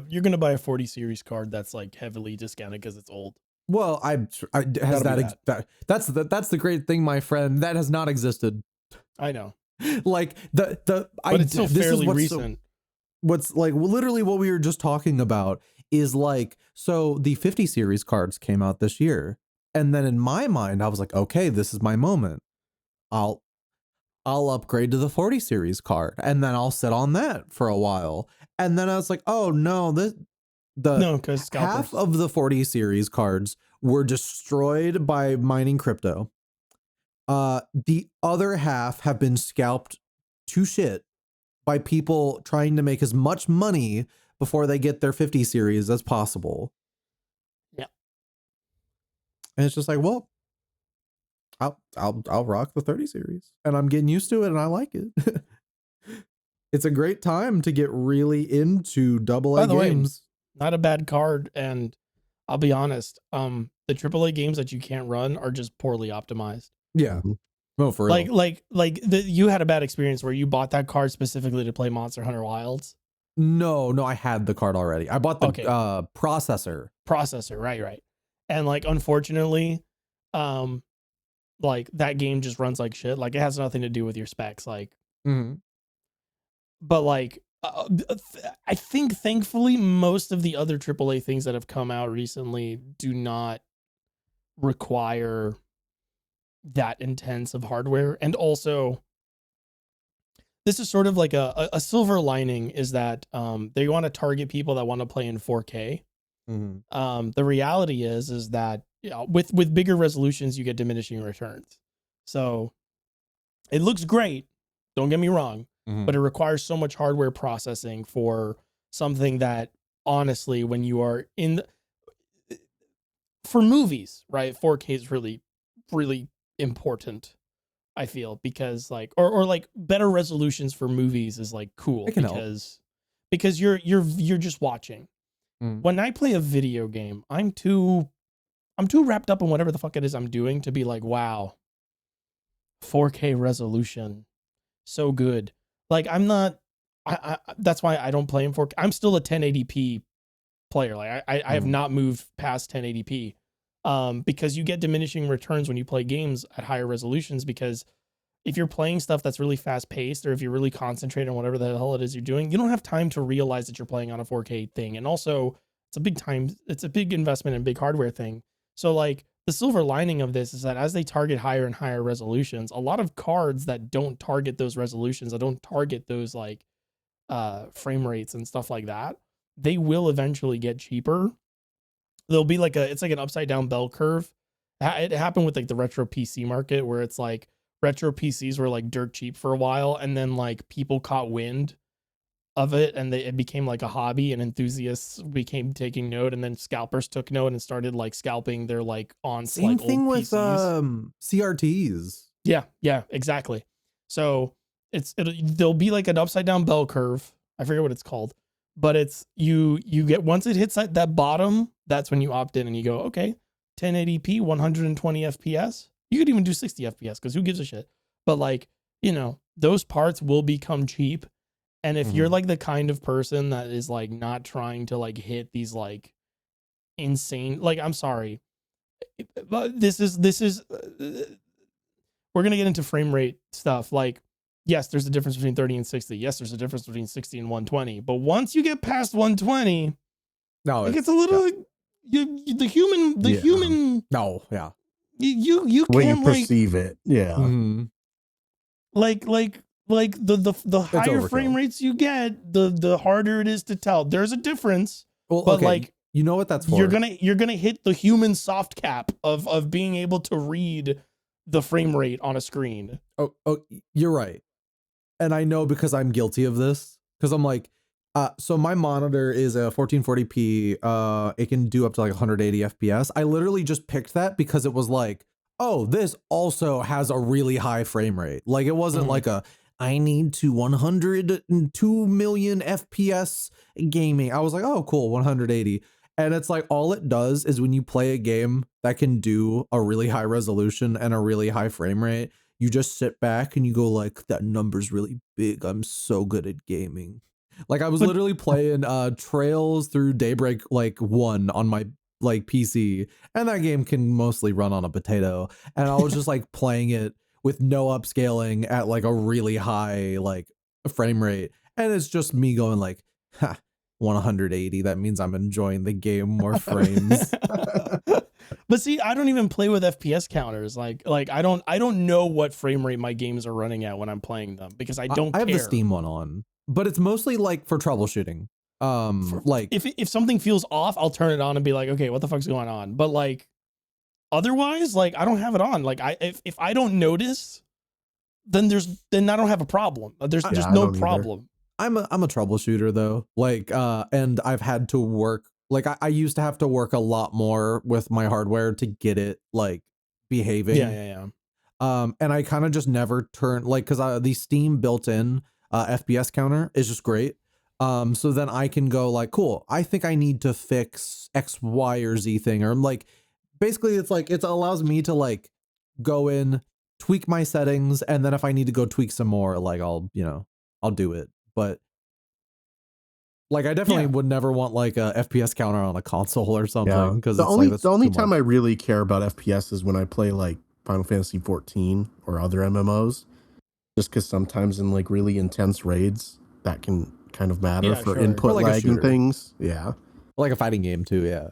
you're gonna buy a 40 series card that's like heavily discounted because it's old. Well, has that's the great thing, my friend. That has not existed. I know, Like but it's still fairly recent. What's like literally what we were just talking about is like, so the 50 series cards came out this year, and then in my mind I was like, okay, this is my moment. I'll upgrade to the 40 series card, and then I'll sit on that for a while, and then I was like, oh no, Because half of the 40 series cards were destroyed by mining crypto. The other half have been scalped to shit by people trying to make as much money before they get their 50 series as possible. Yeah. And it's just like, well, I'll rock the 30 series, and I'm getting used to it, and I like it. It's a great time to get really into AA games. Not a bad card, and I'll be honest, the AAA games that you can't run are just poorly optimized. Yeah. No, for real. You had a bad experience where you bought that card specifically to play Monster Hunter Wilds. No, I had the card already. I bought the processor. Right. And like, unfortunately, like that game just runs like shit. Like it has nothing to do with your specs. Like, but like, I think thankfully most of the other AAA things that have come out recently do not require that intense of hardware. And also, this is sort of like a silver lining is that they want to target people that want to play in 4K. The reality is that with bigger resolutions you get diminishing returns. So it looks great, don't get me wrong, but it requires so much hardware processing for something that honestly, when you are for movies, right, 4K is really, really important, I feel, because like or like better resolutions for movies is like cool because you're just watching. When I play a video game, I'm too wrapped up in whatever the fuck it is I'm doing to be like, wow, 4K resolution, so good. Like I'm not. That's why I don't play in 4K. I'm still a 1080p player. Like I have not moved past 1080p. Because you get diminishing returns when you play games at higher resolutions, because if you're playing stuff that's really fast paced, or if you're really concentrated on whatever the hell it is you're doing, you don't have time to realize that you're playing on a 4K thing. And also it's a big investment and big hardware thing. So like the silver lining of this is that as they target higher and higher resolutions, a lot of cards that don't target those resolutions, that don't target those like frame rates and stuff like that, they will eventually get cheaper. There'll be like it's like an upside down bell curve. It happened with like the retro PC market, where it's like retro PCs were like dirt cheap for a while, and then like people caught wind of it, and it became like a hobby, and enthusiasts became taking note, and then scalpers took note and started like scalping their like on same like thing old with PCs. CRTs. Yeah, exactly. So there'll be like an upside down bell curve. I forget what it's called, but it's you get, once it hits that bottom, that's when you opt in and you go, okay, 1080p, 120 FPS. You could even do 60 FPS because who gives a shit? But like, those parts will become cheap. And if you're like the kind of person that is like not trying to like hit these like insane, like, I'm sorry, but this is we're going to get into frame rate stuff. Like, yes, there's a difference between 30 and 60. Yes, there's a difference between 60 and 120. But once you get past 120, it gets a little, the human. No, yeah. You when can't you perceive it. Yeah. Like the higher frame rates you get, the harder it is to tell. There's a difference. Well, but okay. like, you know what that's for? You're gonna hit the human soft cap of being able to read the frame rate on a screen. Oh, you're right. And I know because I'm guilty of this, because I'm like, so my monitor is a 1440p. It can do up to like 180 FPS. I literally just picked that because it was like, oh, this also has a really high frame rate. Like it wasn't like I need to 102 million FPS gaming. I was like, oh, cool, 180. And it's like all it does is when you play a game that can do a really high resolution and a really high frame rate, you just sit back and you go like, that number's really big. I'm so good at gaming. Like I was literally playing Trails Through Daybreak like 1 on my like PC, and that game can mostly run on a potato. And I was just like playing it with no upscaling at like a really high like frame rate. And it's just me going like, ha, 180. That means I'm enjoying the game more frames. But see, I don't even play with FPS counters. Like I don't know what frame rate my games are running at when I'm playing them because I don't I have care. the Steam one on, but it's mostly like for troubleshooting. Like if something feels off, I'll turn it on and be like, okay, what the fuck's going on? But like otherwise, like I don't have it on. Like if I don't notice, then I don't have a problem. There's no problem. I'm a troubleshooter though. Like and I've had to work, like I used to have to work a lot more with my hardware to get it like behaving. Yeah. And I kind of just never turn, like, because the Steam built-in FPS counter is just great. So then I can go like, cool, I think I need to fix X, Y, or Z thing, or like basically it's like it allows me to like go in, tweak my settings, and then if I need to go tweak some more, like I'll do it. But like I definitely would never want like a FPS counter on a console or something, because the only time I really care about FPS is when I play like Final Fantasy 14 or other MMOs, just because sometimes in like really intense raids that can kind of matter for input like lag and things. Like a fighting game too. Yeah.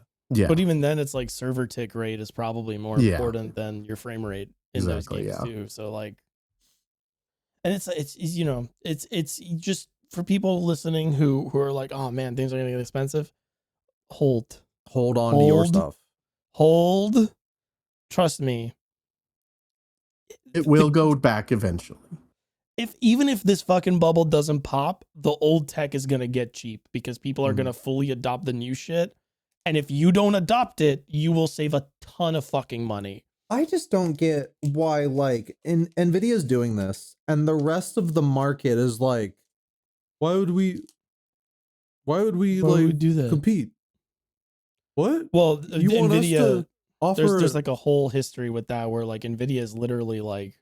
But even then, it's like server tick rate is probably more important than your frame rate in those games too. So like, and it's just for people listening who are like, oh man, things are gonna get expensive. Hold on to your stuff. Hold. Trust me. It will go back eventually. Even if this fucking bubble doesn't pop, the old tech is gonna get cheap because people are gonna fully adopt the new shit. And if you don't adopt it, you will save a ton of fucking money. I just don't get why like Nvidia's doing this and the rest of the market is like, why would we do that? Compete? What? Well, you want Nvidia, us to offer there's like a whole history with that where like Nvidia is literally like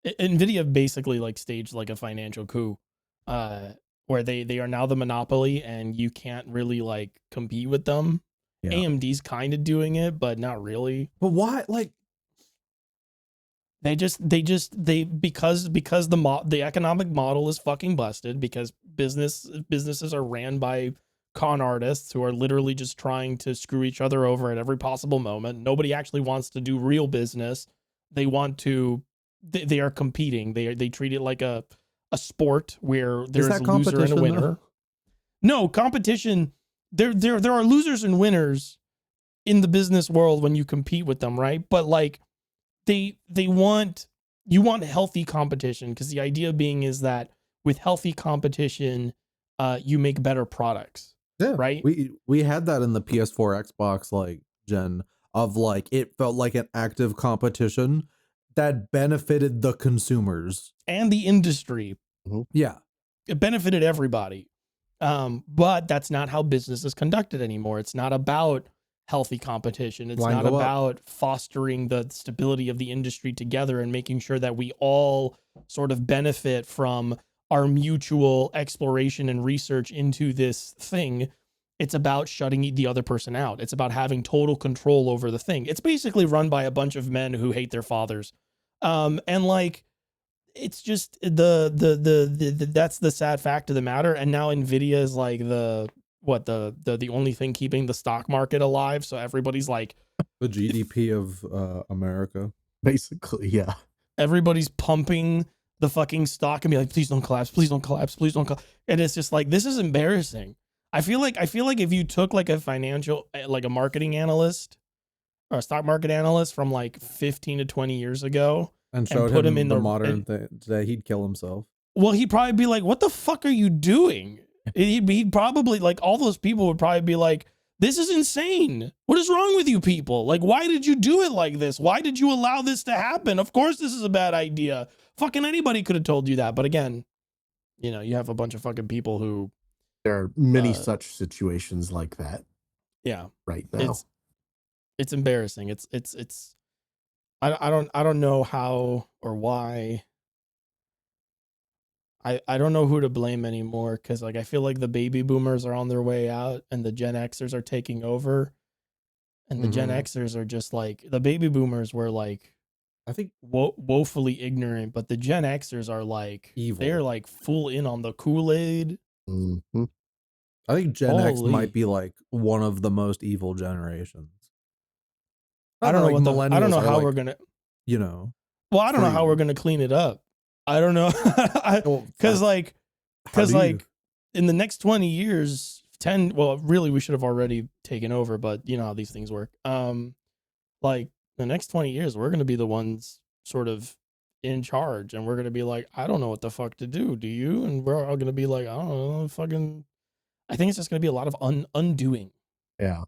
Nvidia basically like staged like a financial coup, where they are now the monopoly and you can't really like compete with them. Yeah. AMD's kind of doing it, but not really. But why? Like because the economic model is fucking busted because businesses are ran by con artists who are literally just trying to screw each other over at every possible moment. Nobody actually wants to do real business. They are competing. They treat it like a sport where there's a loser and a winner. Though? No, competition. There are losers and winners in the business world when you compete with them, right? But like you want healthy competition, because the idea being is that with healthy competition, you make better products. Yeah, right. We had that in the PS4 Xbox like gen of like it felt like an active competition that benefited the consumers and the industry. Mm-hmm. Yeah, it benefited everybody. But that's not how business is conducted anymore. It's not about healthy competition. It's not about fostering the stability of the industry together and making sure that we all sort of benefit from our mutual exploration and research into this thing. It's about shutting the other person out. It's about having total control over the thing. It's basically run by a bunch of men who hate their fathers. And like, it's just the that's the sad fact of the matter. And now Nvidia is like the only thing keeping the stock market alive. So everybody's like the GDP of America, basically. Yeah, everybody's pumping the fucking stock and be like, please don't collapse, please don't collapse, please don't collapse. And it's just like, this is embarrassing. I feel like if you took like a financial, like a marketing analyst or a stock market analyst from like 15 to 20 years ago and showed put him in the modern thing today, he'd kill himself. Well, he'd probably be like, what the fuck are you doing? He'd probably, like, all those people would probably be like, This is insane. What is wrong with you people? Like, why did you do it like this? Why did you allow this to happen? Of course this is a bad idea. Fucking anybody could have told you that. But again, you know, you have a bunch of fucking people who There are many such situations like that. Yeah. Right now. It's embarrassing. I don't know how or why. I don't know who to blame anymore, because like I feel like the baby boomers are on their way out and the Gen Xers are taking over. And the Gen Xers are just like, the baby boomers were like, I think woefully ignorant, but the Gen Xers are like evil. They're like full in on the Kool-Aid. Mm-hmm. I think Gen X might be like one of the most evil generations. I don't know what I don't know how we're gonna, you know. Well, I don't know how we're gonna clean it up. I don't know, because like in the next 20 years, 10. Well, really, we should have already taken over, but you know how these things work. Like the next 20 years, we're gonna be the ones sort of in charge, and we're gonna be like, I don't know what the fuck to do. Do you? And we're all gonna be like, I don't know, fucking. I think it's just gonna be a lot of undoing. Yeah,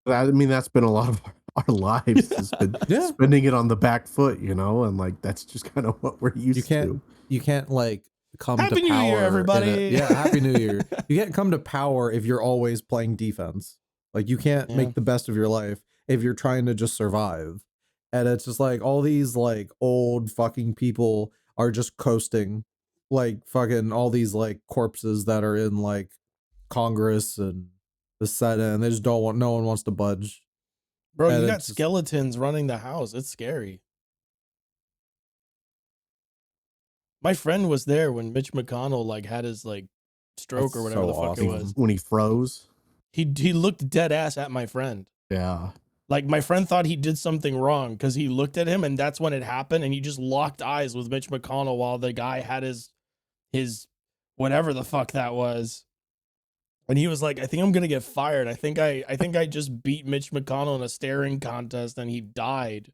I mean that's been a lot of our lives. Has been spending it on the back foot, you know, and like that's just kind of what we're used to. You can't like come Happy to New power, Year, everybody. Yeah, Happy New Year. You can't come to power if you're always playing defense. Like you can't make the best of your life if you're trying to just survive. And it's just like all these like old fucking people are just coasting, like fucking all these like corpses that are in like Congress and the Senate, and they just don't want, no one wants to budge. Bro, and you got skeletons running the house. It's scary. My friend was there when Mitch McConnell like had his like stroke or whatever the fuck it was. When he froze. He looked dead ass at my friend. Yeah. Like my friend thought he did something wrong because he looked at him, and that's when it happened, and he just locked eyes with Mitch McConnell while the guy had his whatever the fuck that was. And he was like, I think I'm gonna get fired. I think I just beat Mitch McConnell in a staring contest, and he died.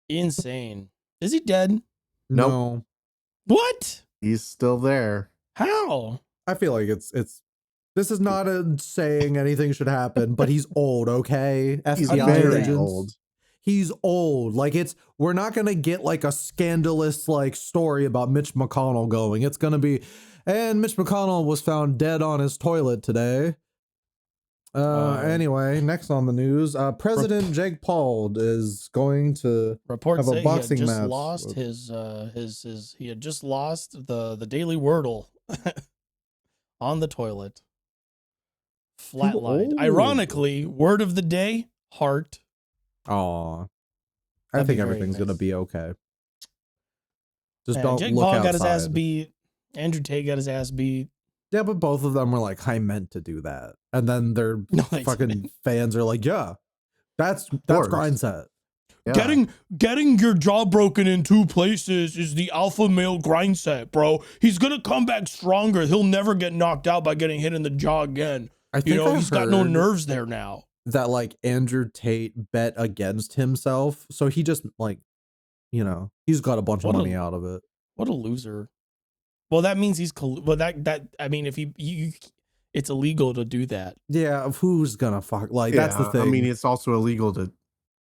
Insane. Is he dead? No. What? He's still there. How? I feel like it's this is not a saying anything should happen, but he's old, okay? He's very old. He's old. Like we're not gonna get like a scandalous like story about Mitch McConnell going. It's gonna be, and Mitch McConnell was found dead on his toilet today. Anyway, next on the news, President Jake Paul is going to reports have a boxing he had just match. Lost he had just lost the daily Wordle on the toilet. Flatlined. Ironically, word of the day, heart. Aw. I think everything's gonna be okay. Just don't Jake look Paul outside. got his ass beat. Andrew Tate got his ass beat. Yeah, but both of them were like, I meant to do that. And then their fucking fans are like, yeah, that's grind set. Yeah. Getting your jaw broken in 2 places is the alpha male grind set, bro. He's gonna come back stronger. He'll never get knocked out by getting hit in the jaw again. He's got no nerves there now. That like Andrew Tate bet against himself, so he just like, he's got a bunch of money out of it. What a loser. Well, that means I mean, if it's illegal to do that. Yeah, who's gonna fuck? Like, that's the thing. I mean, it's also illegal to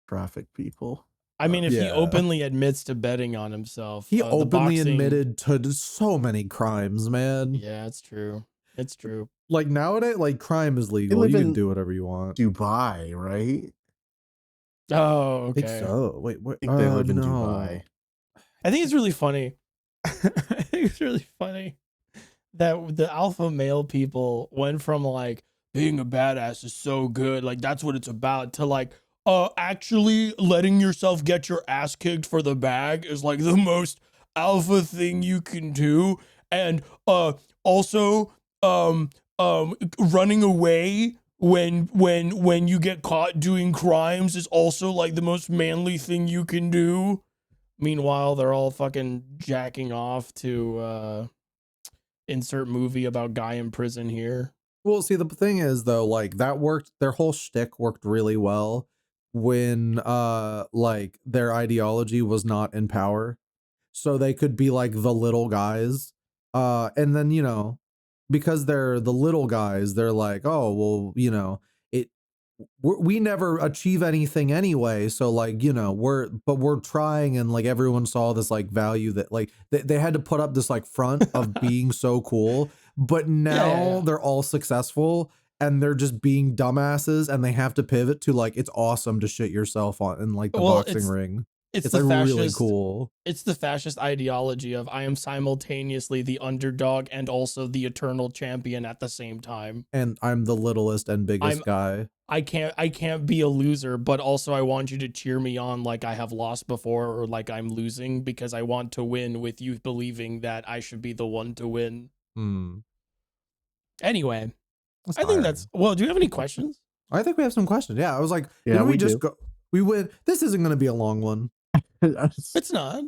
traffic people. I mean, if he openly admits to betting on himself, he openly admitted to so many crimes, man. Yeah, it's true. It's true. Like nowadays, like crime is legal. You can do whatever you want. Dubai, right? Oh, okay. I think so. Wait, what? I think they live in Dubai. I think it's really funny. I think it's really funny that the alpha male people went from like being a badass is so good, like that's what it's about, to like actually letting yourself get your ass kicked for the bag is like the most alpha thing you can do. And also running away when you get caught doing crimes is also like the most manly thing you can do. Meanwhile, they're all fucking jacking off to insert movie about guy in prison here. Well, see, the thing is though, like that worked, their whole shtick worked really well when like their ideology was not in power. So they could be like the little guys. And then, because they're the little guys, they're like, oh well, it we never achieve anything anyway, so like, we're trying, and like everyone saw this like value that like they had to put up this like front of being so cool, but now they're all successful and they're just being dumbasses, and they have to pivot to like it's awesome to shit yourself on in like the boxing ring. It's It's the like really fascist cool. it's the fascist ideology of I am simultaneously the underdog and also the eternal champion at the same time. And I'm the littlest and biggest I'm guy. I can't be a loser, but also I want you to cheer me on like I have lost before or like I'm losing because I want to win with you believing that I should be the one to win. Hmm. Anyway, That's I think tiring. well, do you have any questions? I think we have some questions. Yeah, I was like, Yeah, didn't we we just do. go? We went. This isn't going to be a long one. It's not.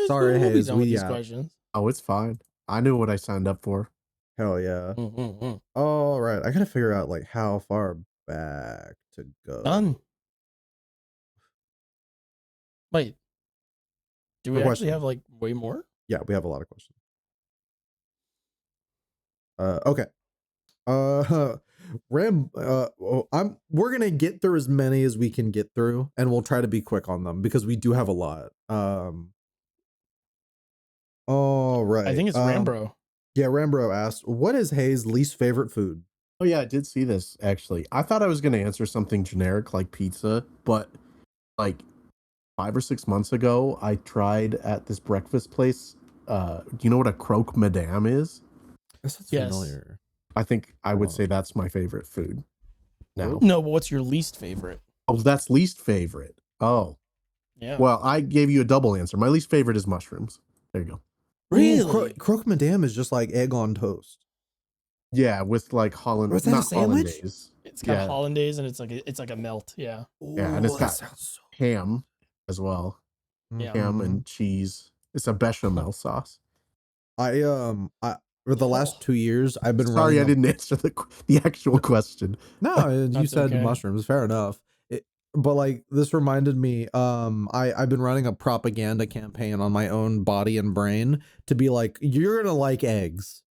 Sorry, We'll be Hayes. done with these questions. Oh, it's fine. I knew what I signed up for. Hell yeah. Mm-hmm. All right, I gotta figure out like how far back to go. Done. Wait. Do we actually have like way more? Yeah, we have a lot of questions. Okay. We're gonna get through as many as we can get through, and we'll try to be quick on them because we do have a lot. All right. I think it's Rambro. Yeah, Rambro asked, what is Hayes' least favorite food? Oh yeah, I did see this actually. I thought I was gonna answer something generic like pizza, but like 5 or 6 months ago, I tried at this breakfast place. Do you know what a croque madame is? This is Yes. familiar. I think I would say that's my favorite food. Now, No, but what's your least favorite? oh, that's least favorite. Oh, Yeah. well, I gave you a double answer. My least favorite is mushrooms. There you go. Really? Croque madame is just like egg on toast. Yeah, with like Holland. Was that a not sandwich? hollandaise. It's got Yeah. hollandaise and it's like a melt. Yeah. Yeah, and it's Ooh, got that sounds so ham as well. Yeah. Ham and cheese. It's a bechamel sauce. I for the last 2 years I've been Sorry, running I didn't answer the actual question. No, you That's said okay. mushrooms, fair enough. But like this reminded me, I've been running a propaganda campaign on my own body and brain to be like, you're gonna like eggs.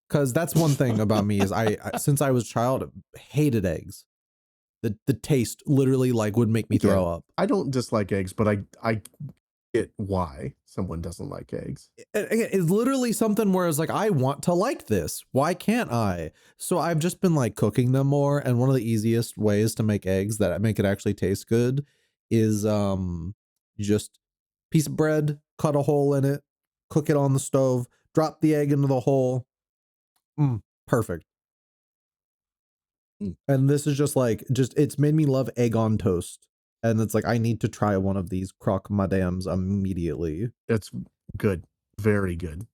Cause that's one thing about me is I since I was a child hated eggs. The taste literally like would make me throw up. I don't dislike eggs, but I get why someone doesn't like eggs. It's literally something where it's like, I want to like this. Why can't I? So I've just been like cooking them more. And one of the easiest ways to make eggs that make it actually taste good is just piece of bread, cut a hole in it, cook it on the stove, drop the egg into the hole. Perfect. And this is just it's made me love egg on toast. And it's like, I need to try one of these croque madames immediately. It's good. Very good.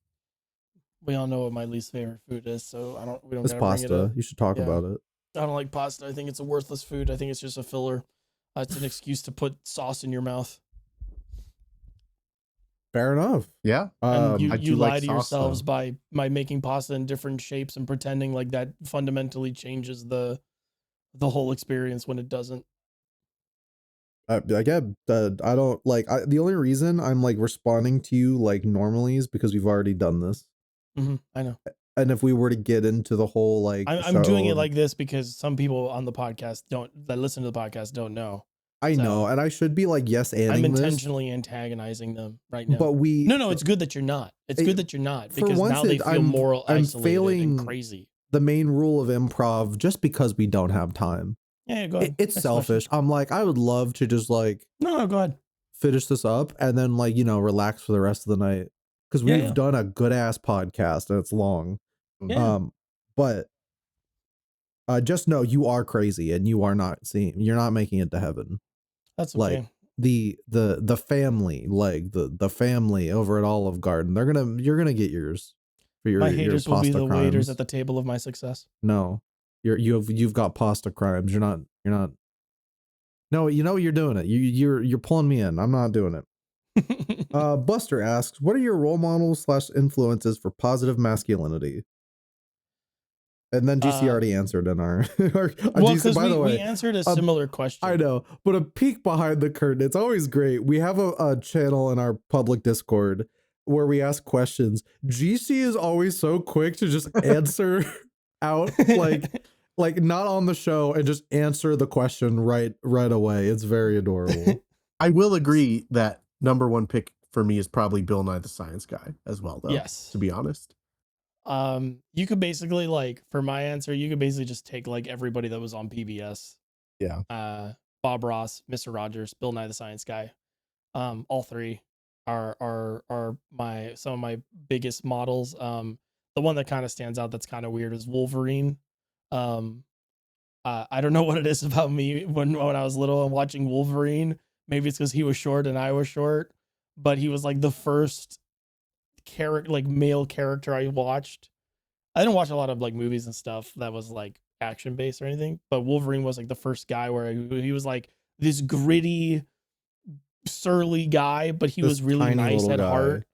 We all know what my least favorite food is, so we don't It's gotta bring it pasta. up. You should talk Yeah. about it. I don't like pasta. I think it's a worthless food. I think it's just a filler. It's an excuse to put sauce in your mouth. Fair enough. Yeah. And I you do lie like to sauce, yourselves though. by making pasta in different shapes and pretending like that fundamentally changes the whole experience when it doesn't. I get I don't like the only reason I'm like responding to you like normally is because we've already done this. I know. And if we were to get into the whole like I'm doing it like this because some people on the podcast that listen to the podcast don't know. I know, and I should be like yes and I'm intentionally antagonizing them right now. But no, it's good that you're not. It's good that you're not because now they feel moral I'm isolated failing and crazy. The main rule of improv just because we don't have time. Yeah, go ahead. It's selfish. I'm like, I would love to just like no, go ahead. Finish this up and then like, relax for the rest of the night. Because we've done a good ass podcast and it's long. Yeah. But just know you are crazy and you're not making it to heaven. That's okay. Like the family, like the family over at Olive Garden, you're gonna get yours for your my haters your will be the crimes. waiters at the table of my success. No, you've got pasta crimes. You're not. No, you're doing it. You're pulling me in. I'm not doing it. Buster asks, what are your role models / influences for positive masculinity? And then GC already answered in our well, because we answered a similar question. I know, but a peek behind the curtain, it's always great. We have a channel in our public Discord where we ask questions, GC is always so quick to just answer out like not on the show and just answer the question right away. It's very adorable. I will agree that number one pick for me is probably Bill Nye the Science Guy as well, though. Yes. To be honest. You could basically like for my answer, you could basically just take like everybody that was on PBS. Yeah. Bob Ross, Mr. Rogers, Bill Nye the Science Guy. All three are some of my biggest models. The one that kind of stands out that's kind of weird is Wolverine. I don't know what it is about me when I was little and watching Wolverine. Maybe it's because he was short and I was short, but he was like the first character, like male character I watched. I didn't watch a lot of like movies and stuff that was like action based or anything, but Wolverine was like the first guy where he was like this gritty, surly guy, but he was really nice at heart.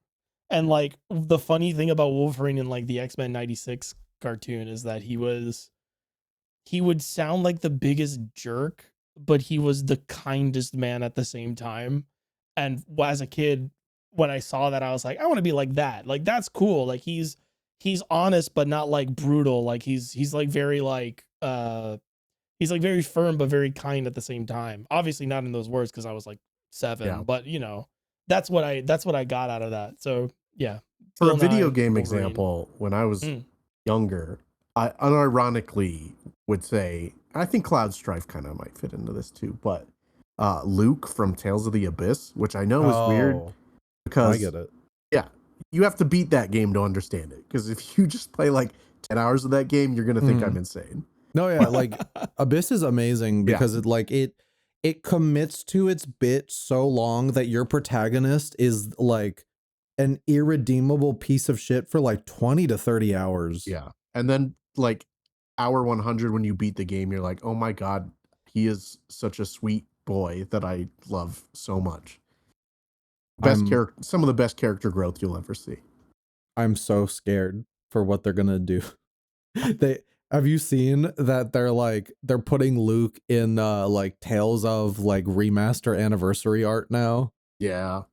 And like the funny thing about Wolverine in like the X-Men 96 cartoon is that he would sound like the biggest jerk, but he was the kindest man at the same time. And as a kid, when I saw that, I was like, I want to be like that. Like that's cool. Like he's honest, but not like brutal. Like he's like very like he's like very firm but very kind at the same time. Obviously not in those words because I was like 7, but you know, that's what I got out of that. So yeah. For a video game example, when I was younger, I unironically would say, I think Cloud Strife kind of might fit into this too, but Luke from Tales of the Abyss, which I know is weird because I get it. Yeah, you have to beat that game to understand it. Because if you just play like 10 hours of that game, you're gonna think I'm insane. No, yeah, like Abyss is amazing because it commits to its bit so long that your protagonist is like an irredeemable piece of shit for like 20 to 30 hours. Yeah. And then like hour 100 when you beat the game, you're like, oh my God, he is such a sweet boy that I love so much. Some of the best character growth you'll ever see. I'm so scared for what they're gonna do. Have you seen that they're putting Luke in like Tales of like remaster anniversary art now? Yeah.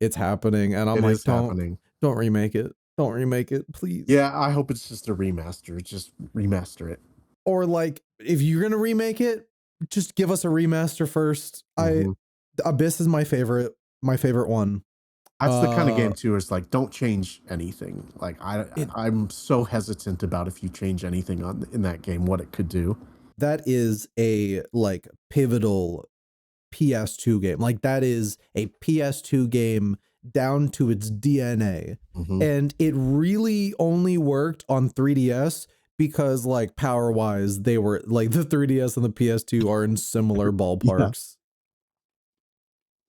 It's happening, and I'm like, don't remake it. Don't remake it, please. Yeah, I hope it's just a remaster. Just remaster it. Or like, if you're gonna remake it, just give us a remaster first. Abyss is my favorite one. That's the kind of game too. Is like, don't change anything. Like I'm so hesitant about if you change anything in that game, what it could do. That is a like pivotal PS2 game. Like that is a PS2 game down to its DNA. And it really only worked on 3DS because like power wise, they were like the 3DS and the PS2 are in similar ballparks.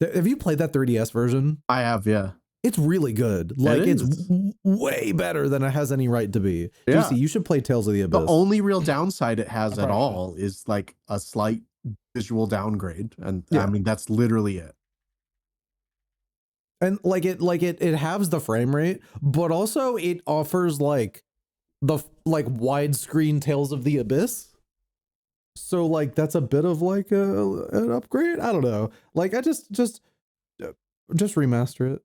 Have you played that 3DS version? I have, yeah. It's really good. Like it's way better than it has any right to be. Yeah. JC, you should play Tales of the Abyss. The only real downside it has at all is like a slight visual downgrade. And I mean, that's literally it. And like it has the frame rate, but also it offers like the like widescreen Tales of the Abyss. So like that's a bit of like an upgrade. I don't know. Like I just remaster it,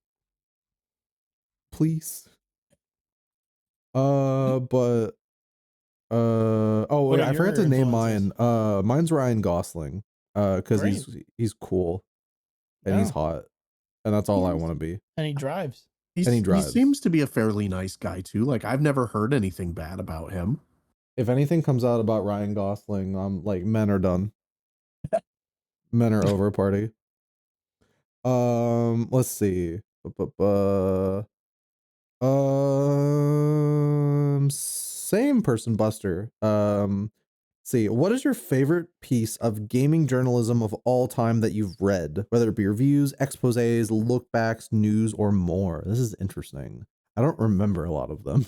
please. But oh, I forgot to name mine. Mine's Ryan Gosling. Because he's cool and he's hot, and that's all I want to be. And he drives. He seems to be a fairly nice guy too. Like I've never heard anything bad about him. If anything comes out about Ryan Gosling, I'm like, men are done. Men are over, party. Let's see. Same person, Buster. See, what is your favorite piece of gaming journalism of all time that you've read? Whether it be reviews, exposés, lookbacks, news, or more. This is interesting. I don't remember a lot of them.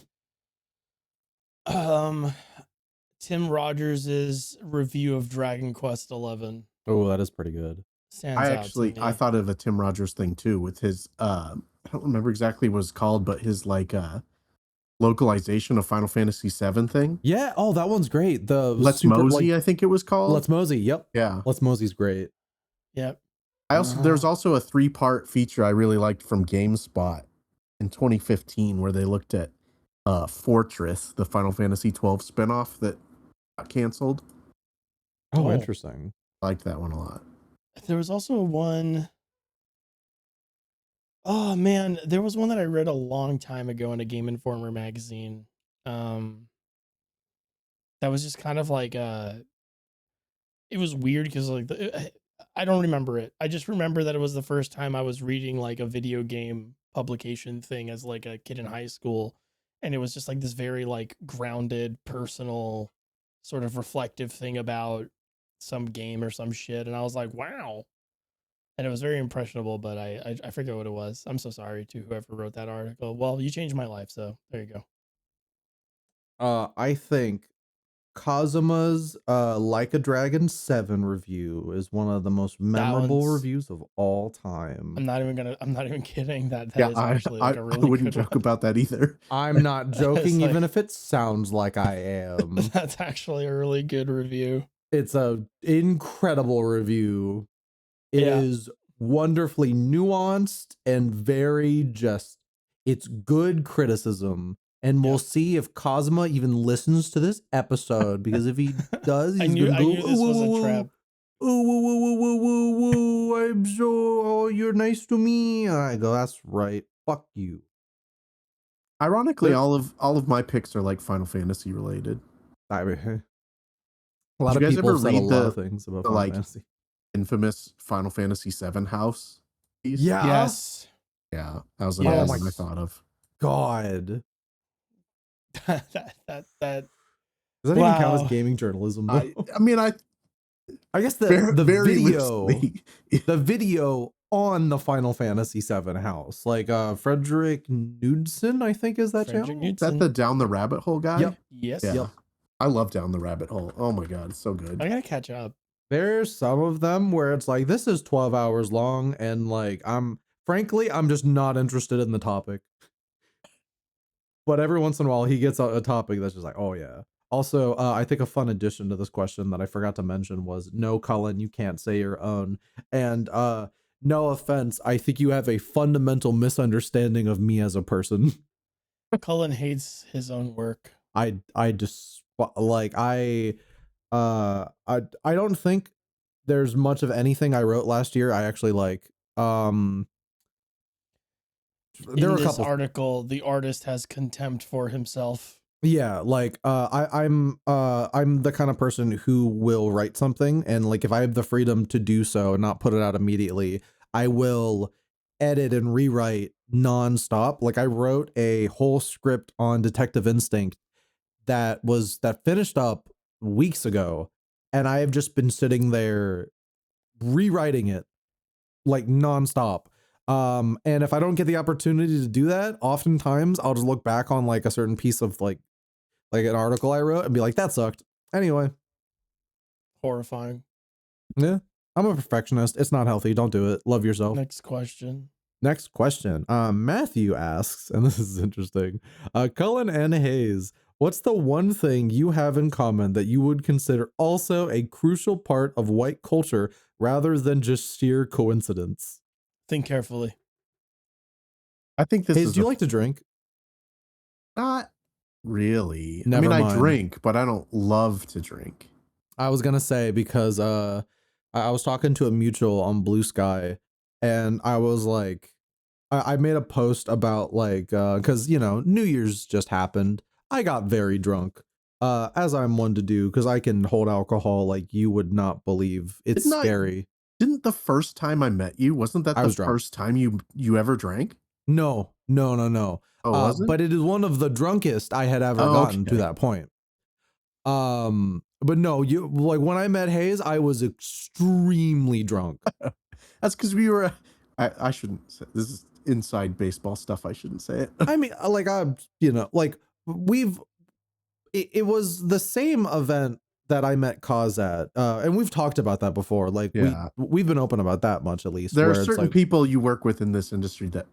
Tim Rogers' review of Dragon Quest XI. Oh, that is pretty good. I thought of a Tim Rogers thing too with his I don't remember exactly what it's called, but his like localization of Final Fantasy VII thing. Yeah, oh, that one's great. The Let's Mosey, I think it was called. Let's Mosey, yep. Yeah. Let's Mosey's great. Yep. There's also a 3-part feature I really liked from GameSpot in 2015 where they looked at Fortress, the Final Fantasy 12 spinoff that got canceled. Oh, Oh. interesting. I liked that one a lot. There was also one. Oh man, there was one that I read a long time ago in a Game Informer magazine. That was just kind of like it was weird because like I don't remember it. I just remember that it was the first time I was reading like a video game publication thing as like a kid in high school, and it was just like this very like grounded, personal, sort of reflective thing about some game or some shit, and I was like, wow. And it was very impressionable, but I forget what it was. I'm so sorry to whoever wrote that article. Well, you changed my life, so there you go. I think Kazuma's Like a Dragon 7 review is one of the most memorable one's- reviews of all time. I'm not even kidding. That Yeah, is actually like a really I wouldn't good joke one. about that either. I'm not joking, like- even if it sounds like I am. That's actually a really good review. It's a incredible review. It Yeah. is wonderfully nuanced and very just, it's good criticism. And we'll Yep. see if Kazuma even listens to this episode, because if he does, he's I knew gonna go, this was a trap. Ooh, woo, woo, woo, woo, woo, woo, I'm so, oh, you're nice to me. I go, that's right. Fuck you. Ironically, There- all of my picks are like Final Fantasy related. I mean, a lot Did of you guys people ever said a read lot of things about the, Final like, Fantasy. Infamous Final Fantasy 7 house piece? Yeah. Yes. Yeah, that was Yes. another Oh my one I thought of. God. that Does that even count as Wow. gaming journalism? Though? I mean, I guess very, the very video, loosely. the video on the Final Fantasy 7 house, like Frederick Knudsen, I think is that Frederick channel. Is that the Down the Rabbit Hole guy? Yep. Yes. Yeah. Yep. I love Down the Rabbit Hole. Oh my god, it's so good. I gotta catch up. There's some of them where it's like, this is 12 hours long, and like I'm just not interested in the topic. But every once in a while he gets a topic that's just like, oh yeah. Also, I think a fun addition to this question that I forgot to mention was, no, Cullen, you can't say your own. And no offense, I think you have a fundamental misunderstanding of me as a person. Cullen hates his own work. I just like I don't think there's much of anything I wrote last year I actually like. There In are a this couple article, the artist has contempt for himself. Yeah, like I'm the kind of person who will write something, and like if I have the freedom to do so and not put it out immediately, I will edit and rewrite nonstop. Like I wrote a whole script on Detective Instinct that finished up weeks ago, and I have just been sitting there rewriting it like nonstop. And if I don't get the opportunity to do that, oftentimes I'll just look back on like a certain piece of like an article I wrote and be like, that sucked. Anyway. Horrifying. Yeah. I'm a perfectionist. It's not healthy. Don't do it. Love yourself. Next question. Next question. Matthew asks, and this is interesting. Cullen and Hayes, what's the one thing you have in common that you would consider also a crucial part of white culture rather than just sheer coincidence? Think carefully. I think this Hayes, is do you like to drink? not really. Never I mind. drink, but I don't love to drink. I was gonna say, because I was talking to a mutual on Blue Sky, and I was like, I made a post about like, because New Year's just happened. I got very drunk, as I'm one to do, because I can hold alcohol like you would not believe. It's Didn't I- scary. Didn't the first time I met you, wasn't that I the was drunk. first time you ever drank? No. Oh, was it? But it is one of the drunkest I had ever Oh, gotten to okay. that point. But no, you like when I met Hayes, I was extremely drunk. That's because we were. I shouldn't say this is inside baseball stuff. I shouldn't say it. I mean, like it was the same event that I met Kaz at, and we've talked about that before. Like Yeah. we've been open about that much, at least. There are where it's certain like, people you work with in this industry that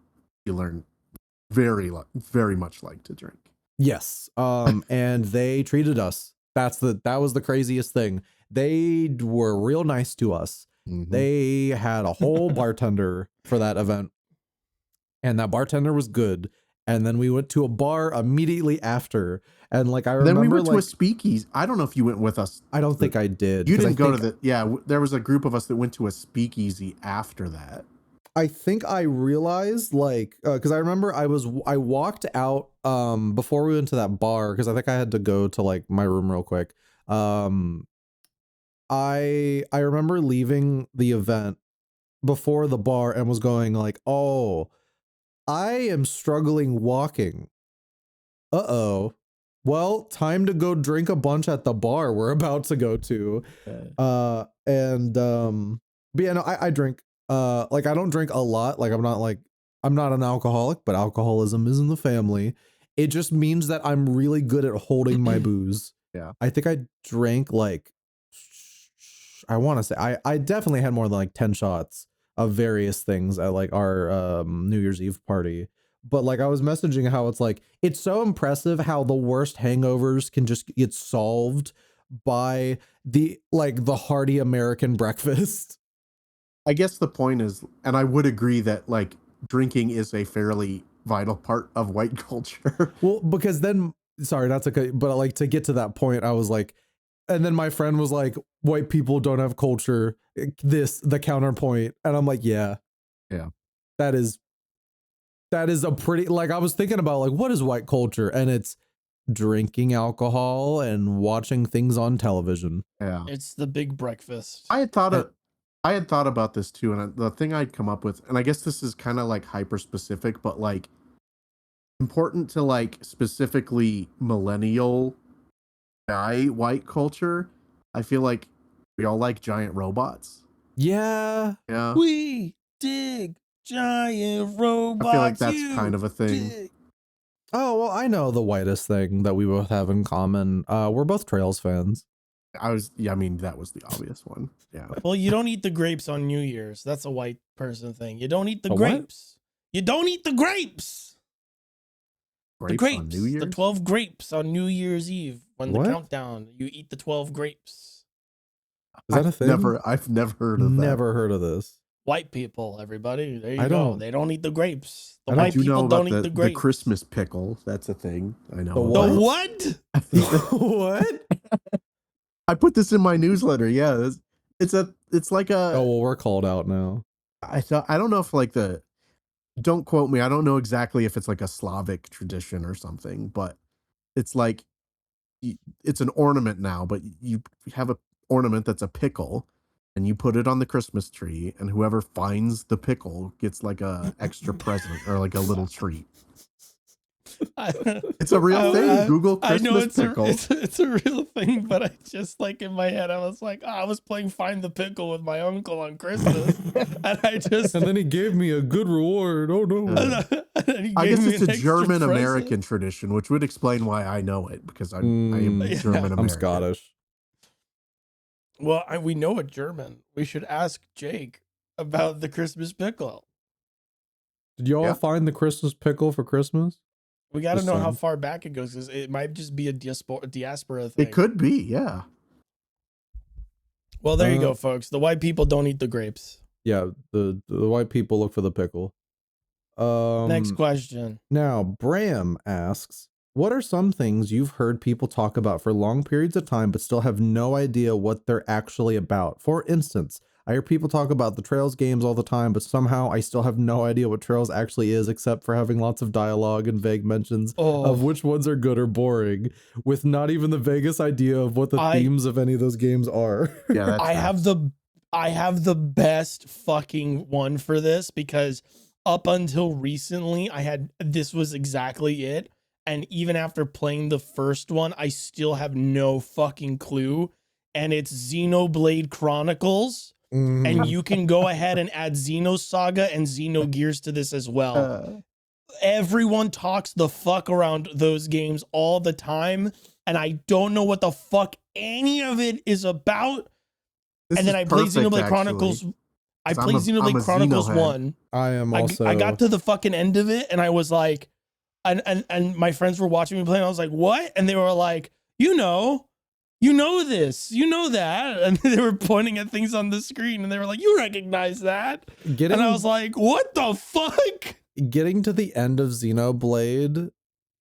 you learn very much like to drink. yes, and they treated us. That was the craziest thing. They were real nice to us. Mhm. They had a whole bartender for that event. and that bartender was good. And then we went to a bar immediately after, and like I remember, Then we went to like, a speakeasy. I don't know if you went with us. I don't think I did. You 'cause didn't go to the. Yeah, there was a group of us that went to a speakeasy after that. I think I realized like because I remember I walked out before we went to that bar because I think I had to go to like my room real quick. I remember leaving the event before the bar and was going like, oh, I am struggling walking. Uh-oh. Well, time to go drink a bunch at the bar we're about to go to. But yeah, no, I drink. Like I don't drink a lot. Like I'm not an alcoholic, but alcoholism is in the family. It just means that I'm really good at holding my booze. Yeah. I think I drank like I want to say I definitely had more than like 10 shots of various things at like our New Year's Eve party. But like I was messaging how it's like it's so impressive how the worst hangovers can just get solved by the hearty American breakfast. I guess the point is, and I would agree that like drinking is a fairly vital part of white culture. Well, because then, sorry, not to, but like to get to that point, I was like, and then my friend was like, white people don't have culture. The counterpoint. And I'm like, yeah, that is a pretty, like, I was thinking about like, what is white culture? And it's drinking alcohol and watching things on television. Yeah. It's the big breakfast. I had thought about this too, and the thing I'd come up with, and I guess this is kind of like hyper specific, but like important to like specifically millennial guy white culture. I feel like we all like giant robots. Yeah. Yeah. We dig giant robots. I feel like that's kind of a thing. Dig. Oh, well, I know the whitest thing that we both have in common. We're both Trails fans. I mean, that was the obvious one. Yeah. Well, you don't eat the grapes on New Year's. That's a white person thing. You don't eat the A what? grapes. You don't eat the grapes. The grapes. On New Year's? The 12 grapes on New Year's Eve. When What? the countdown, you eat the 12 grapes. Is that a thing? I've never heard of that. Never heard of this. White people, everybody. There you I go. don't- They don't eat the grapes. The I don't white Do you know people about don't eat the the grapes. Christmas pickle? That's a thing. I know. The The what? what? What? I put this in my newsletter. Yeah, it's like a. Oh, well, we're called out now. I don't know if like don't quote me. I don't know exactly if it's like a Slavic tradition or something, but it's like it's an ornament now. But you have a ornament that's a pickle, and you put it on the Christmas tree, and whoever finds the pickle gets like a extra present or like a little treat. It's a real thing. Google I know Christmas pickle. it's a real thing, but I just like in my head, I was like, I was playing Find the Pickle with my uncle on Christmas. And I just. And then he gave me a good reward. Oh, no. I guess it's a German American tradition, which would explain why I know it because I am Yeah. German American. I'm Scottish. Well, we know a German. We should ask Jake about the Christmas pickle. Did y'all Yeah. find the Christmas pickle for Christmas? We got to Just know how saying. far back it goes because it might just be a diaspora thing. It could be, yeah. Well, there you go, folks. The white people don't eat the grapes. Yeah, the white people look for the pickle. Next question. Now, Bram asks, what are some things you've heard people talk about for long periods of time but still have no idea what they're actually about? For instance, I hear people talk about the Trails games all the time, but somehow I still have no idea what Trails actually is except for having lots of dialogue and vague mentions of which ones are good or boring, with not even the vaguest idea of what the themes of any of those games are. Yeah, that's I have the best fucking one for this because up until recently, this was exactly it. And even after playing the first one, I still have no fucking clue. And it's Xenoblade Chronicles. And you can go ahead and add Xenosaga and Xenogears to this as well. Everyone talks the fuck around those games all the time. And I don't know what the fuck any of it is about. And then I played Xenoblade Chronicles. I played Xenoblade Chronicles 1. I am also. I got to the fucking end of it and I was like, and my friends were watching me play and I was like, what? And they were like, you know this, you know that. And they were pointing at things on the screen and they were like, you recognize that. And I was like, what the fuck? getting to the end of Xenoblade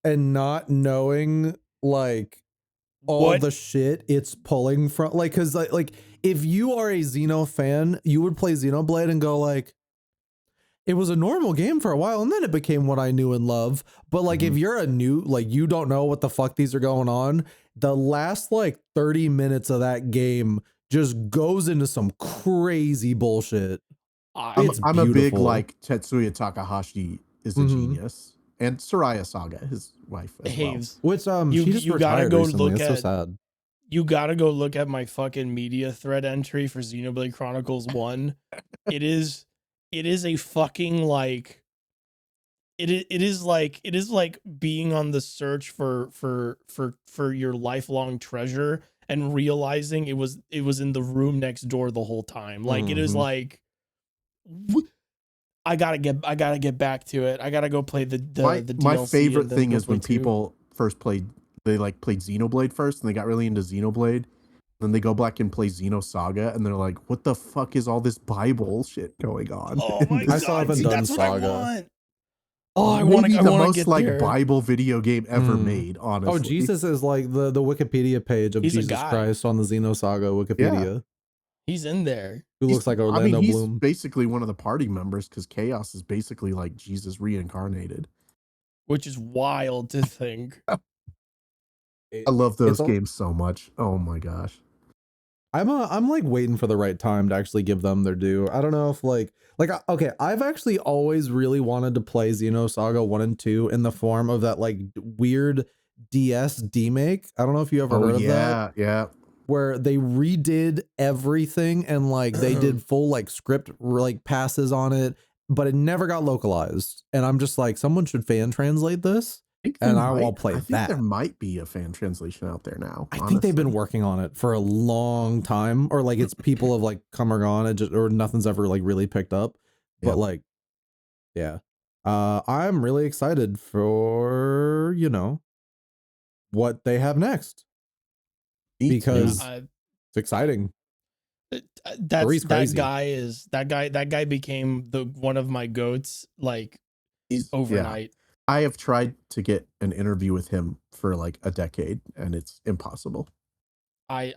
and not knowing like all What? the shit it's pulling from, like, because like if you are a Xeno fan, you would play Xenoblade and go like, it was a normal game for a while and then it became what I knew and love. But like if you're a new, like you don't know what the fuck these are going on, the last like 30 minutes of that game just goes into some crazy bullshit. It's I'm a big beautiful. like Tetsuya Takahashi is a genius, and Soraya Saga, his wife as well. Haves. Which she just You gotta retired go recently. look It's so at sad. you gotta go look at my fucking media thread entry for Xenoblade Chronicles 1. It is a fucking like it is like being on the search for your lifelong treasure and realizing it was in the room next door the whole time. Like it is like I gotta get back to it. I gotta go play the DLC. My and favorite then thing go is when play 2. people first played Xenoblade first, and they got really into Xenoblade. Then they go back and play Xenosaga, and they're like, "What the fuck is all this Bible shit going on?" Oh my I still god, haven't see, done that's what I Saga. want. Oh, I Maybe the want to most get like there. Bible video game ever made. Honestly, Oh, Jesus is like the Wikipedia page of He's a Jesus guy. Christ on the Xenosaga Wikipedia. He's in there. Who looks like Orlando he's Bloom. basically one of the party members because Chaos is basically like Jesus reincarnated. Which is wild to think. I love those games so much. Oh my gosh. I'm like waiting for the right time to actually give them their due. I don't know if okay, I've actually always really wanted to play Xenosaga 1 and 2 in the form of that like weird DS demake. I don't know if you ever heard of that. Yeah. Where they redid everything and like they did full like script like passes on it, but it never got localized. And I'm just like, someone should fan translate this. And I'll play that. I think there might be a fan translation out there now. I think they've been working on it for a long time, or like it's people have like come or gone, or nothing's ever like really picked up. But like, yeah, I'm really excited for what they have next because it's exciting. That guy became one of my goats like overnight. Yeah. I have tried to get an interview with him for like a decade and it's impossible. I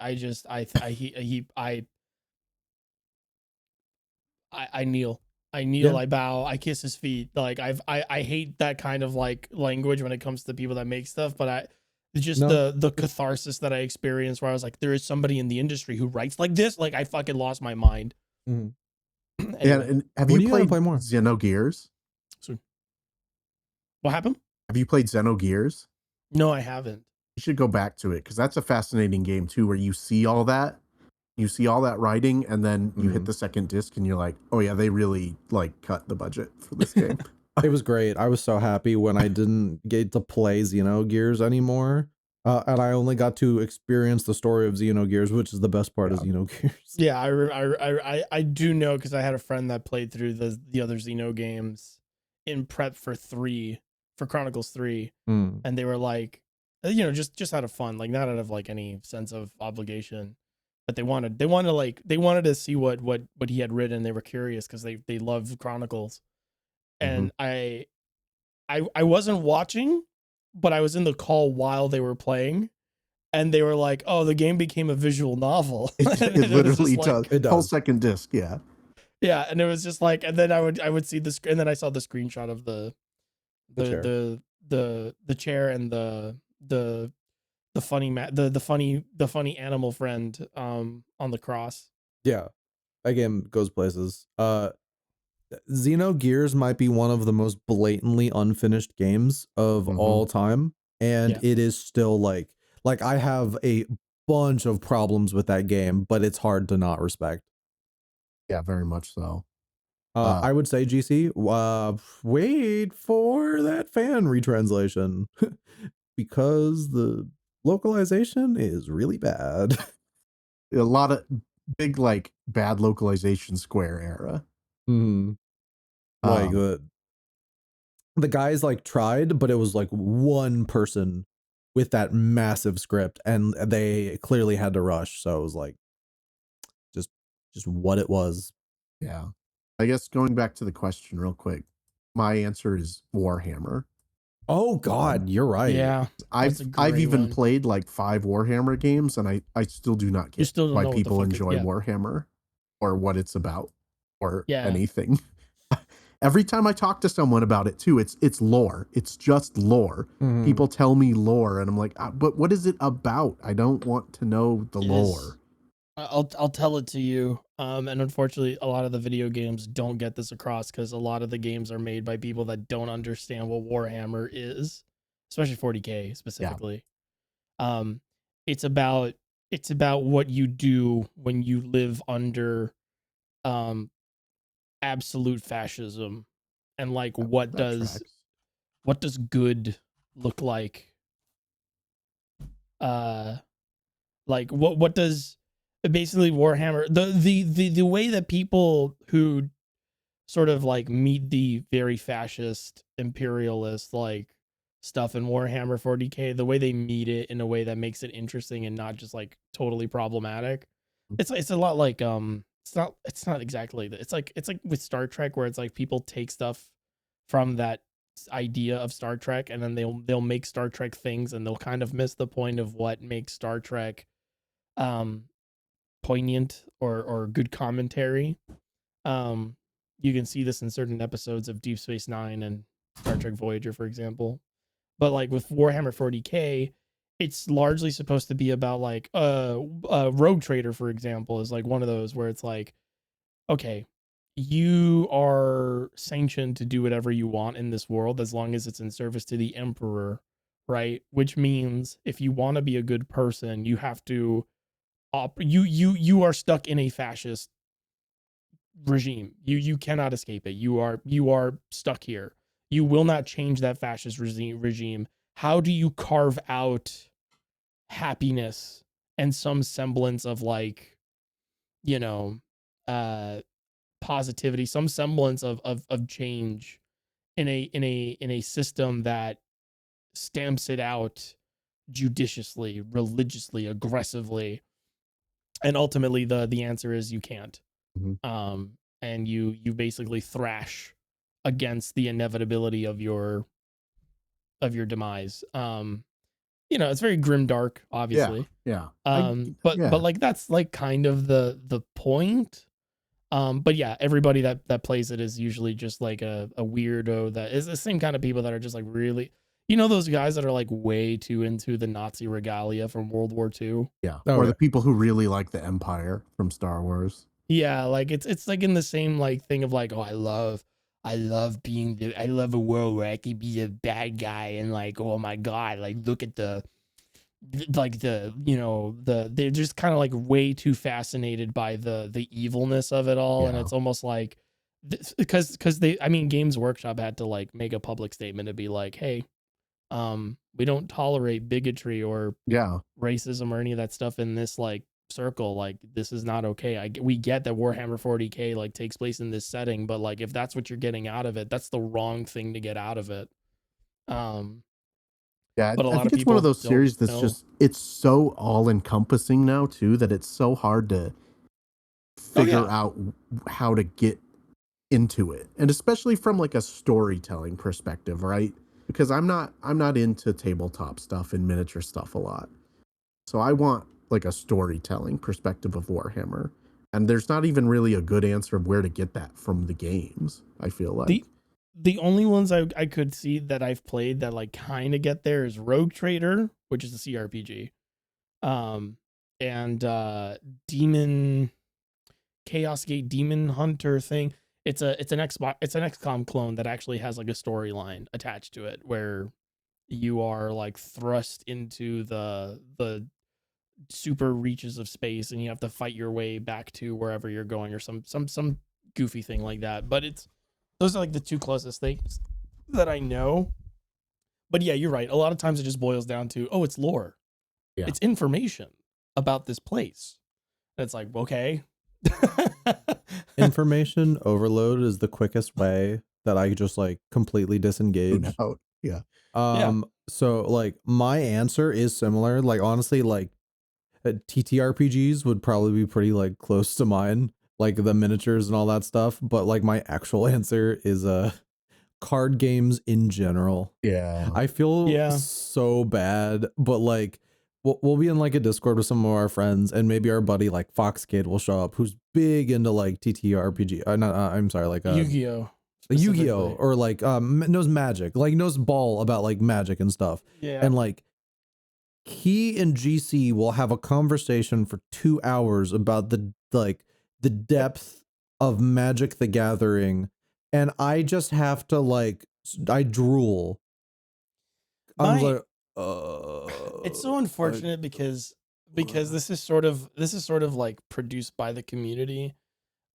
kneel. I bow, I kiss his feet. Like I hate that kind of like language when it comes to people that make stuff, but the catharsis that I experienced where I was like, there is somebody in the industry who writes like this. Like I fucking lost my mind. Anyway, yeah, and have you played more Xenogears? So, what happened? Have you played Xenogears? No, I haven't. You should go back to it because that's a fascinating game too, where you see all that writing, and then you hit the second disc, and you're like, oh yeah, they really like cut the budget for this game. It was great. I was so happy when I didn't get to play Xenogears anymore. And I only got to experience the story of Xenogears, which is the best part of Xenogears. Yeah, I do know because I had a friend that played through the other Xeno games in prep for Chronicles 3, and they were like, just out of fun, like not out of like any sense of obligation, but they wanted to see what he had written. They were curious because they love Chronicles, and I wasn't watching, but I was in the call while they were playing, and they were like, "Oh, the game became a visual novel." It literally does. It does. Whole second disc, yeah. Yeah, and it was just like, and then I would see this, and then I saw the screenshot of the chair and the funny animal friend on the cross. Yeah, that game goes places. Xenogears might be one of the most blatantly unfinished games of all time, and it is still like I have a bunch of problems with that game, but it's hard to not respect. Yeah, very much so. I would say, GC, wait for that fan retranslation because the localization is really bad. A lot of big like bad localization Square era. Like the guys like tried, but it was like one person with that massive script, and they clearly had to rush. So it was like just what it was. Yeah. I guess going back to the question real quick, my answer is Warhammer. Oh God, you're right. Yeah, that's a I've great even one. played like 5 Warhammer games, and I still do not You get still don't why know what the people fuck. enjoy Yeah, Warhammer or what it's about or yeah. anything. Every time I talk to someone about it too, it's lore. It's just lore. Mhm. People tell me lore, and I'm like, but what is it about? I don't want to know the It lore. is. I'll tell it to you. And unfortunately, a lot of the video games don't get this across because a lot of the games are made by people that don't understand what Warhammer is, especially 40K specifically. Um, it's about what you do when you live under um absolute fascism, and like That tracks. what does good look like? Uh, like what does basically Warhammer the way that people who sort of like meet the very fascist imperialist like stuff in Warhammer 40K, the way they meet it in a way that makes it interesting and not just like totally problematic. It's a lot like it's not exactly that. It's like with Star Trek where it's like people take stuff from that idea of Star Trek and then they'll make Star Trek things and they'll kind of miss the point of what makes Star Trek um poignant or good commentary. um you can see this in certain episodes of Deep Space Nine and Star Trek Voyager, for example. But like with Warhammer 40K, it's largely supposed to be about like Rogue Trader, for example, is like one of those where it's like, okay, you are sanctioned to do whatever you want in this world as long as it's in service to the Emperor, right? Which means if you want to be a good person, you have to you are stuck in a fascist regime. You cannot escape it. You are stuck here. You will not change that fascist regime. How do you carve out happiness and some semblance of like, you know, uh positivity, some semblance of change in a system that stamps it out judiciously, religiously, aggressively? And ultimately the answer is you can't. Mhm. And you basically thrash against the inevitability of your demise. You know, it's very grim dark, Yeah, obviously. yeah. But like that's like kind of the point. But yeah, everybody that plays it is usually just like a weirdo that is the same kind of people that are just like really, you know, those guys that are like way too into the Nazi regalia from World War II. Yeah. Oh, Or yeah. the people who really like the Empire from Star Wars. Yeah, like it's like in the same like thing of like, oh, I love being I love a world where I could be a bad guy and like, oh my god, like look at like the you know they're just kind of like way too fascinated by the evilness of it all. And Yeah. it's almost like because they, I mean, Games Workshop had to like make a public statement to be like, hey, we don't tolerate bigotry or Yeah. racism or any of that stuff in this like circle. Like this is not okay. We get that Warhammer 40K like takes place in this setting, but like if that's what you're getting out of it, that's the wrong thing to get out of it. um Yeah. but a I lot of think it's one of people those don't series that's know. just, it's so all encompassing now, too, that it's so hard to Oh figure yeah. out how to get into it. And especially from like a storytelling perspective, right? Because I'm not into tabletop stuff and miniature stuff a lot. So I want like a storytelling perspective of Warhammer. And there's not even really a good answer of where to get that from the games, I feel like. The only ones I could see that I've played that like kind of get there is Rogue Trader, which is a CRPG, um, and Demon Chaos Gate Demon Hunter thing. It's an Xbox, it's an XCOM clone that actually has like a storyline attached to it where you are like thrust into the super reaches of space and you have to fight your way back to wherever you're going or some goofy thing like that. But it's those are like the two closest things that I know. But yeah, you're right. A lot of times it just boils down to, oh, it's lore. Yeah. It's information about this place. And it's like, okay. Information overload is the quickest way that I just like completely disengage. Out. Yeah. Yeah. So like my answer is similar. Like honestly, like TTRPGs would probably be pretty like close to mine, like the miniatures and all that stuff. But like my actual answer is card games in general. Yeah. I feel Yeah. so bad, but like we'll be in like a Discord with some of our friends, and maybe our buddy like Foxcade will show up, who's big into like TTRPG. Not, I'm sorry, like Yu-Gi-Oh. Yu-Gi-Oh, or like knows Magic, like knows ball about like Magic and stuff. Yeah. And like he and GC will have a conversation for 2 hours about the depth of Magic the Gathering, and I just have to like I drool. I'm like, it's so unfortunate because this is sort of like produced by the community.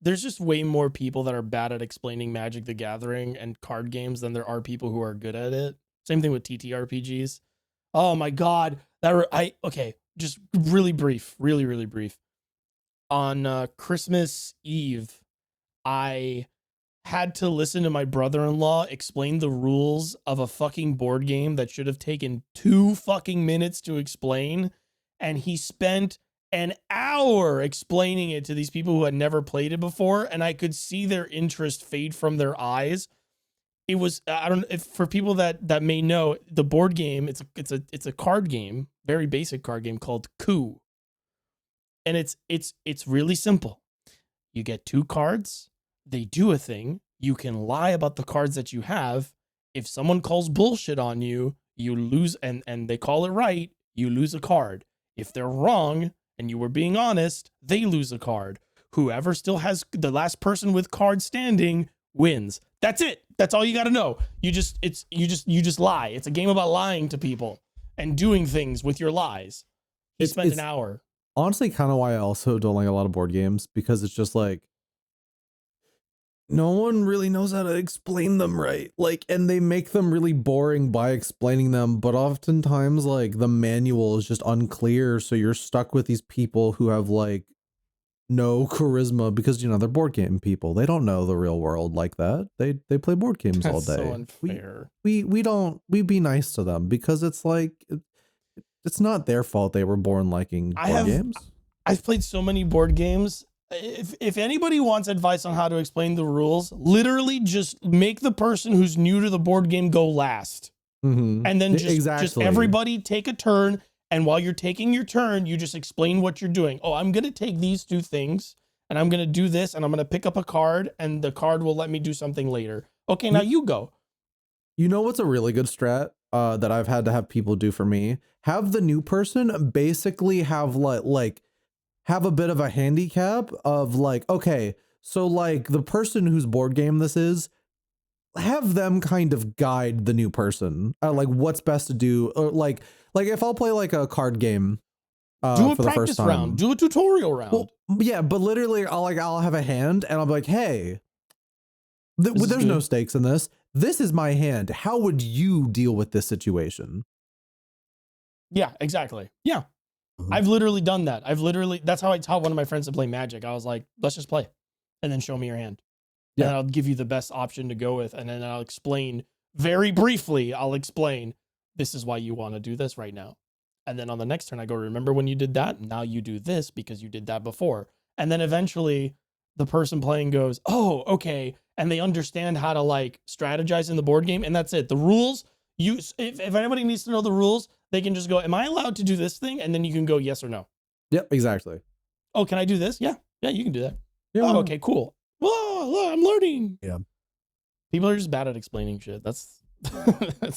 There's just way more people that are bad at explaining Magic the Gathering and card games than there are people who are good at it. Same thing with TTRPGs. Oh my god, okay, just really brief, really brief. On Christmas Eve, I had to listen to my brother-in-law explain the rules of a fucking board game that should have taken 2 fucking minutes to explain, and he spent an hour explaining it to these people who had never played it before, and I could see their interest fade from their eyes. It was, I don't, if for people that may know the board game, it's a card game, very basic card game called Coup. And it's really simple. You get 2 cards, they do a thing, you can lie about the cards that you have. If someone calls bullshit on you, you lose, and they call it right, you lose a card. If they're wrong and you were being honest, they lose a card. Whoever still has the last person with cards standing wins. That's it. That's all you got to know. You just lie. It's a game about lying to people and doing things with your lies. He spent an hour. Honestly, kind of why I also don't like a lot of board games, because it's just like no one really knows how to explain them right. Like, and they make them really boring by explaining them, but oftentimes like the manual is just unclear, so you're stuck with these people who have like no charisma because, you know, they're board game people. They don't know the real world like that. They play board games all day. So unfair. We be nice to them because it's like it's not their fault they were born liking board games. I've played so many board games. If anybody wants advice on how to explain the rules, literally just make the person who's new to the board game go last. Mm-hmm. And then just everybody take a turn. And while you're taking your turn, you just explain what you're doing. Oh, I'm going to take these 2 things and I'm going to do this and I'm going to pick up a card and the card will let me do something later. Okay, now you go. You know what's a really good strat that I've had to have people do for me? Have the new person basically have like have a bit of a handicap of like, okay, so like the person whose board game this is, have them kind of guide the new person like what's best to do, or like if I'll play like a card game do a for the first practice time, round, do a tutorial round. Well, yeah, but literally I'll have a hand and I'll be like, hey, there's no stakes in this. This is my hand. How would you deal with this situation? Yeah, exactly. Yeah. I've literally done that. That's how I taught one of my friends to play Magic. I was like, let's just play and then show me your hand. Yeah. And I'll give you the best option to go with. And then I'll explain very briefly. This is why you want to do this right now. And then on the next turn, I go, remember when you did that? Now you do this because you did that before. And then eventually the person playing goes, oh, okay. And they understand how to like strategize in the board game. And that's it. The rules, if anybody needs to know the rules, they can just go, am I allowed to do this thing? And then you can go yes or no. Yep, exactly. Oh, can I do this? Yeah. Yeah, you can do that. Yeah. Oh, okay, cool. Whoa, I'm learning. Yeah. People are just bad at explaining shit. That's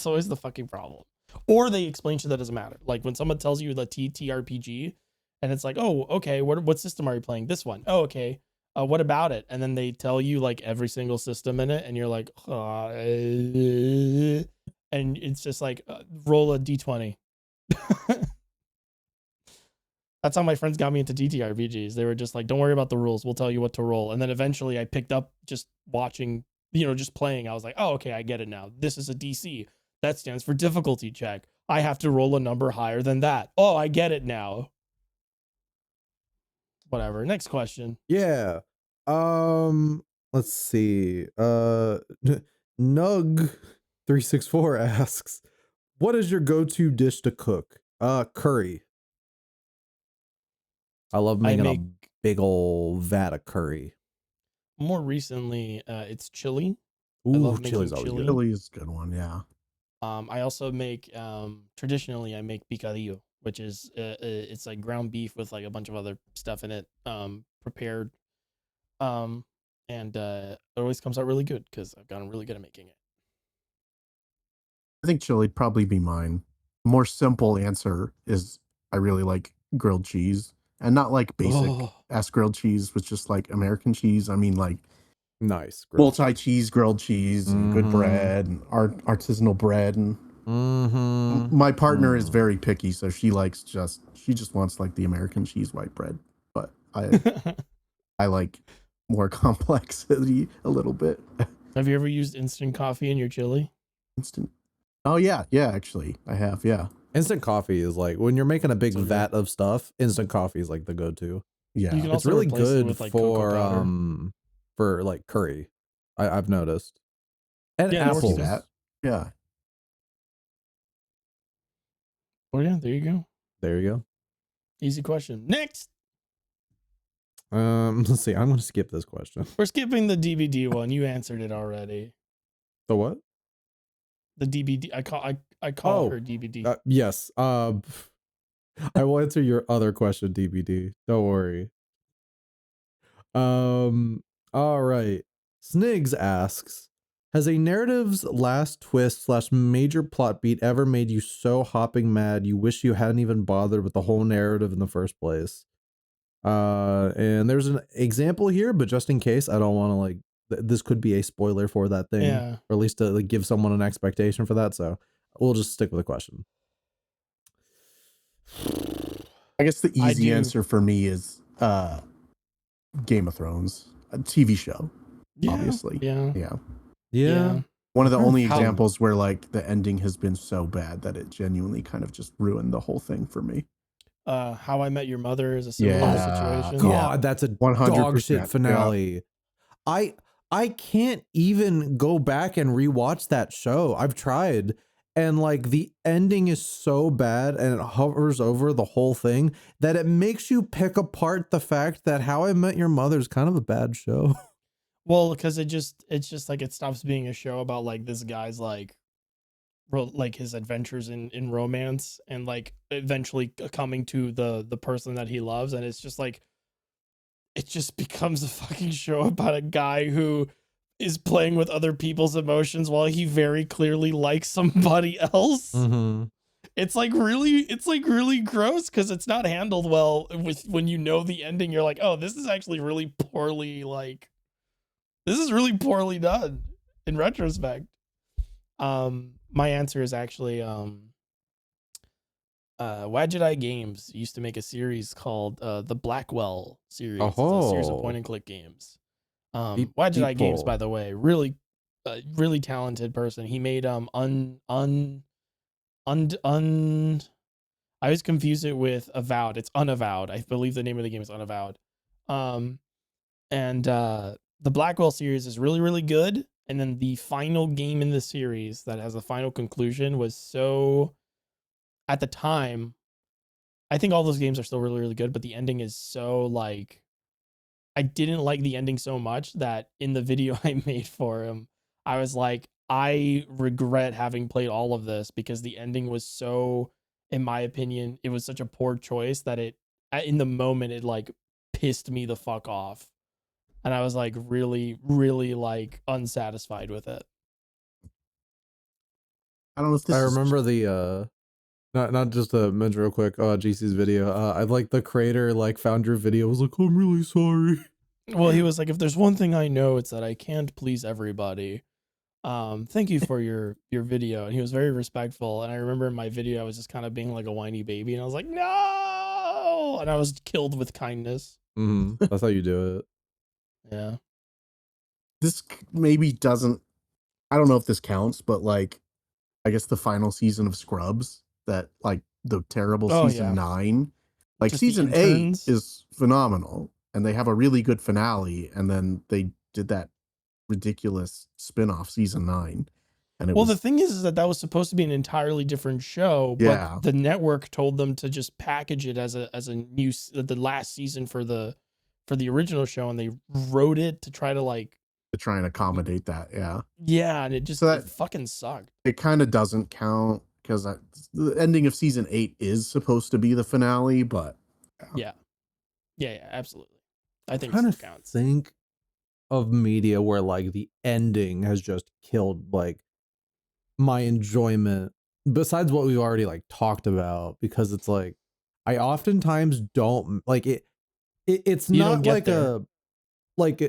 always the fucking problem. Or they explain shit that doesn't matter. Like when someone tells you the TTRPG and it's like, oh, okay, what system are you playing? This one. Oh, okay. What about it? And then they tell you like every single system in it and you're like, and it's just like, roll a D20. That's how my friends got me into TTRPGs. They were just like, don't worry about the rules. We'll tell you what to roll. And then eventually I picked up just watching, just playing. I was like, oh, okay, I get it now. This is a DC. That stands for difficulty check. I have to roll a number higher than that. Oh, I get it now. Whatever. Next question. Yeah. Let's see. Nug364 asks, what is your go-to dish to cook? Curry. I love making a big old vat of curry. More recently, it's chili. I Ooh, love making chili's always chili. good. Chili is a good one. Yeah. I also make traditionally I make picadillo, which is it's like ground beef with like a bunch of other stuff in it, prepared, um, and it always comes out really good because I've gotten really good at making it. I think chili'd probably be mine. More simple answer is I really like grilled cheese, and not like basic Oh, ass grilled cheese with just like American cheese. I mean like Nice. Grilled multi-cheese grilled cheese and good Mhm. bread and artisanal bread. And Mm-hmm. my partner is very picky, so she just wants like the American cheese white bread. But I like more complexity a little bit. have you ever used instant coffee in your chili? Instant. Oh yeah, actually I have. Yeah, Instant coffee is like when you're making a big So good. vat of stuff, instant coffee is like the go-to. yeah. You can It's also really replace it good with like cocoa powder. for like curry. I've noticed. And Yeah, that I works see too. apples. that. Yeah. Oh yeah, there you go. There you Easy question. Next, go. Let's see. I'm gonna skip this question. we're skipping the DVD one. You answered it already. The what? The DVD. I call Oh, her DVD. yes. I will answer your other question, DVD. Don't worry. All right. Snigs asks, has a narrative's last twist slash major plot beat ever made you so hopping mad you wish you hadn't even bothered with the whole narrative in the first place? And there's an example here, but just in case, I don't want to like this could be a spoiler for that thing, Yeah. or at least to like give someone an expectation for that. So we'll just stick with the question. I guess the I easy do. answer for me is Game of Thrones, a TV show, Yeah. obviously. Yeah. Yeah. Yeah. One of the only How- examples where like the ending has been so bad that it genuinely kind of just ruined the whole thing for me. How I Met Your Mother is a similar Yeah. situation. God, that's a 100%. dog shit finale. I can't even go back and rewatch that show. I've tried, and like the ending is so bad and it hovers over the whole thing that it makes you pick apart the fact that How I Met Your Mother is kind of a bad show. Well, because it's just like it stops being a show about like this guy's like like his adventures in romance and like eventually coming to the person that he loves, and it's just like it just becomes a fucking show about a guy who is playing with other people's emotions while he very clearly likes somebody else. Mm-hmm. It's like really gross because it's not handled well with when you know the ending. You're like, oh, this is actually really poorly this is really poorly done in retrospect. My answer is actually Wadjet Games used to make a series called the Blackwell series. It's a series of point and click games. Wadjet Games, by the way, really really talented person. He made I always confuse it with Avowed. It's Unavowed. I believe the name of the game is Unavowed. And the Blackwell series is really, really good. And then the final game in the series that has a final conclusion was so, at the time, I think all those games are still really, really good, but the ending is so like, I didn't like the ending so much that in the video I made for him, I was like, I regret having played all of this because the ending was so, in my opinion, it was such a poor choice that it, in the moment, it like pissed me the fuck off. And I was like really, really like unsatisfied with it. I don't know if this I is remember the not just to mention real quick, GC's video. I like the creator like found your video, was like, I'm really sorry. Well, he was like, if there's one thing I know, it's that I can't please everybody. Thank you for your video. And he was very respectful. And I remember in my video, I was just kind of being like a whiny baby, and I was like, no, and I was killed with kindness. Mm-hmm. That's how you do it. Yeah. this maybe doesn't, I don't know if this counts, but like I guess the final season of Scrubs, that like the terrible season 9, like Just the season 8 interns. is phenomenal and they have a really good finale, and then they did that ridiculous spin-off season 9, and it Well, was the thing is that was supposed to be an entirely different show, Yeah. but the network told them to just package it as a new the last season for the original show, and they wrote it to try to like to try and accommodate that. Yeah. Yeah, and it So it that fucking sucked. it kind of doesn't count because the ending of season 8 is supposed to be the finale, but Yeah. Yeah, absolutely. I I'm think it trying still to counts. think of media where like the ending has just killed like my enjoyment besides what we've already like talked about, because it's like I oftentimes don't like it's You don't not get like there.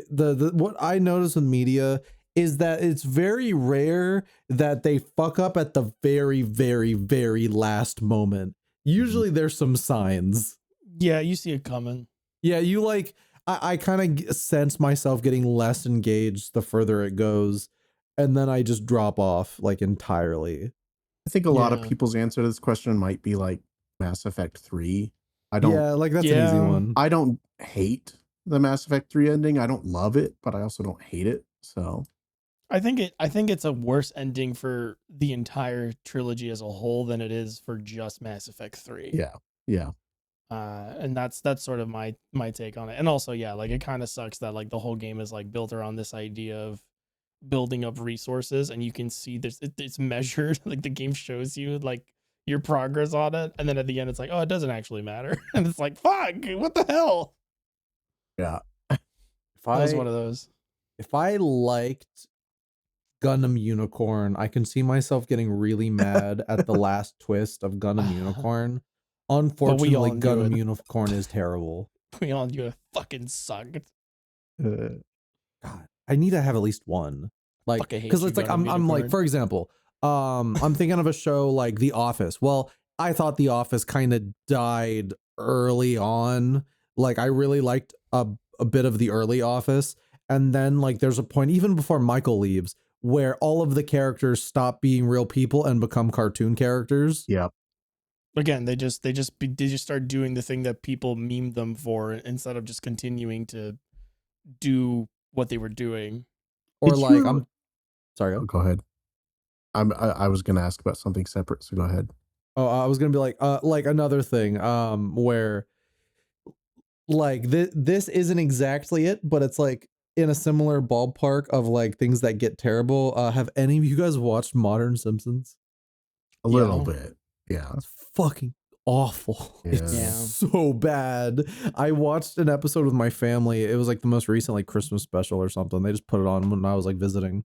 the what I notice with media is that it's very rare that they fuck up at the very, very, very last moment. Mhm. Usually there's some signs. Yeah, you see it coming. Yeah, you like I kind of sense myself getting less engaged the further it goes, and then I just drop off like entirely. I think a lot of Yeah. people's answer to this question might be like Mass Effect 3. I don't Yeah, like that's an easy Yeah. one. I don't hate the Mass Effect 3 ending. I don't love it, but I also don't hate it. So, I think it's a worse ending for the entire trilogy as a whole than it is for just Mass Effect 3. yeah. Yeah. And that's sort of my take on it. And also, yeah, like it kind of sucks that like the whole game is like built around this idea of building up resources, and you can see it's measured. Like the game shows you like your progress on it, and then at the end it's like, oh, it doesn't actually matter, and it's like, fuck, what the hell? Yeah. If That was one I of those. if I liked Gundam Unicorn, I can see myself getting really mad at the last twist of Gundam Unicorn. But we all Unfortunately, knew Gundam it. Unicorn is terrible. We all knew it fucking sucked. God, I need to have at least one. Like, Fucking hate because you, it's like Gundam I'm like, Unicorn. for example, I'm thinking of a show like The Office. Well, I thought The Office kind of died early on. Like, I really liked a bit of the early Office, and then like there's a point even before Michael leaves where all of the characters stop being real people and become cartoon characters. Yeah. Again, they just start doing the thing that people meme them for instead of just continuing to do what they were doing. Or Did like, you ever I'm sorry. oh, go ahead. I was going to ask about something separate, so go ahead. Oh, I was gonna be like another thing, where like this isn't exactly it, but it's like in a similar ballpark of like things that get terrible. Have any of you guys watched Modern Simpsons? A little Yeah. bit. Yeah. It's fucking awful. It's Yeah. Yeah. so bad. I watched an episode with my family. It was like the most recent like Christmas special or something. They just put it on when I was like visiting.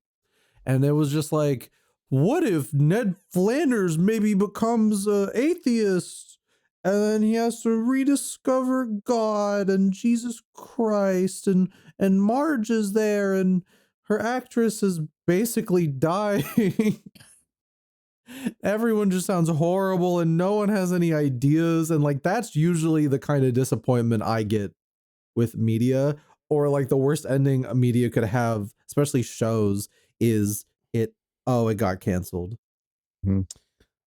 And it was just like, what if Ned Flanders maybe becomes a atheist and then he has to rediscover God and Jesus Christ, and Marge is there and her actress is basically dying. Everyone just sounds horrible and no one has any ideas, and like that's usually the kind of disappointment I get with media. Or like the worst ending a media could have, especially shows, is it it got canceled. Mhm.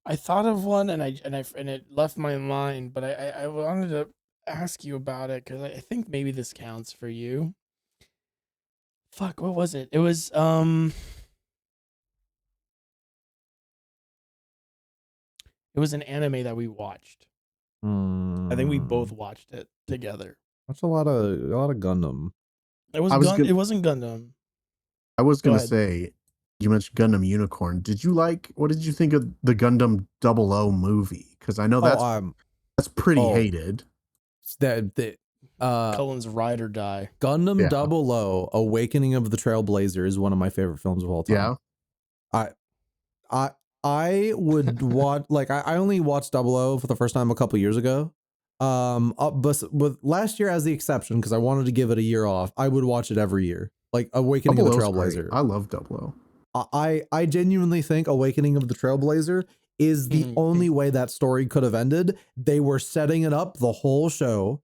I thought of one and it left my mind, but I wanted to ask you about it because I think maybe this counts for you. Fuck, what was it? It was an anime that we watched. I think we both watched it together. That's a lot of Gundam. It wasn't Gundam. I was Go gonna ahead. say, you mentioned Gundam Unicorn. What did you think of the Gundam 00 movie? Because I know Oh, that's pretty oh, hated. that Cullen's Ride or Die. Gundam Yeah. 00 Awakening of the Trailblazer is one of my favorite films of all time. Yeah. I I I would watch like I only watched 00 for the first time a couple years ago. But with last year as the exception, because I wanted to give it a year off, I would watch it every year. Like Awakening of the 00's great. Trailblazer. I love 00. I genuinely think Awakening of the Trailblazer is the only way that story could have ended. They were setting it up the whole show.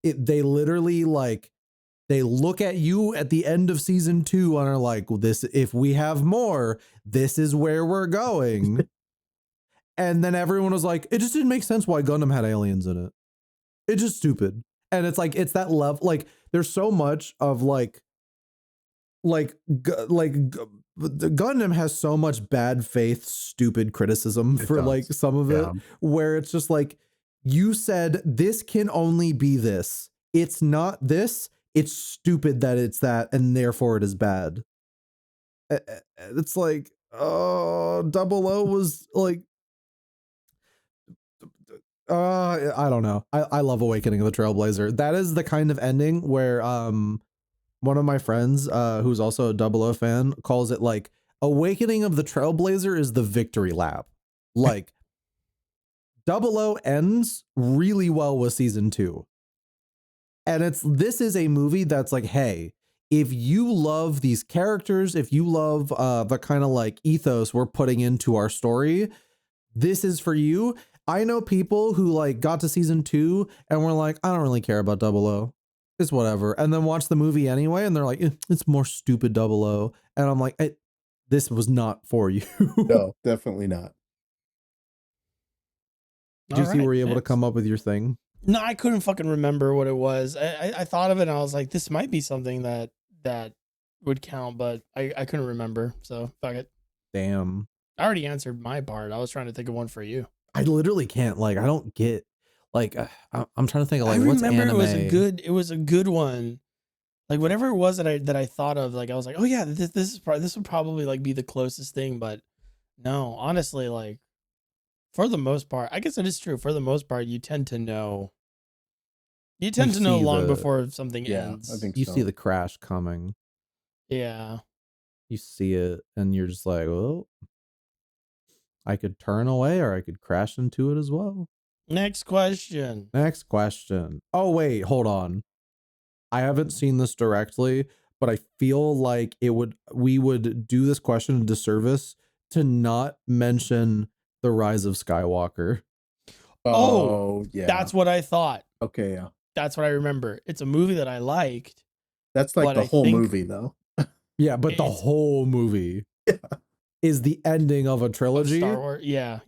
They literally like they look at you at the end of season 2 and are like, well, this if we have more, this is where we're going. And then everyone was like, it just didn't make sense why Gundam had aliens in it. It's just stupid. And it's like it's that level. Like there's so much of the Gundam has so much bad faith, stupid criticism It for does. like some of Yeah. it, where it's just like, you said this can only be this. It's not this. it's stupid that it's that, and therefore it is bad. It's like, oh, Double O was like, I don't know. I love Awakening of the Trailblazer. That is the kind of ending where one of my friends who's also a Double O fan calls it like Awakening of the Trailblazer is the victory lap. Like Double O ends really well with season 2. And this is a movie that's like, hey, if you love these characters, if you love the kind of like ethos we're putting into our story, this is for you. I know people who like got to season 2 and were like, I don't really care about Double O. It's whatever. And then watch the movie anyway. And they're like, it's more stupid Double O. And I'm like, this was not for you. No, definitely not. Juicy, were you able to come up with your thing? No, I couldn't fucking remember what it was. I thought of it and I was like, this might be something that would count, but I couldn't remember. So fuck it. Damn. I already answered my part. I was trying to think of one for you. I literally can't, like, I don't get, like, I'm trying to think of like, I what's remember anime? it was a good one. Like whatever it was that I thought of, like I was like, oh yeah, this would probably like be the closest thing, but no, honestly, like for the most part, I guess it is true. For the most part, you tend to know long before something ends. I think you so. see the crash coming. Yeah. You see it and you're just like, well, I could turn away or I could crash into it as well. Next question. Oh, wait, hold on. I haven't seen this directly, but I feel like we would do this question a disservice to not mention The Rise of Skywalker. Oh, yeah. That's what I thought. Okay, yeah. That's what I remember. It's a movie that I liked. That's like the whole movie, though. Yeah, but the whole movie is the ending of a trilogy. Of Star Wars. Yeah.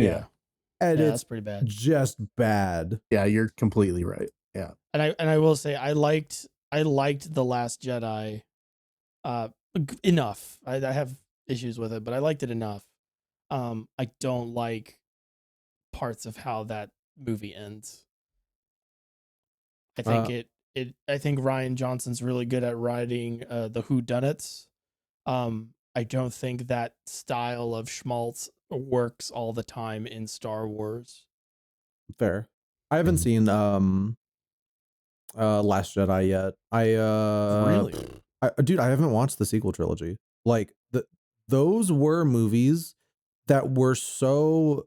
And that's pretty bad. Just bad. Yeah, you're completely right. Yeah. And I will say I liked The Last Jedi enough. I have issues with it, but I liked it enough. I don't like parts of how that movie ends. I think I think Rian Johnson's really good at writing the whodunits. I don't think that style of schmaltz works all the time in Star Wars. Fair. I haven't seen Last Jedi yet. Really? Dude, I haven't watched the sequel trilogy. Like those were movies that were so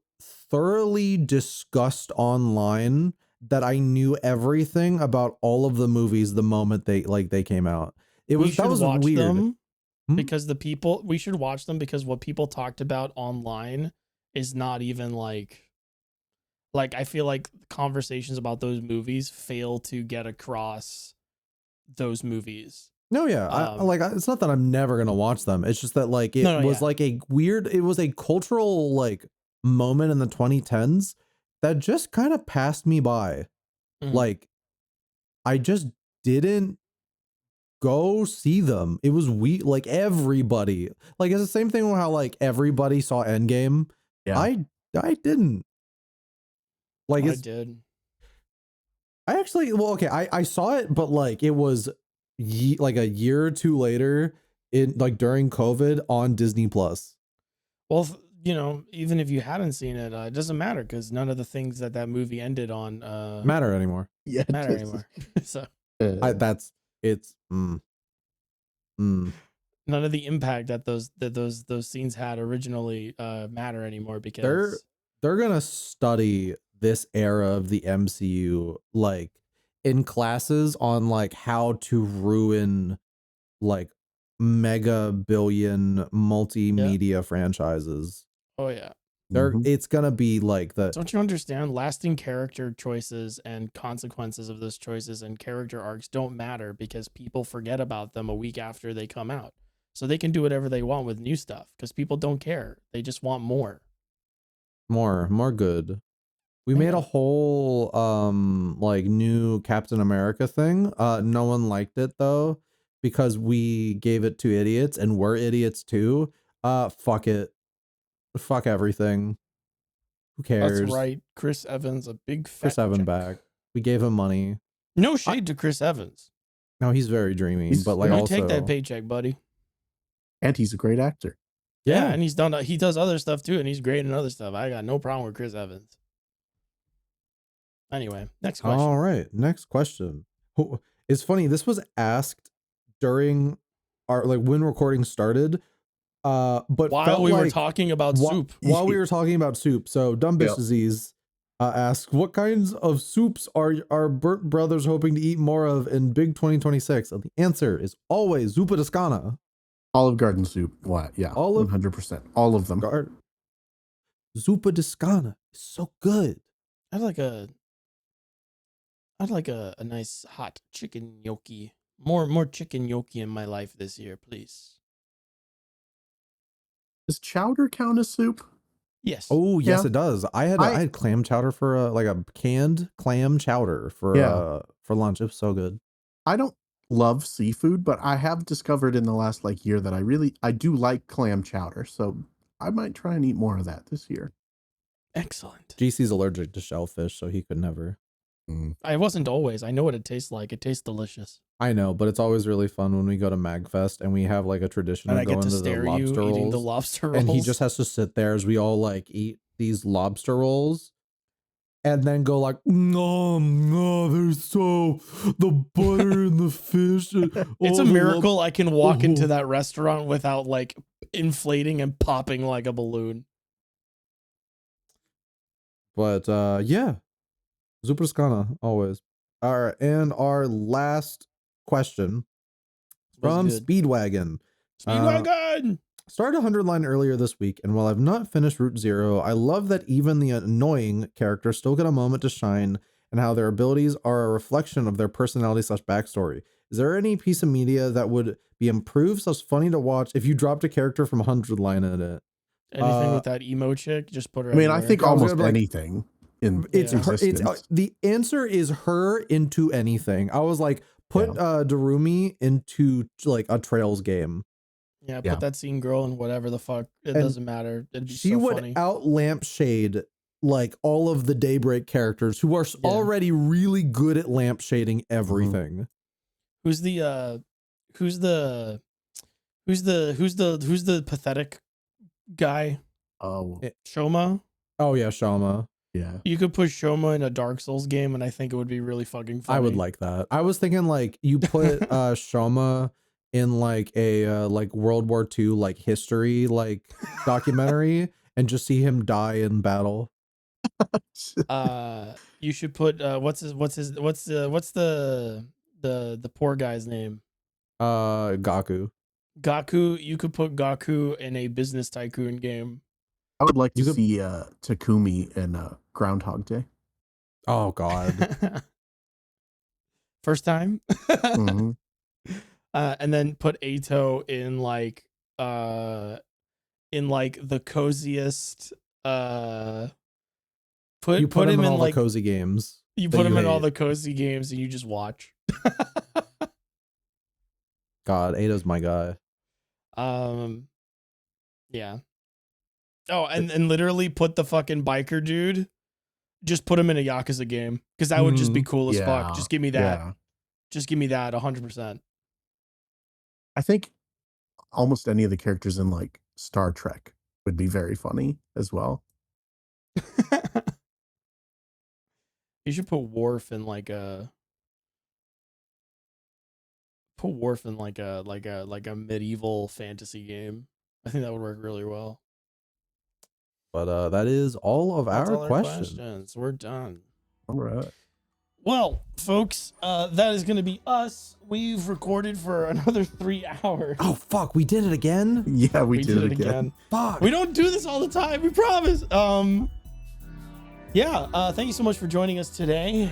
thoroughly discussed online that I knew everything about all of the movies the moment they came out. That was weird. Them because we should watch them because what people talked about online is not even like I feel like conversations about those movies fail to get across those movies. No, yeah. It's not that I'm never going to watch them. It's just that like it was like a cultural like moment in the 2010s that just kind of passed me by. Mm-hmm. Like I just didn't go see them. It was like everybody, like it's the same thing with how like everybody saw Endgame. Yeah. I didn't. Like I did. I actually, well, okay, I saw it, but like it was like a year or two later in like during COVID on Disney Plus. Well, even if you hadn't seen it, it doesn't matter because none of the things that movie ended on matter anymore. Yeah, matter anymore. So none of the impact that those scenes had originally matter anymore because they're gonna study this era of the MCU like in classes on like how to ruin like mega billion multimedia franchises. Oh yeah. It's gonna be like the. Don't you understand? Lasting character choices and consequences of those choices and character arcs don't matter because people forget about them a week after they come out. So they can do whatever they want with new stuff because people don't care. They just want more good. We made a whole like new Captain America thing. No one liked it though because we gave it to idiots and we're idiots too. Fuck it. Fuck everything. Who cares? That's right. Chris Evans, a big fat Chris Evans back. We gave him money. No shade to Chris Evans. No, he's very dreamy, but like You also take that paycheck, buddy. And he's a great actor. Yeah, and he does other stuff too, and he's great in other stuff. I got no problem with Chris Evans. Anyway, next question. All right, next question. It's funny. This was asked during our when recording started. But while we were talking about soup. While we were talking about soup. So Dumb Bitch Disease asks, what kinds of soups are Burt Brothers hoping to eat more of in big 2026? And the answer is always zuppa toscana. Olive Garden soup. What? Yeah. 100%. All of them. Zuppa toscana is so good. I'd like a nice hot chicken gnocchi. More chicken gnocchi in my life this year, please. Does chowder count as soup? Yes. Oh, yes, it does. I had clam chowder for a canned clam chowder for lunch. It was so good. I don't love seafood, but I have discovered in the last year that I do like clam chowder. So I might try and eat more of that this year. Excellent. GC's allergic to shellfish, so he could never. I wasn't always. I know what it tastes like. It tastes delicious. I know, but it's always really fun when we go to MagFest and we have a tradition of going to the lobster rolls. Eating the lobster rolls. And he just has to sit there as we all eat these lobster rolls and then go no, there's the butter and the fish. It's a miracle I can walk into that restaurant without inflating and popping like a balloon. But yeah. Zuppa toscana, always. All right, and our last question from Speedwagon. Started 100 line earlier this week, and while I've not finished Route Zero, I love that even the annoying characters still get a moment to shine, and how their abilities are a reflection of their personality / backstory. Is there any piece of media that would be improved / funny to watch if you dropped a character from 100 line in it? Anything with that emo chick, just put her. I mean, I think almost anything. The answer is her into anything. I was put Darumi into a Trails game. Yeah, put that scene girl in whatever the fuck. It doesn't matter. It'd be she would funny. Out lampshade all of the Daybreak characters who are already really good at lampshading everything. Who's the pathetic guy? Oh, Shoma. Oh yeah, Shoma. Yeah. You could put Shoma in a Dark Souls game, and I think it would be really fucking funny. I would like that. I was thinking you put Shoma in a World War II history documentary and just see him die in battle. You should put what's the poor guy's name? Gaku. You could put Gaku in a business tycoon game. I would like to see Takumi in Groundhog Day. Oh God. First time. Mm-hmm. And then put Ato in the coziest put him in all the cozy games. You put him in all the cozy games and you just watch. God, Ato's my guy. Yeah. Oh, and literally put the fucking biker dude, just put him in a Yakuza game, because that would just be cool as fuck. Just give me that. Yeah. Just give me that 100%. I think almost any of the characters in Star Trek would be very funny as well. You should put Worf in a medieval fantasy game. I think that would work really well. But that is all of our questions. We're done. All right. Well, folks, that is going to be us. We've recorded for another 3 hours. Oh, fuck. We did it again? Yeah, we did it again. Fuck. We don't do this all the time. We promise. Thank you so much for joining us today.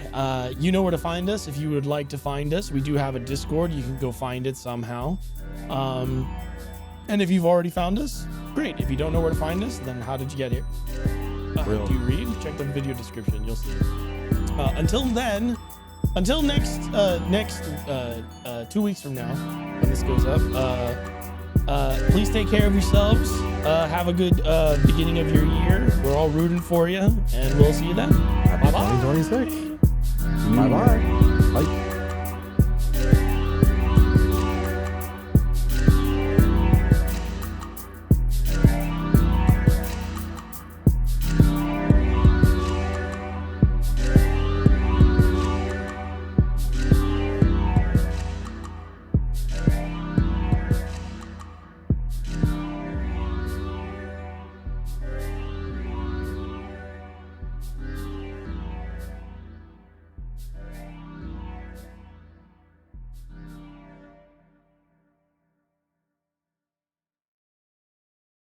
You know where to find us if you would like to find us. We do have a Discord. You can go find it somehow. And if you've already found us, great. If you don't know where to find us, then how did you get here? Do you read? Check the video description. You'll see. Until next 2 weeks from now, when this goes up, please take care of yourselves. Have a good beginning of your year. We're all rooting for you, and we'll see you then. Happy 2026. Bye-bye. Bye.